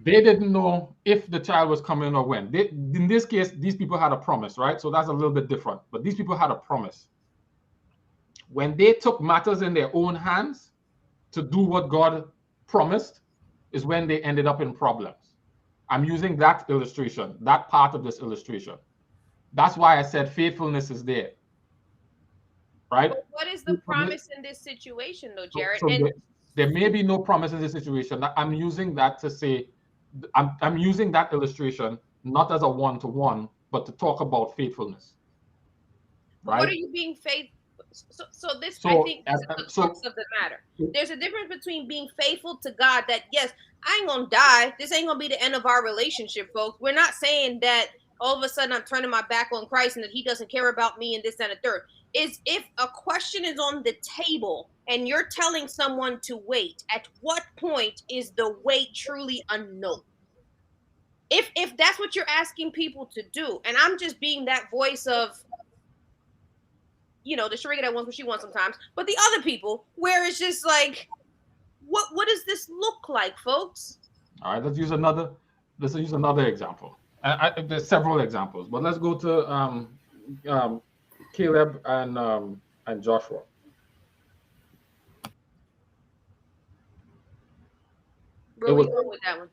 Speaker 3: They didn't know if the child was coming or when. In this case, these people had a promise, right? So that's a little bit different. But these people had a promise. When they took matters in their own hands to do what God promised, is when they ended up in problems. I'm using that illustration, that part of this illustration. That's why I said faithfulness is there. Right?
Speaker 7: But what is the promise in this situation, though, Jared?
Speaker 3: There may be no promise in this situation. I'm using that to say, I'm using that illustration not as a one-to-one, but to talk about faithfulness. Right?
Speaker 7: What are you being faithful? I think this is the crux of the matter. There's a difference between being faithful to God, that yes, I ain't gonna die. This ain't gonna be the end of our relationship, folks. We're not saying that all of a sudden I'm turning my back on Christ and that he doesn't care about me and this and the third. Is if a question is on the table and you're telling someone to wait, at what point is the wait truly a no? If that's what you're asking people to do, and I'm just being that voice of, the Sharika that wants what she wants sometimes, but the other people where it's just like, what does this look like, folks?
Speaker 3: All right, let's use another example. There's several examples, but let's go to Caleb and Joshua.
Speaker 7: Where we going with that one?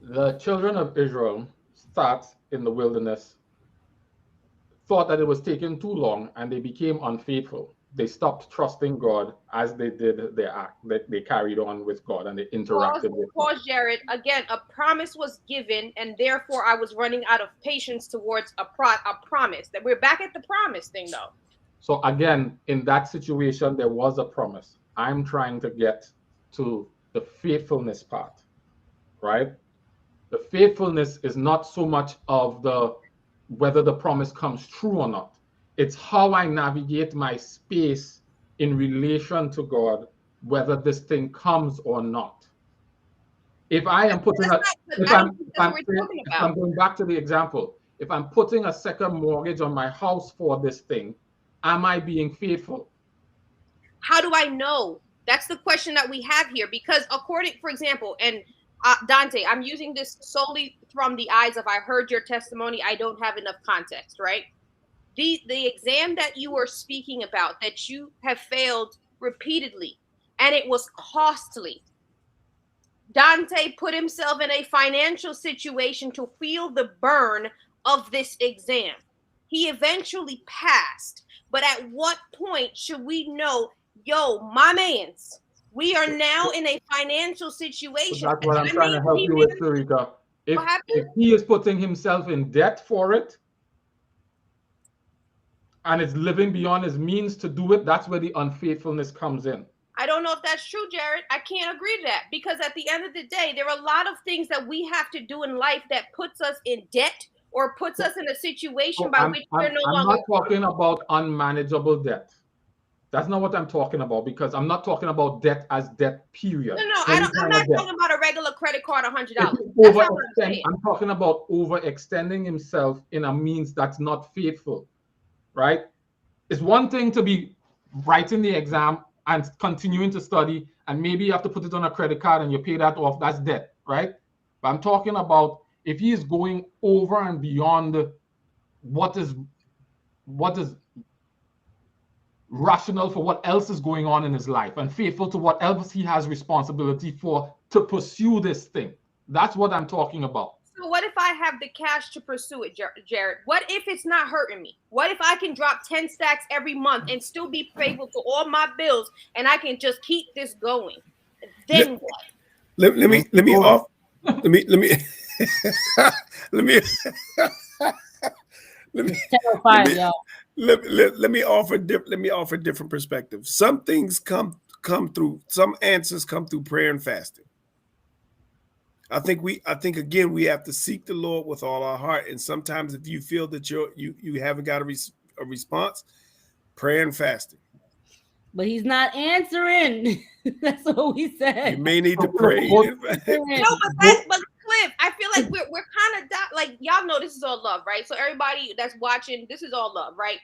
Speaker 3: The children of Israel sat in the wilderness, thought that it was taking too long, and they became unfaithful. They stopped trusting God as they did their act. They carried on with God and they interacted with God.
Speaker 7: Pause, Jared. Again, a promise was given, and therefore I was running out of patience towards a promise. That we're back at the promise thing, though.
Speaker 3: So again, in that situation, there was a promise. I'm trying to get to the faithfulness part, right? The faithfulness is not so much of the whether the promise comes true or not. It's how I navigate my space in relation to God, whether this thing comes or not. If I am putting a, if
Speaker 7: I don't
Speaker 3: I'm,
Speaker 7: think
Speaker 3: if
Speaker 7: that's
Speaker 3: I'm,
Speaker 7: what we're talking
Speaker 3: if
Speaker 7: about.
Speaker 3: I'm going back to the example, if I'm putting a second mortgage on my house for this thing, am I being faithful?
Speaker 7: How do I know? That's the question that we have here. Because according, for example, and Dante, I'm using this solely from the eyes of I heard your testimony. I don't have enough context, right? The exam that you were speaking about that you have failed repeatedly and it was costly. Dante put himself in a financial situation to feel the burn of this exam. He eventually passed. But at what point should we know, yo, my mans, we are now in a financial
Speaker 3: So
Speaker 7: situation?
Speaker 3: that's what I'm
Speaker 7: I
Speaker 3: trying
Speaker 7: mean,
Speaker 3: to help you with, Sarika.
Speaker 7: what happened?
Speaker 3: If he is putting himself in debt for it and is living beyond his means to do it, that's where the unfaithfulness comes in.
Speaker 7: I don't know if that's true, Jared. I can't agree to that because at the end of the day, there are a lot of things that we have to do in life that puts us in debt or puts us in a situation
Speaker 3: So
Speaker 7: by which we're no
Speaker 3: I'm
Speaker 7: longer.
Speaker 3: not talking about unmanageable debt. That's not what I'm talking about because I'm not talking about debt as debt, period.
Speaker 7: No,
Speaker 3: Any
Speaker 7: I'm
Speaker 3: kind
Speaker 7: not
Speaker 3: of debt.
Speaker 7: talking about a regular credit card, $100.
Speaker 3: If
Speaker 7: That's
Speaker 3: he
Speaker 7: not what I'm
Speaker 3: overextend,
Speaker 7: saying.
Speaker 3: I'm talking about overextending himself in a means that's not faithful, right? It's one thing to be writing the exam and continuing to study, and maybe you have to put it on a credit card and you pay that off. That's debt, right? But I'm talking about if he is going over and beyond what is rational for what else is going on in his life and faithful to what else he has responsibility for to pursue this thing. That's what I'm talking about.
Speaker 7: So what if I have the cash to pursue it, Jared? What if it's not hurting me? What if I can drop 10 stacks every month and still be faithful to all my bills and I can just keep this going? Then what?
Speaker 11: Let me off. Let me let me let me
Speaker 6: Terrified, y'all.
Speaker 11: let me offer different perspectives. Some things come through. Some answers come through prayer and fasting. I think again we have to seek the Lord with all our heart. And sometimes if you feel that you haven't got a response, prayer and fasting.
Speaker 6: But he's not answering. That's what we said.
Speaker 11: You may need to pray.
Speaker 7: No, but Cliff, I feel like we're kind of like y'all know this is all love, right? So everybody that's watching, this is all love, right?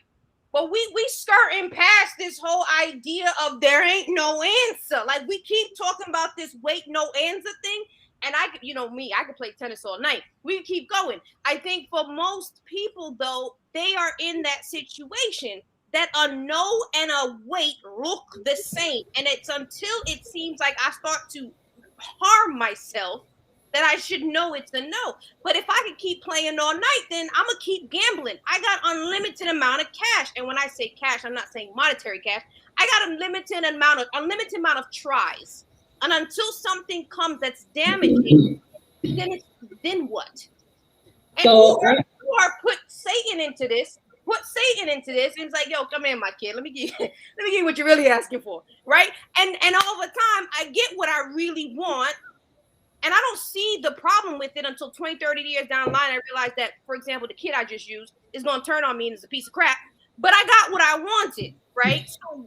Speaker 7: But we skirting past this whole idea of there ain't no answer. Like we keep talking about this wait no answer thing. And I could play tennis all night. We keep going. I think for most people, though, they are in that situation that a no and a wait look the same. And it's until it seems like I start to harm myself that I should know it's a no. But if I could keep playing all night, then I'm gonna keep gambling. I got unlimited amount of cash. And when I say cash, I'm not saying monetary cash. I got unlimited amount of tries. And until something comes that's damaging, then what? And
Speaker 8: So
Speaker 7: or put Satan into this. Put Satan into this, and it's like, yo, come here, my kid. Let me give you what you're really asking for, right? And over time, I get what I really want, and I don't see the problem with it until 20, 30 years down the line. I realize that, for example, the kid I just used is going to turn on me and is a piece of crap. But I got what I wanted, right? So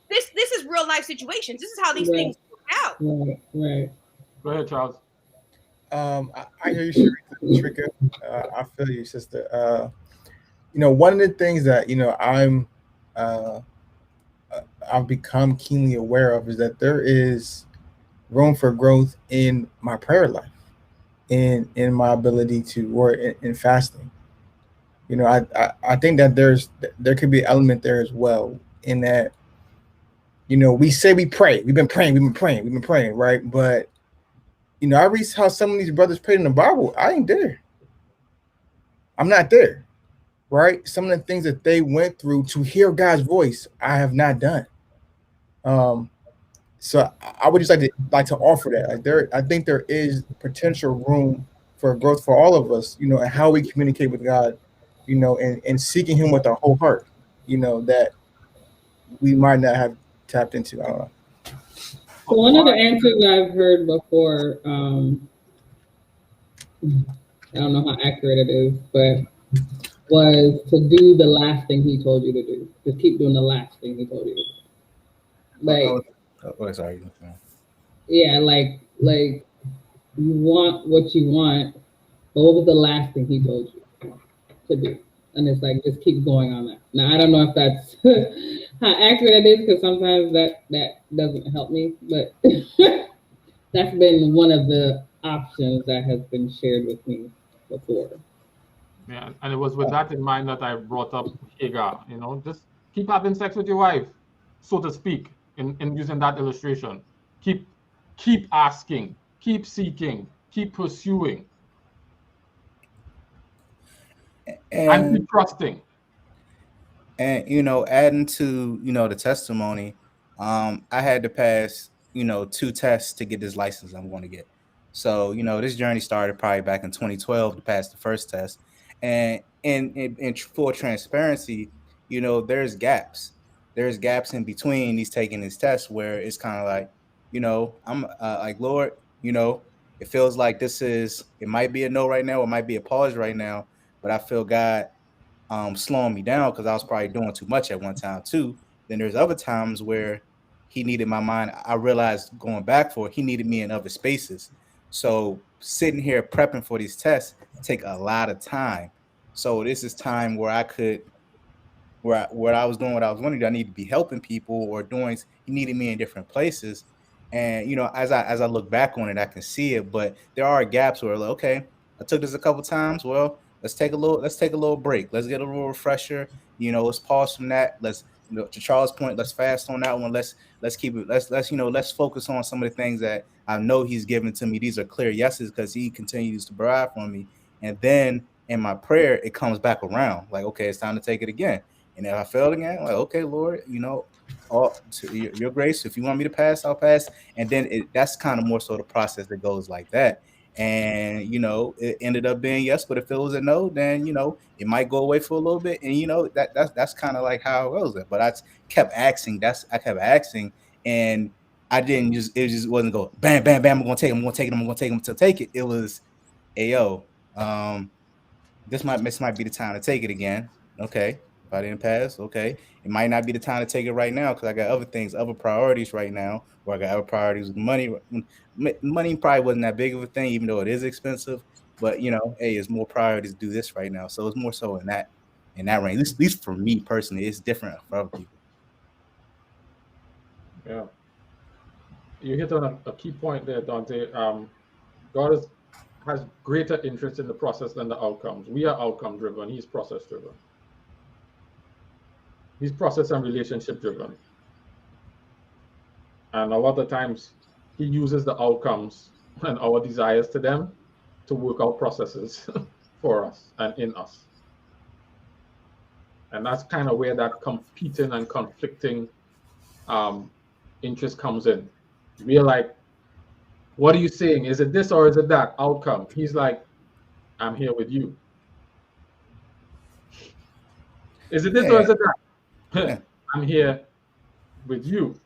Speaker 7: this is real life situations. This is how these things work out.
Speaker 8: Right.
Speaker 3: Go ahead, Charles.
Speaker 5: I hear you, Sharika. I feel you, sister. One of the things that I've become keenly aware of is that there is room for growth in my prayer life, in my ability to work in fasting. I think that there could be an element there as well in that. We say we pray. We've been praying, right? But I read how some of these brothers prayed in the Bible. I ain't there. I'm not there, right? Some of the things that they went through to hear God's voice, I have not done. So I would just like to offer that. I think there is potential room for growth for all of us, and how we communicate with God, and seeking Him with our whole heart, that we might not have tapped into. I don't know.
Speaker 8: So one of the answers I've heard before, I don't know how accurate it is, but was to do the last thing he told you to do. Just keep doing the last thing he told you to do. Like,
Speaker 4: sorry.
Speaker 8: yeah, like you want what you want, but what was the last thing he told you to do? And it's like just keep going on that. Now I don't know if that's how accurate it is, because sometimes that doesn't help me, but that's been one of the options that has been shared with me before.
Speaker 3: Yeah, and it was with that in mind that I brought up Hagar. You know, just keep having sex with your wife, so to speak, in using that illustration. Keep asking, keep seeking, keep pursuing, and keep trusting.
Speaker 4: And adding to the testimony, I had to pass 2 tests to get this license I'm going to get. So this journey started probably back in 2012 to pass the first test, and in full transparency, there's gaps. There's gaps in between these taking these tests where it's kind of like, I'm like, Lord, it feels like it might be a no right now, it might be a pause right now, but I feel God slowing me down because I was probably doing too much at one time too. Then there's other times where he needed my mind. I realized going back for it, he needed me in other spaces. So sitting here prepping for these tests take a lot of time. So this is time where I could where I was doing what I was wanting to do. I need to be helping people or doing. He needed me in different places. And as I look back on it, I can see it. But there are gaps where like, okay, I took this a couple times. Well, let's take a little break. Let's get a little refresher. Let's pause from that. Let's to Charles' point, let's fast on that one. Let's keep it. Let's focus on some of the things that I know he's given to me. These are clear yeses because he continues to provide for me. And then in my prayer, it comes back around. Like, okay, it's time to take it again. And if I fail again, like, okay, Lord, all to your grace. If you want me to pass, I'll pass. And then that's kind of more so the process that goes like that. And it ended up being yes, but if it was a no, then it might go away for a little bit. And that's kind of like how it goes. But I kept asking. I kept asking, and I didn't it just wasn't go bam, bam, bam. I'm gonna take him to take it. It was, hey yo, this might be the time to take it again. Okay. If I didn't pass, okay. It might not be the time to take it right now because I got other things, other priorities right now, or I got other priorities with money. Money probably wasn't that big of a thing, even though it is expensive. But hey, it's more priorities to do this right now. So it's more so in that range. At least for me personally, it's different for other people.
Speaker 3: Yeah. You hit on a key point there, Dante. God has greater interest in the process than the outcomes. We are outcome driven. He's process driven. He's process and relationship driven. And a lot of times he uses the outcomes and our desires to them to work out processes for us and in us. And that's kind of where that competing and conflicting interest comes in. We're like, what are you saying? Is it this or is it that outcome? He's like, I'm here with you. Is it this or is it that? I'm here with you.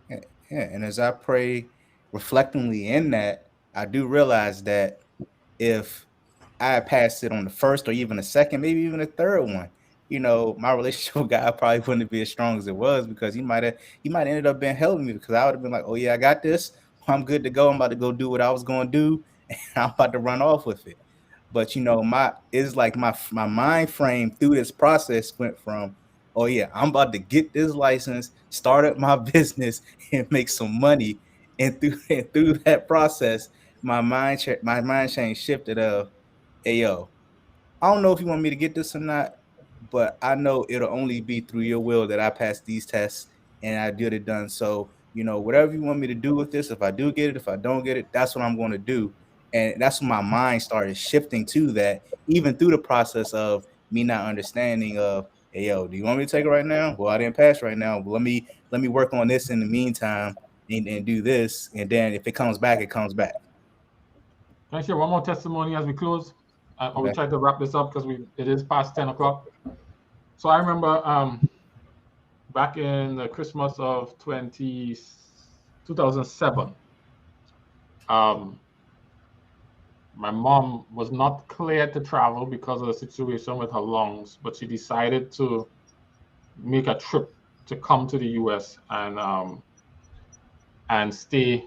Speaker 4: Yeah, and as I pray reflectingly in that, I do realize that if I passed it on the first or even the second, maybe even the third one, my relationship with God probably wouldn't be as strong as it was because he might ended up being helping me because I would have been like, oh yeah, I got this. I'm good to go. I'm about to go do what I was going to do, and I'm about to run off with it. But my mind frame through this process went from, oh yeah, I'm about to get this license, start up my business, and make some money. And through that process, my mind change shifted of, hey yo, I don't know if you want me to get this or not, but I know it'll only be through your will that I pass these tests and I get it done. So, whatever you want me to do with this, if I do get it, if I don't get it, that's what I'm going to do. And that's when my mind started shifting to that, even through the process of me not understanding of, hey yo, do you want me to take it right now? Well, I didn't pass right now, but let me work on this in the meantime and do this. And then if it comes back, it comes back.
Speaker 3: Can I share one more testimony as we close?
Speaker 4: Okay.
Speaker 3: We try to wrap this up because it is past 10 o'clock. So I remember back in the Christmas of 2007. My mom was not cleared to travel because of the situation with her lungs, but she decided to make a trip to come to the U.S. and stay.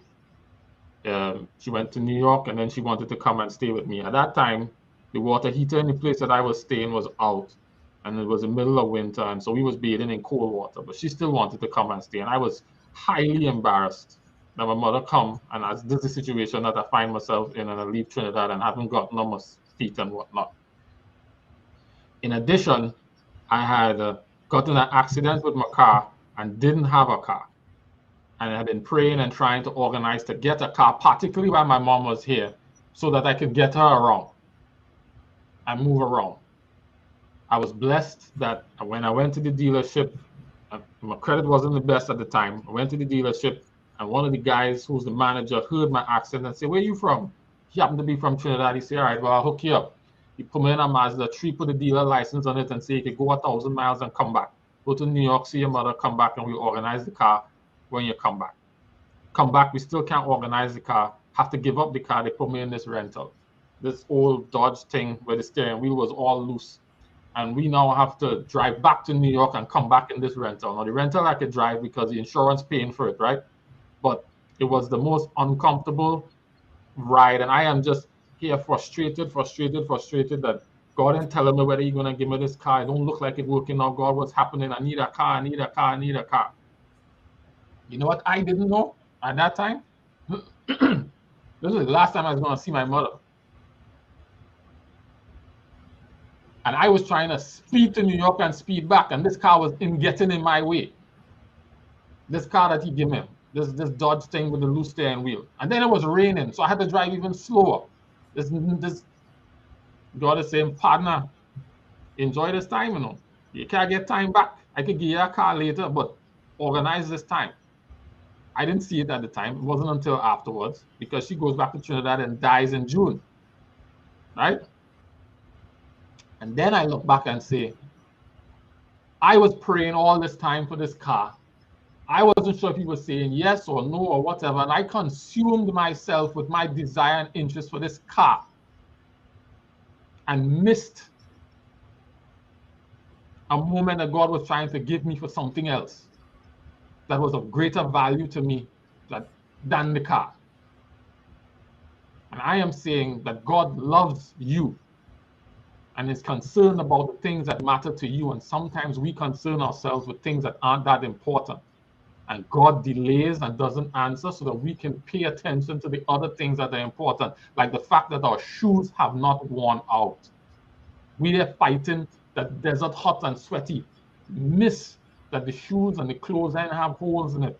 Speaker 3: She went to New York, and then she wanted to come and stay with me. At that time, the water heater in the place that I was staying was out, and it was the middle of winter, and so we was bathing in cold water. But she still wanted to come and stay, and I was highly embarrassed that my mother come, and as this is the situation that I find myself in, and I leave Trinidad and haven't got no more feet and whatnot. In addition, I had got in an accident with my car and didn't have a car. And I had been praying and trying to organize to get a car, particularly while my mom was here, so that I could get her around and move around. I was blessed that when I went to the dealership, my credit wasn't the best at the time. I went to the dealership, and one of the guys who's the manager heard my accent and said, "Where are you from?" He happened to be from Trinidad. He said, "All right, well, I'll hook you up." He put me in a Mazda 3, put a dealer license on it, and say you could go 1,000 miles and come back. Go to New York, see your mother, come back, and we organize the car when you come back. Come back, we still can't organize the car. Have to give up the car. They put me in this rental. This old Dodge thing where the steering wheel was all loose. And we now have to drive back to New York and come back in this rental. Now, the rental I could drive because the insurance paying for it, right? But it was the most uncomfortable ride. And I am just here frustrated that God ain't telling me whether you're going to give me this car. It don't look like it's working out. God, what's happening? I need a car, I need a car, I need a car. You know what I didn't know at that time? This was the last time I was going to see my mother. And I was trying to speed to New York and speed back, and this car was getting in my way. This car that he gave me, this Dodge thing with the loose steering wheel. And then it was raining, so I had to drive even slower. This God is saying, partner, enjoy this time, you know. You can't get time back. I could give you a car later, but organize this time. I didn't see it at the time. It wasn't until afterwards, because she goes back to Trinidad and dies in June, right? And then I look back and say, I was praying all this time for this car. I wasn't sure if he was saying yes or no or whatever, and I consumed myself with my desire and interest for this car and missed a moment that God was trying to give me for something else that was of greater value to me than the car. And I am saying that God loves you and is concerned about the things that matter to you. And sometimes we concern ourselves with things that aren't that important. And God delays and doesn't answer so that we can pay attention to the other things that are important, like the fact that our shoes have not worn out. We are fighting that desert hot and sweaty, miss that the shoes and the clothes ain't have holes in it.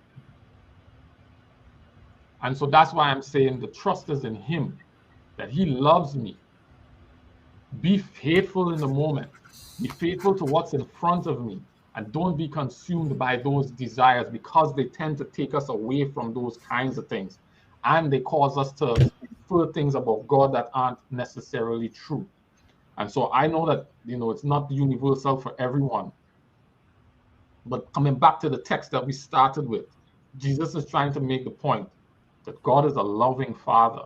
Speaker 3: And so that's why I'm saying the trust is in him, that he loves me. Be faithful in the moment. Be faithful to what's in front of me. And don't be consumed by those desires, because they tend to take us away from those kinds of things. And they cause us to infer things about God that aren't necessarily true. And so I know that, it's not universal for everyone. But coming back to the text that we started with, Jesus is trying to make the point that God is a loving Father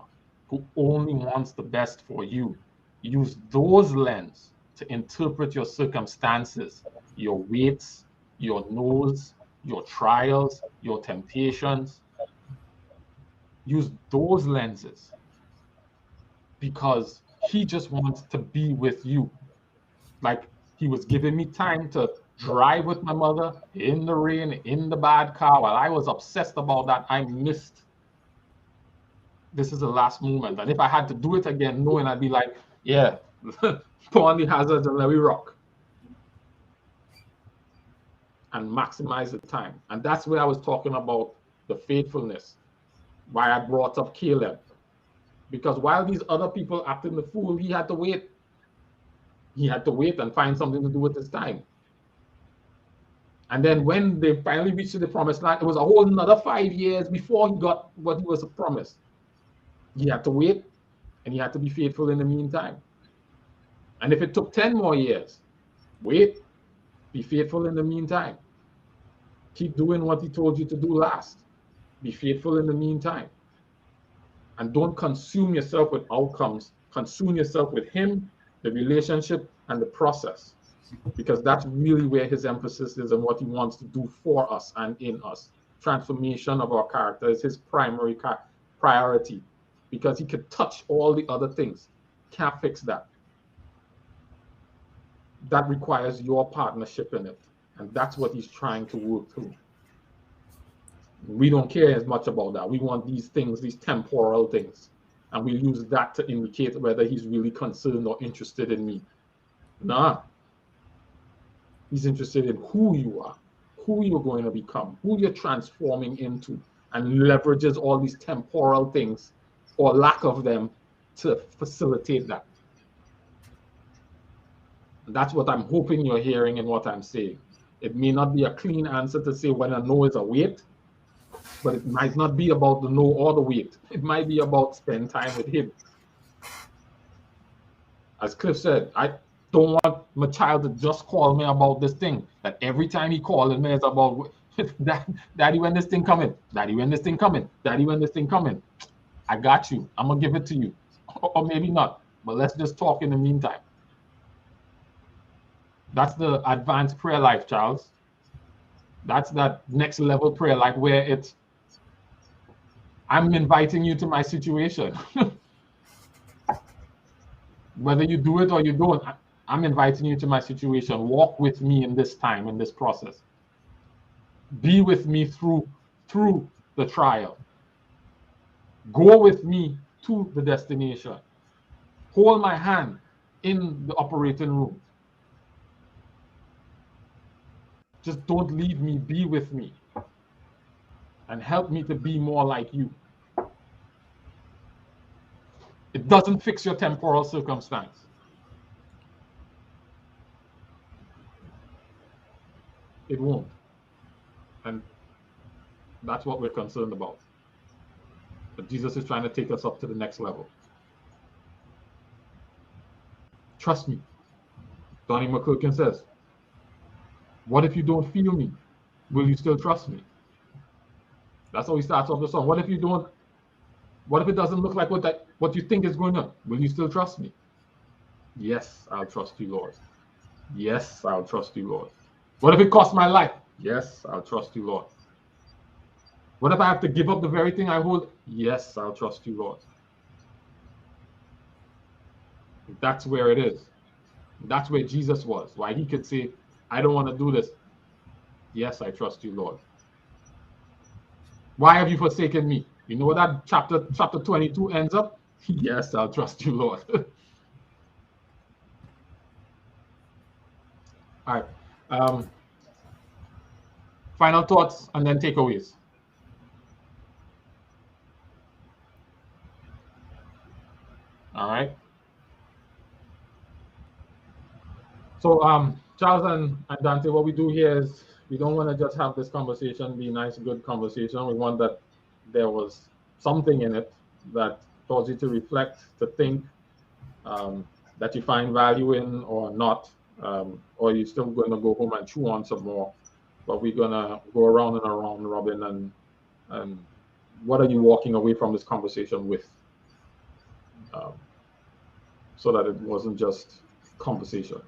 Speaker 3: who only wants the best for you. Use those lenses to interpret your circumstances, your weights, your no's, your trials, your temptations. Use those lenses, because he just wants to be with you. Like he was giving me time to drive with my mother in the rain, in the bad car. While I was obsessed about that, I missed. This is the last moment. And if I had to do it again, knowing, I'd be like, yeah, put on the hazards and let me rock. And maximize the time. And that's where I was talking about the faithfulness, why I brought up Caleb. Because while these other people acted the fool, he had to wait. He had to wait and find something to do with his time. And then when they finally reached the promised land, it was a whole another 5 years before he got what he was promised. He had to wait, and he had to be faithful in the meantime. And if it took 10 more years, wait, be faithful in the meantime. Keep doing what he told you to do last. Be faithful in the meantime. And don't consume yourself with outcomes. Consume yourself with him, the relationship, and the process. Because that's really where his emphasis is and what he wants to do for us and in us. Transformation of our character is his primary priority, because he could touch all the other things. Can't fix that. That requires your partnership in it. And that's what he's trying to work through. We don't care as much about that. We want these things, these temporal things. And we use that to indicate whether he's really concerned or interested in me. Nah. He's interested in who you are, who you're going to become, who you're transforming into, and leverages all these temporal things or lack of them to facilitate that. And that's what I'm hoping you're hearing in what I'm saying. It may not be a clean answer to say when a no is a wait, but it might not be about the no or the wait. It might be about spend time with him. As Cliff said, I don't want my child to just call me about this thing. That every time he calls me, it's about, Daddy, when this thing coming? Daddy, when this thing coming? Daddy, when this thing coming? I got you. I'm going to give it to you. Or maybe not. But let's just talk in the meantime. That's the advanced prayer life, Charles. That's that next level prayer life where it's, I'm inviting you to my situation. Whether you do it or you don't, I'm inviting you to my situation. Walk with me in this time, in this process. Be with me through the trial. Go with me to the destination. Hold my hand in the operating room. Just don't leave me. Be with me. And help me to be more like you. It doesn't fix your temporal circumstance. It won't. And that's what we're concerned about. But Jesus is trying to take us up to the next level. Trust me. Donnie McClurkin says, what if you don't feel me? Will you still trust me? That's how he starts off the song. What if you don't? What if it doesn't look like what you think is going on? Will you still trust me? Yes, I'll trust you, Lord. Yes, I'll trust you, Lord. What if it costs my life? Yes, I'll trust you, Lord. What if I have to give up the very thing I hold? Yes, I'll trust you, Lord. That's where it is. That's where Jesus was. Why he could say, I don't want to do this. Yes, I trust you, Lord. Why have you forsaken me? You know what that chapter 22 ends up? Yes, I'll trust you, Lord. All right. Final thoughts and then takeaways. All right. So, Charles and Dante, what we do here is we don't want to just have this conversation be a nice, good conversation. We want that there was something in it that caused you to reflect, to think, that you find value in or not, or you're still going to go home and chew on some more. But we're going to go around and around, Robin, and what are you walking away from this conversation with? So that it wasn't just conversation.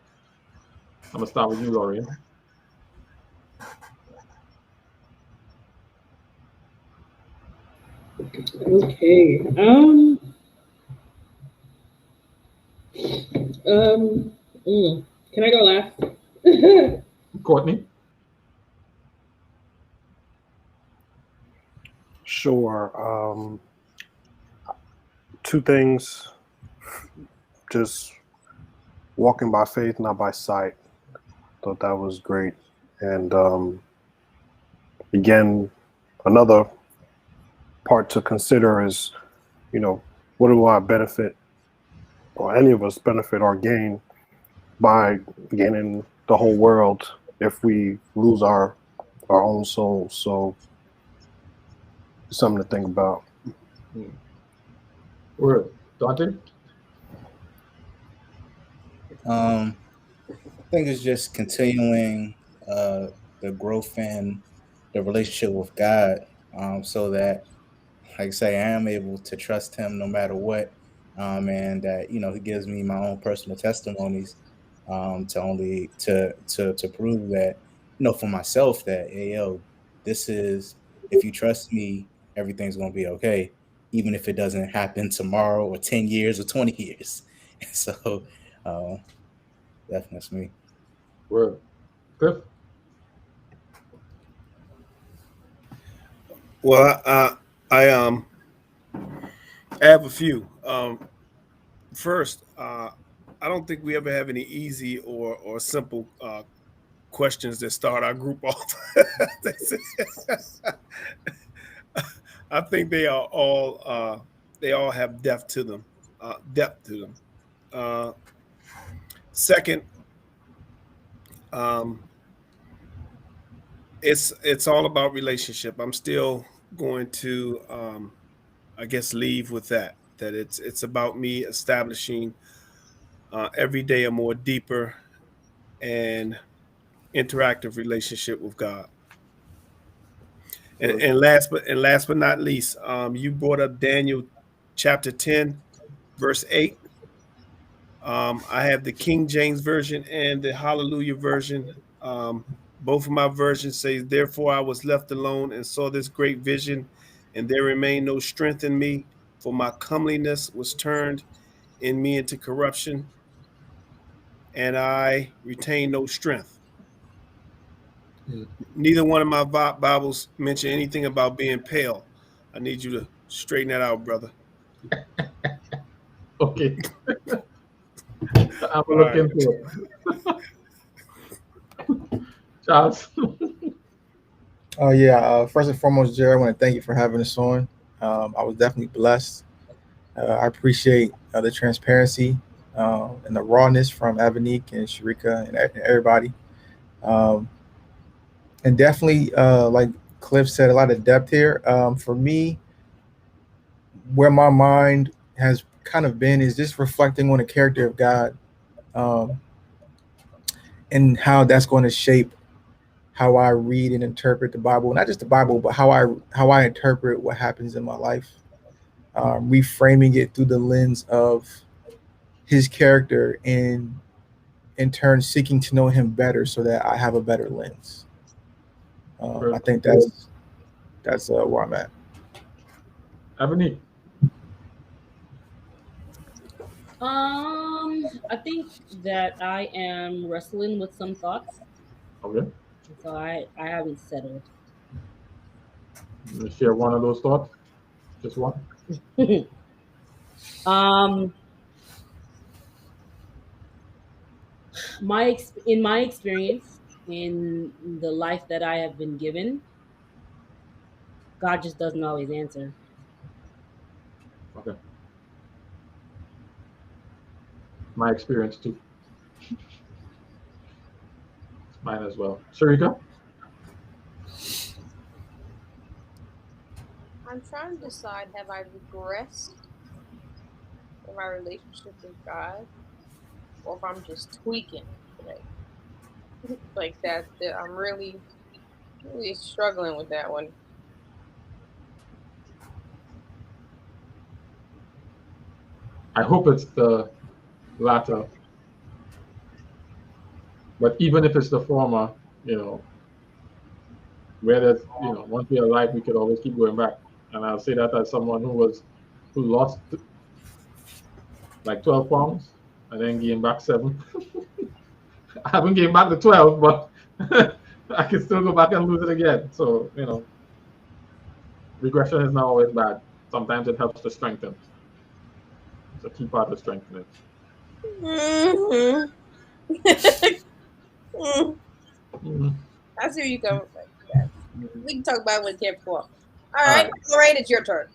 Speaker 3: I'm gonna start with you, Lorian.
Speaker 8: Okay. Can I go last?
Speaker 3: Courtney.
Speaker 9: Sure. Two things. Just walking by faith, not by sight. Thought that was great. And again, another part to consider is, what do I benefit, or any of us benefit or gain by gaining the whole world if we lose our own souls? So something to think about.
Speaker 3: Word. Dante?
Speaker 4: I think it's just continuing the growth in the relationship with God, so that, like I say, I am able to trust Him no matter what, and that He gives me my own personal testimonies, to only to prove that, for myself, that, hey, yo, this is, if you trust me, everything's gonna be okay, even if it doesn't happen tomorrow or 10 years or 20 years. So, that's me.
Speaker 3: Word. Cliff?
Speaker 11: Well, I have a few. First, I don't think we ever have any easy or simple questions that start our group off. I think they all have depth to them. Depth to them. Second, it's all about relationship. I'm still going to, I guess, leave with that. That it's about me establishing every day a more deeper and interactive relationship with God. And last but not least, you brought up Daniel chapter 10, verse 8. I have the King James version and the Hallelujah version. Both of my versions say, "Therefore I was left alone and saw this great vision, and there remained no strength in me, for my comeliness was turned in me into corruption, and I retain no strength." Neither one of my Bibles mention anything about being pale. I need you to straighten that out, brother.
Speaker 3: Okay. I'm
Speaker 11: All right.
Speaker 3: looking for it. Charles.
Speaker 5: Oh yeah. First and foremost, Jerry, I want to thank you for having us on. I was definitely blessed. I appreciate the transparency and the rawness from Avanique and Sharika and everybody. Um, and definitely, like Cliff said, a lot of depth here. For me, where my mind has kind of been is just reflecting on the character of God, um, and how that's going to shape how I read and interpret the Bible. Not just the Bible, but how I interpret what happens in my life. Reframing it through the lens of His character, and in turn seeking to know Him better, so that I have a better lens. I think that's where I'm at.
Speaker 3: Ebony.
Speaker 6: I think that I am wrestling with some thoughts,
Speaker 3: Okay.
Speaker 6: so I haven't settled.
Speaker 3: Let me share one of those thoughts. Just one.
Speaker 6: um, in my experience, in the life that I have been given, God just doesn't always answer.
Speaker 3: Okay. My experience too. Mine as well. Sharika?
Speaker 7: I'm trying to decide, have I regressed in my relationship with God, or if I'm just tweaking today? Like that I'm really struggling with that one.
Speaker 3: I hope it's the latter. But even if it's the former, where there's, once we are alive, we could always keep going back. And I'll say that as someone who lost like 12 pounds and then gained back 7. I haven't gained back the 12, but I can still go back and lose it again. So, regression is not always bad. Sometimes it helps to strengthen. It's a key part of strengthening.
Speaker 7: Mm-hmm. I see where you come from. We can talk about it when it's for. All right, Lorraine, it's your turn.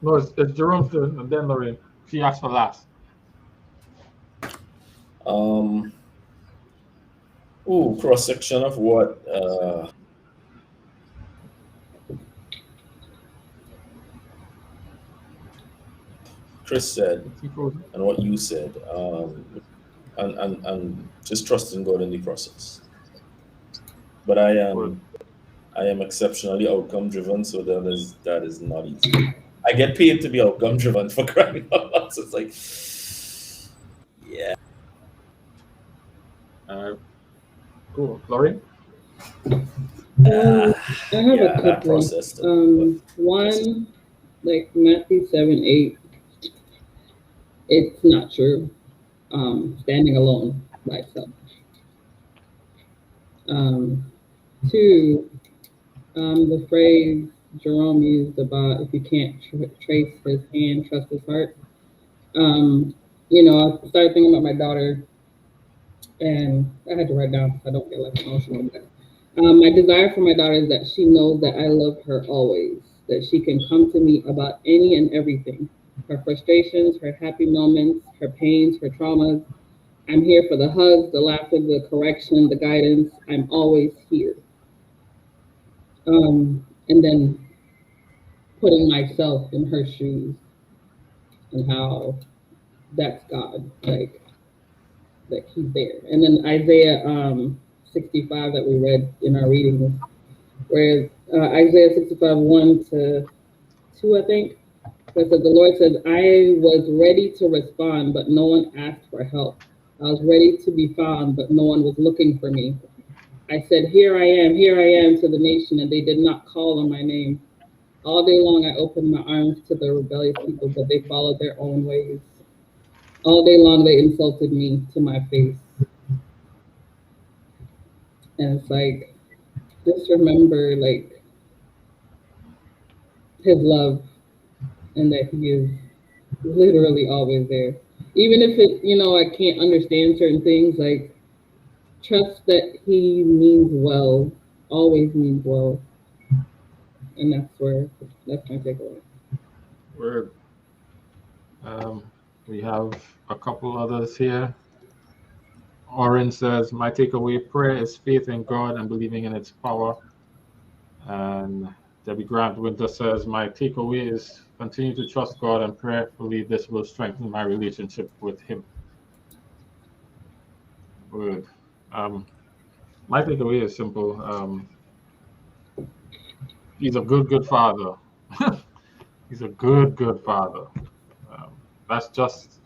Speaker 3: No, it's Jerome's turn, and then Lorraine. She asked for last.
Speaker 10: Cross section of what Chris said and what you said, and just trusting God in the process. But I am I am exceptionally outcome driven, so that is not easy. I get paid to be outcome driven for crying out loud. So it's like, yeah.
Speaker 3: Cool. Lauren?
Speaker 8: I have
Speaker 10: Yeah,
Speaker 8: a
Speaker 10: that
Speaker 8: couple.
Speaker 10: process too.
Speaker 8: One, like Matthew 7:8, it's not true. Standing alone by itself. Two, the phrase Jerome used about if you can't trace his hand, trust his heart. I started thinking about my daughter, and I had to write down because I don't get like emotional. But my desire for my daughter is that she knows that I love her always, that she can come to me about any and everything, her frustrations, her happy moments, her pains, her traumas. I'm here for the hugs, the laughter, the correction, the guidance. I'm always here. And then putting myself in her shoes and how that's God, like he's there. And then Isaiah 65 that we read in our readings, where Isaiah 65, 1 to 2, I think, where the Lord says, I was ready to respond, but no one asked for help. I was ready to be found, but no one was looking for me. I said, here I am to the nation, and they did not call on my name. All day long, I opened my arms to the rebellious people, but they followed their own ways. All day long, they insulted me to my face. And it's like, just remember, like, his love and that he is literally always there. Even if I can't understand certain things, like, trust that he means well, always means well. And that's my takeaway.
Speaker 3: Word. We have a couple others here. Oren says, my takeaway prayer is faith in God and believing in its power. And Debbie Grant Winter says, my takeaway is continue to trust God and prayerfully this will strengthen my relationship with him. Word. My takeaway is simple. He's a good father. He's a good father. That's just,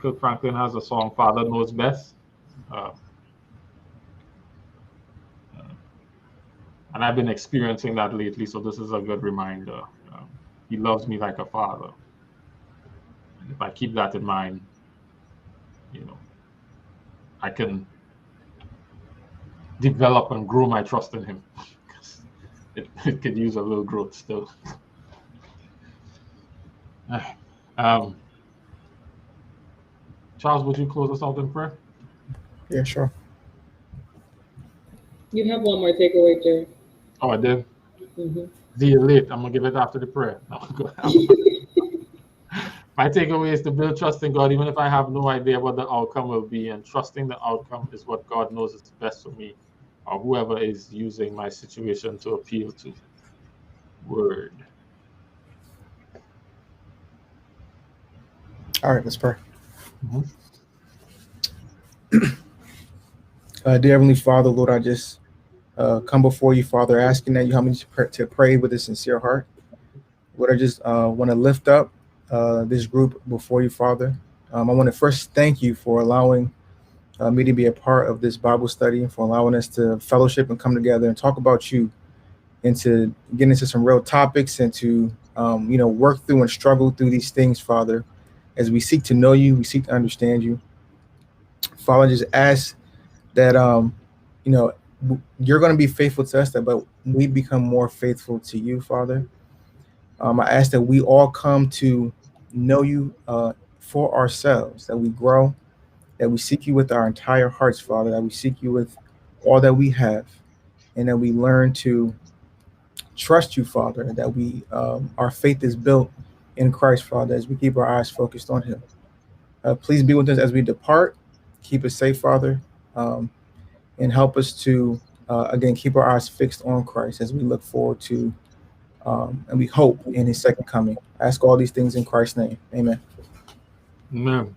Speaker 3: Kirk Franklin has a song, Father Knows Best. And I've been experiencing that lately, so this is a good reminder. He loves me like a father. And if I keep that in mind, I can develop and grow my trust in him. It could use a little growth still. Charles, would you close us out in prayer?
Speaker 5: Yeah, sure.
Speaker 8: You have one more takeaway, Jerry.
Speaker 3: Oh, I did?
Speaker 8: Mm-hmm.
Speaker 3: See you late. I'm going to give it after the prayer. My takeaway is to build trust in God, even if I have no idea what the outcome will be, and trusting the outcome is what God knows is best for me, or whoever is using my situation to appeal to. Word.
Speaker 5: All right, let's pray.
Speaker 3: Mm-hmm.
Speaker 5: Dear Heavenly Father, Lord, I just come before you, Father, asking that you help me to pray with a sincere heart. Lord, I just want to lift up this group before you, Father. I want to first thank you for allowing me to be a part of this Bible study and for allowing us to fellowship and come together and talk about you and to get into some real topics and to, work through and struggle through these things, Father, as we seek to know you, we seek to understand you. Father, just ask that, you're going to be faithful to us, but we become more faithful to you, Father. I ask that we all come to know you for ourselves, that we grow, that we seek you with our entire hearts, Father, that we seek you with all that we have, and that we learn to trust you, Father, and that our faith is built in Christ, Father, as we keep our eyes focused on him. Please be with us as we depart. Keep us safe, Father, and help us to, again, keep our eyes fixed on Christ as we look forward to and we hope in his second coming. I ask all these things in Christ's name. Amen.
Speaker 3: Amen.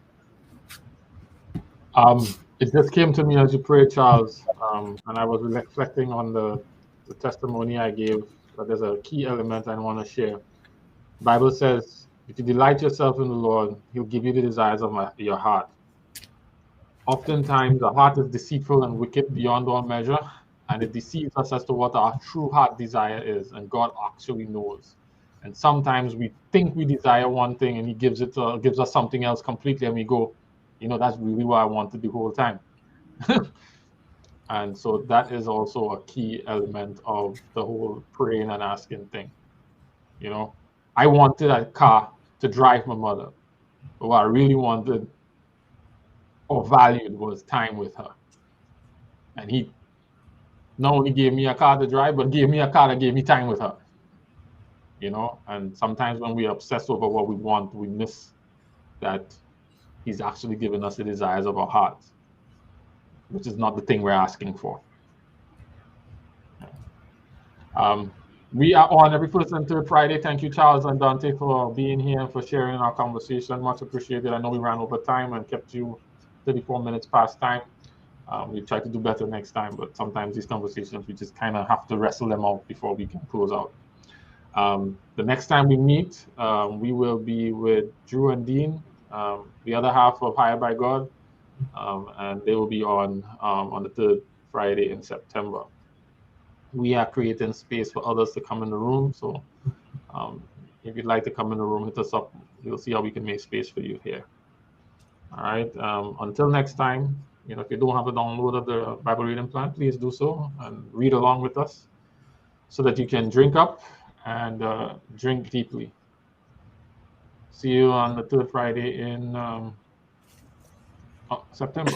Speaker 3: It just came to me as you prayed, Charles, and I was reflecting on the the testimony I gave, but there's a key element I want to share. Bible says, if you delight yourself in the Lord, He'll give you the desires of your heart. Oftentimes, the heart is deceitful and wicked beyond all measure, and it deceives us as to what our true heart desire is, and God actually knows. And sometimes we think we desire one thing, and He gives us something else completely, and we go, that's really what I wanted the whole time. And so that is also a key element of the whole praying and asking thing. I wanted a car to drive my mother, but what I really wanted or valued was time with her. And He not only gave me a car to drive, but gave me a car that gave me time with her. And sometimes when we obsess over what we want, we miss that He's actually given us the desires of our hearts, which is not the thing we're asking for. We are on every first and third Friday. Thank you, Charles and Dante, for being here and for sharing our conversation. Much appreciated. I know we ran over time and kept you 34 minutes past time. We try to do better next time, but sometimes these conversations, we just kind of have to wrestle them out before we can close out. The next time we meet, we will be with Drew and Dean, the other half of Higher by God, and they will be on the third Friday in September. We are creating space for others to come in the room. So if you'd like to come in the room, hit us up. We'll see how we can make space for you here. All right. Until next time, if you don't have a download of the Bible reading plan, please do so and read along with us so that you can drink up and drink deeply. See you on the third Friday in September.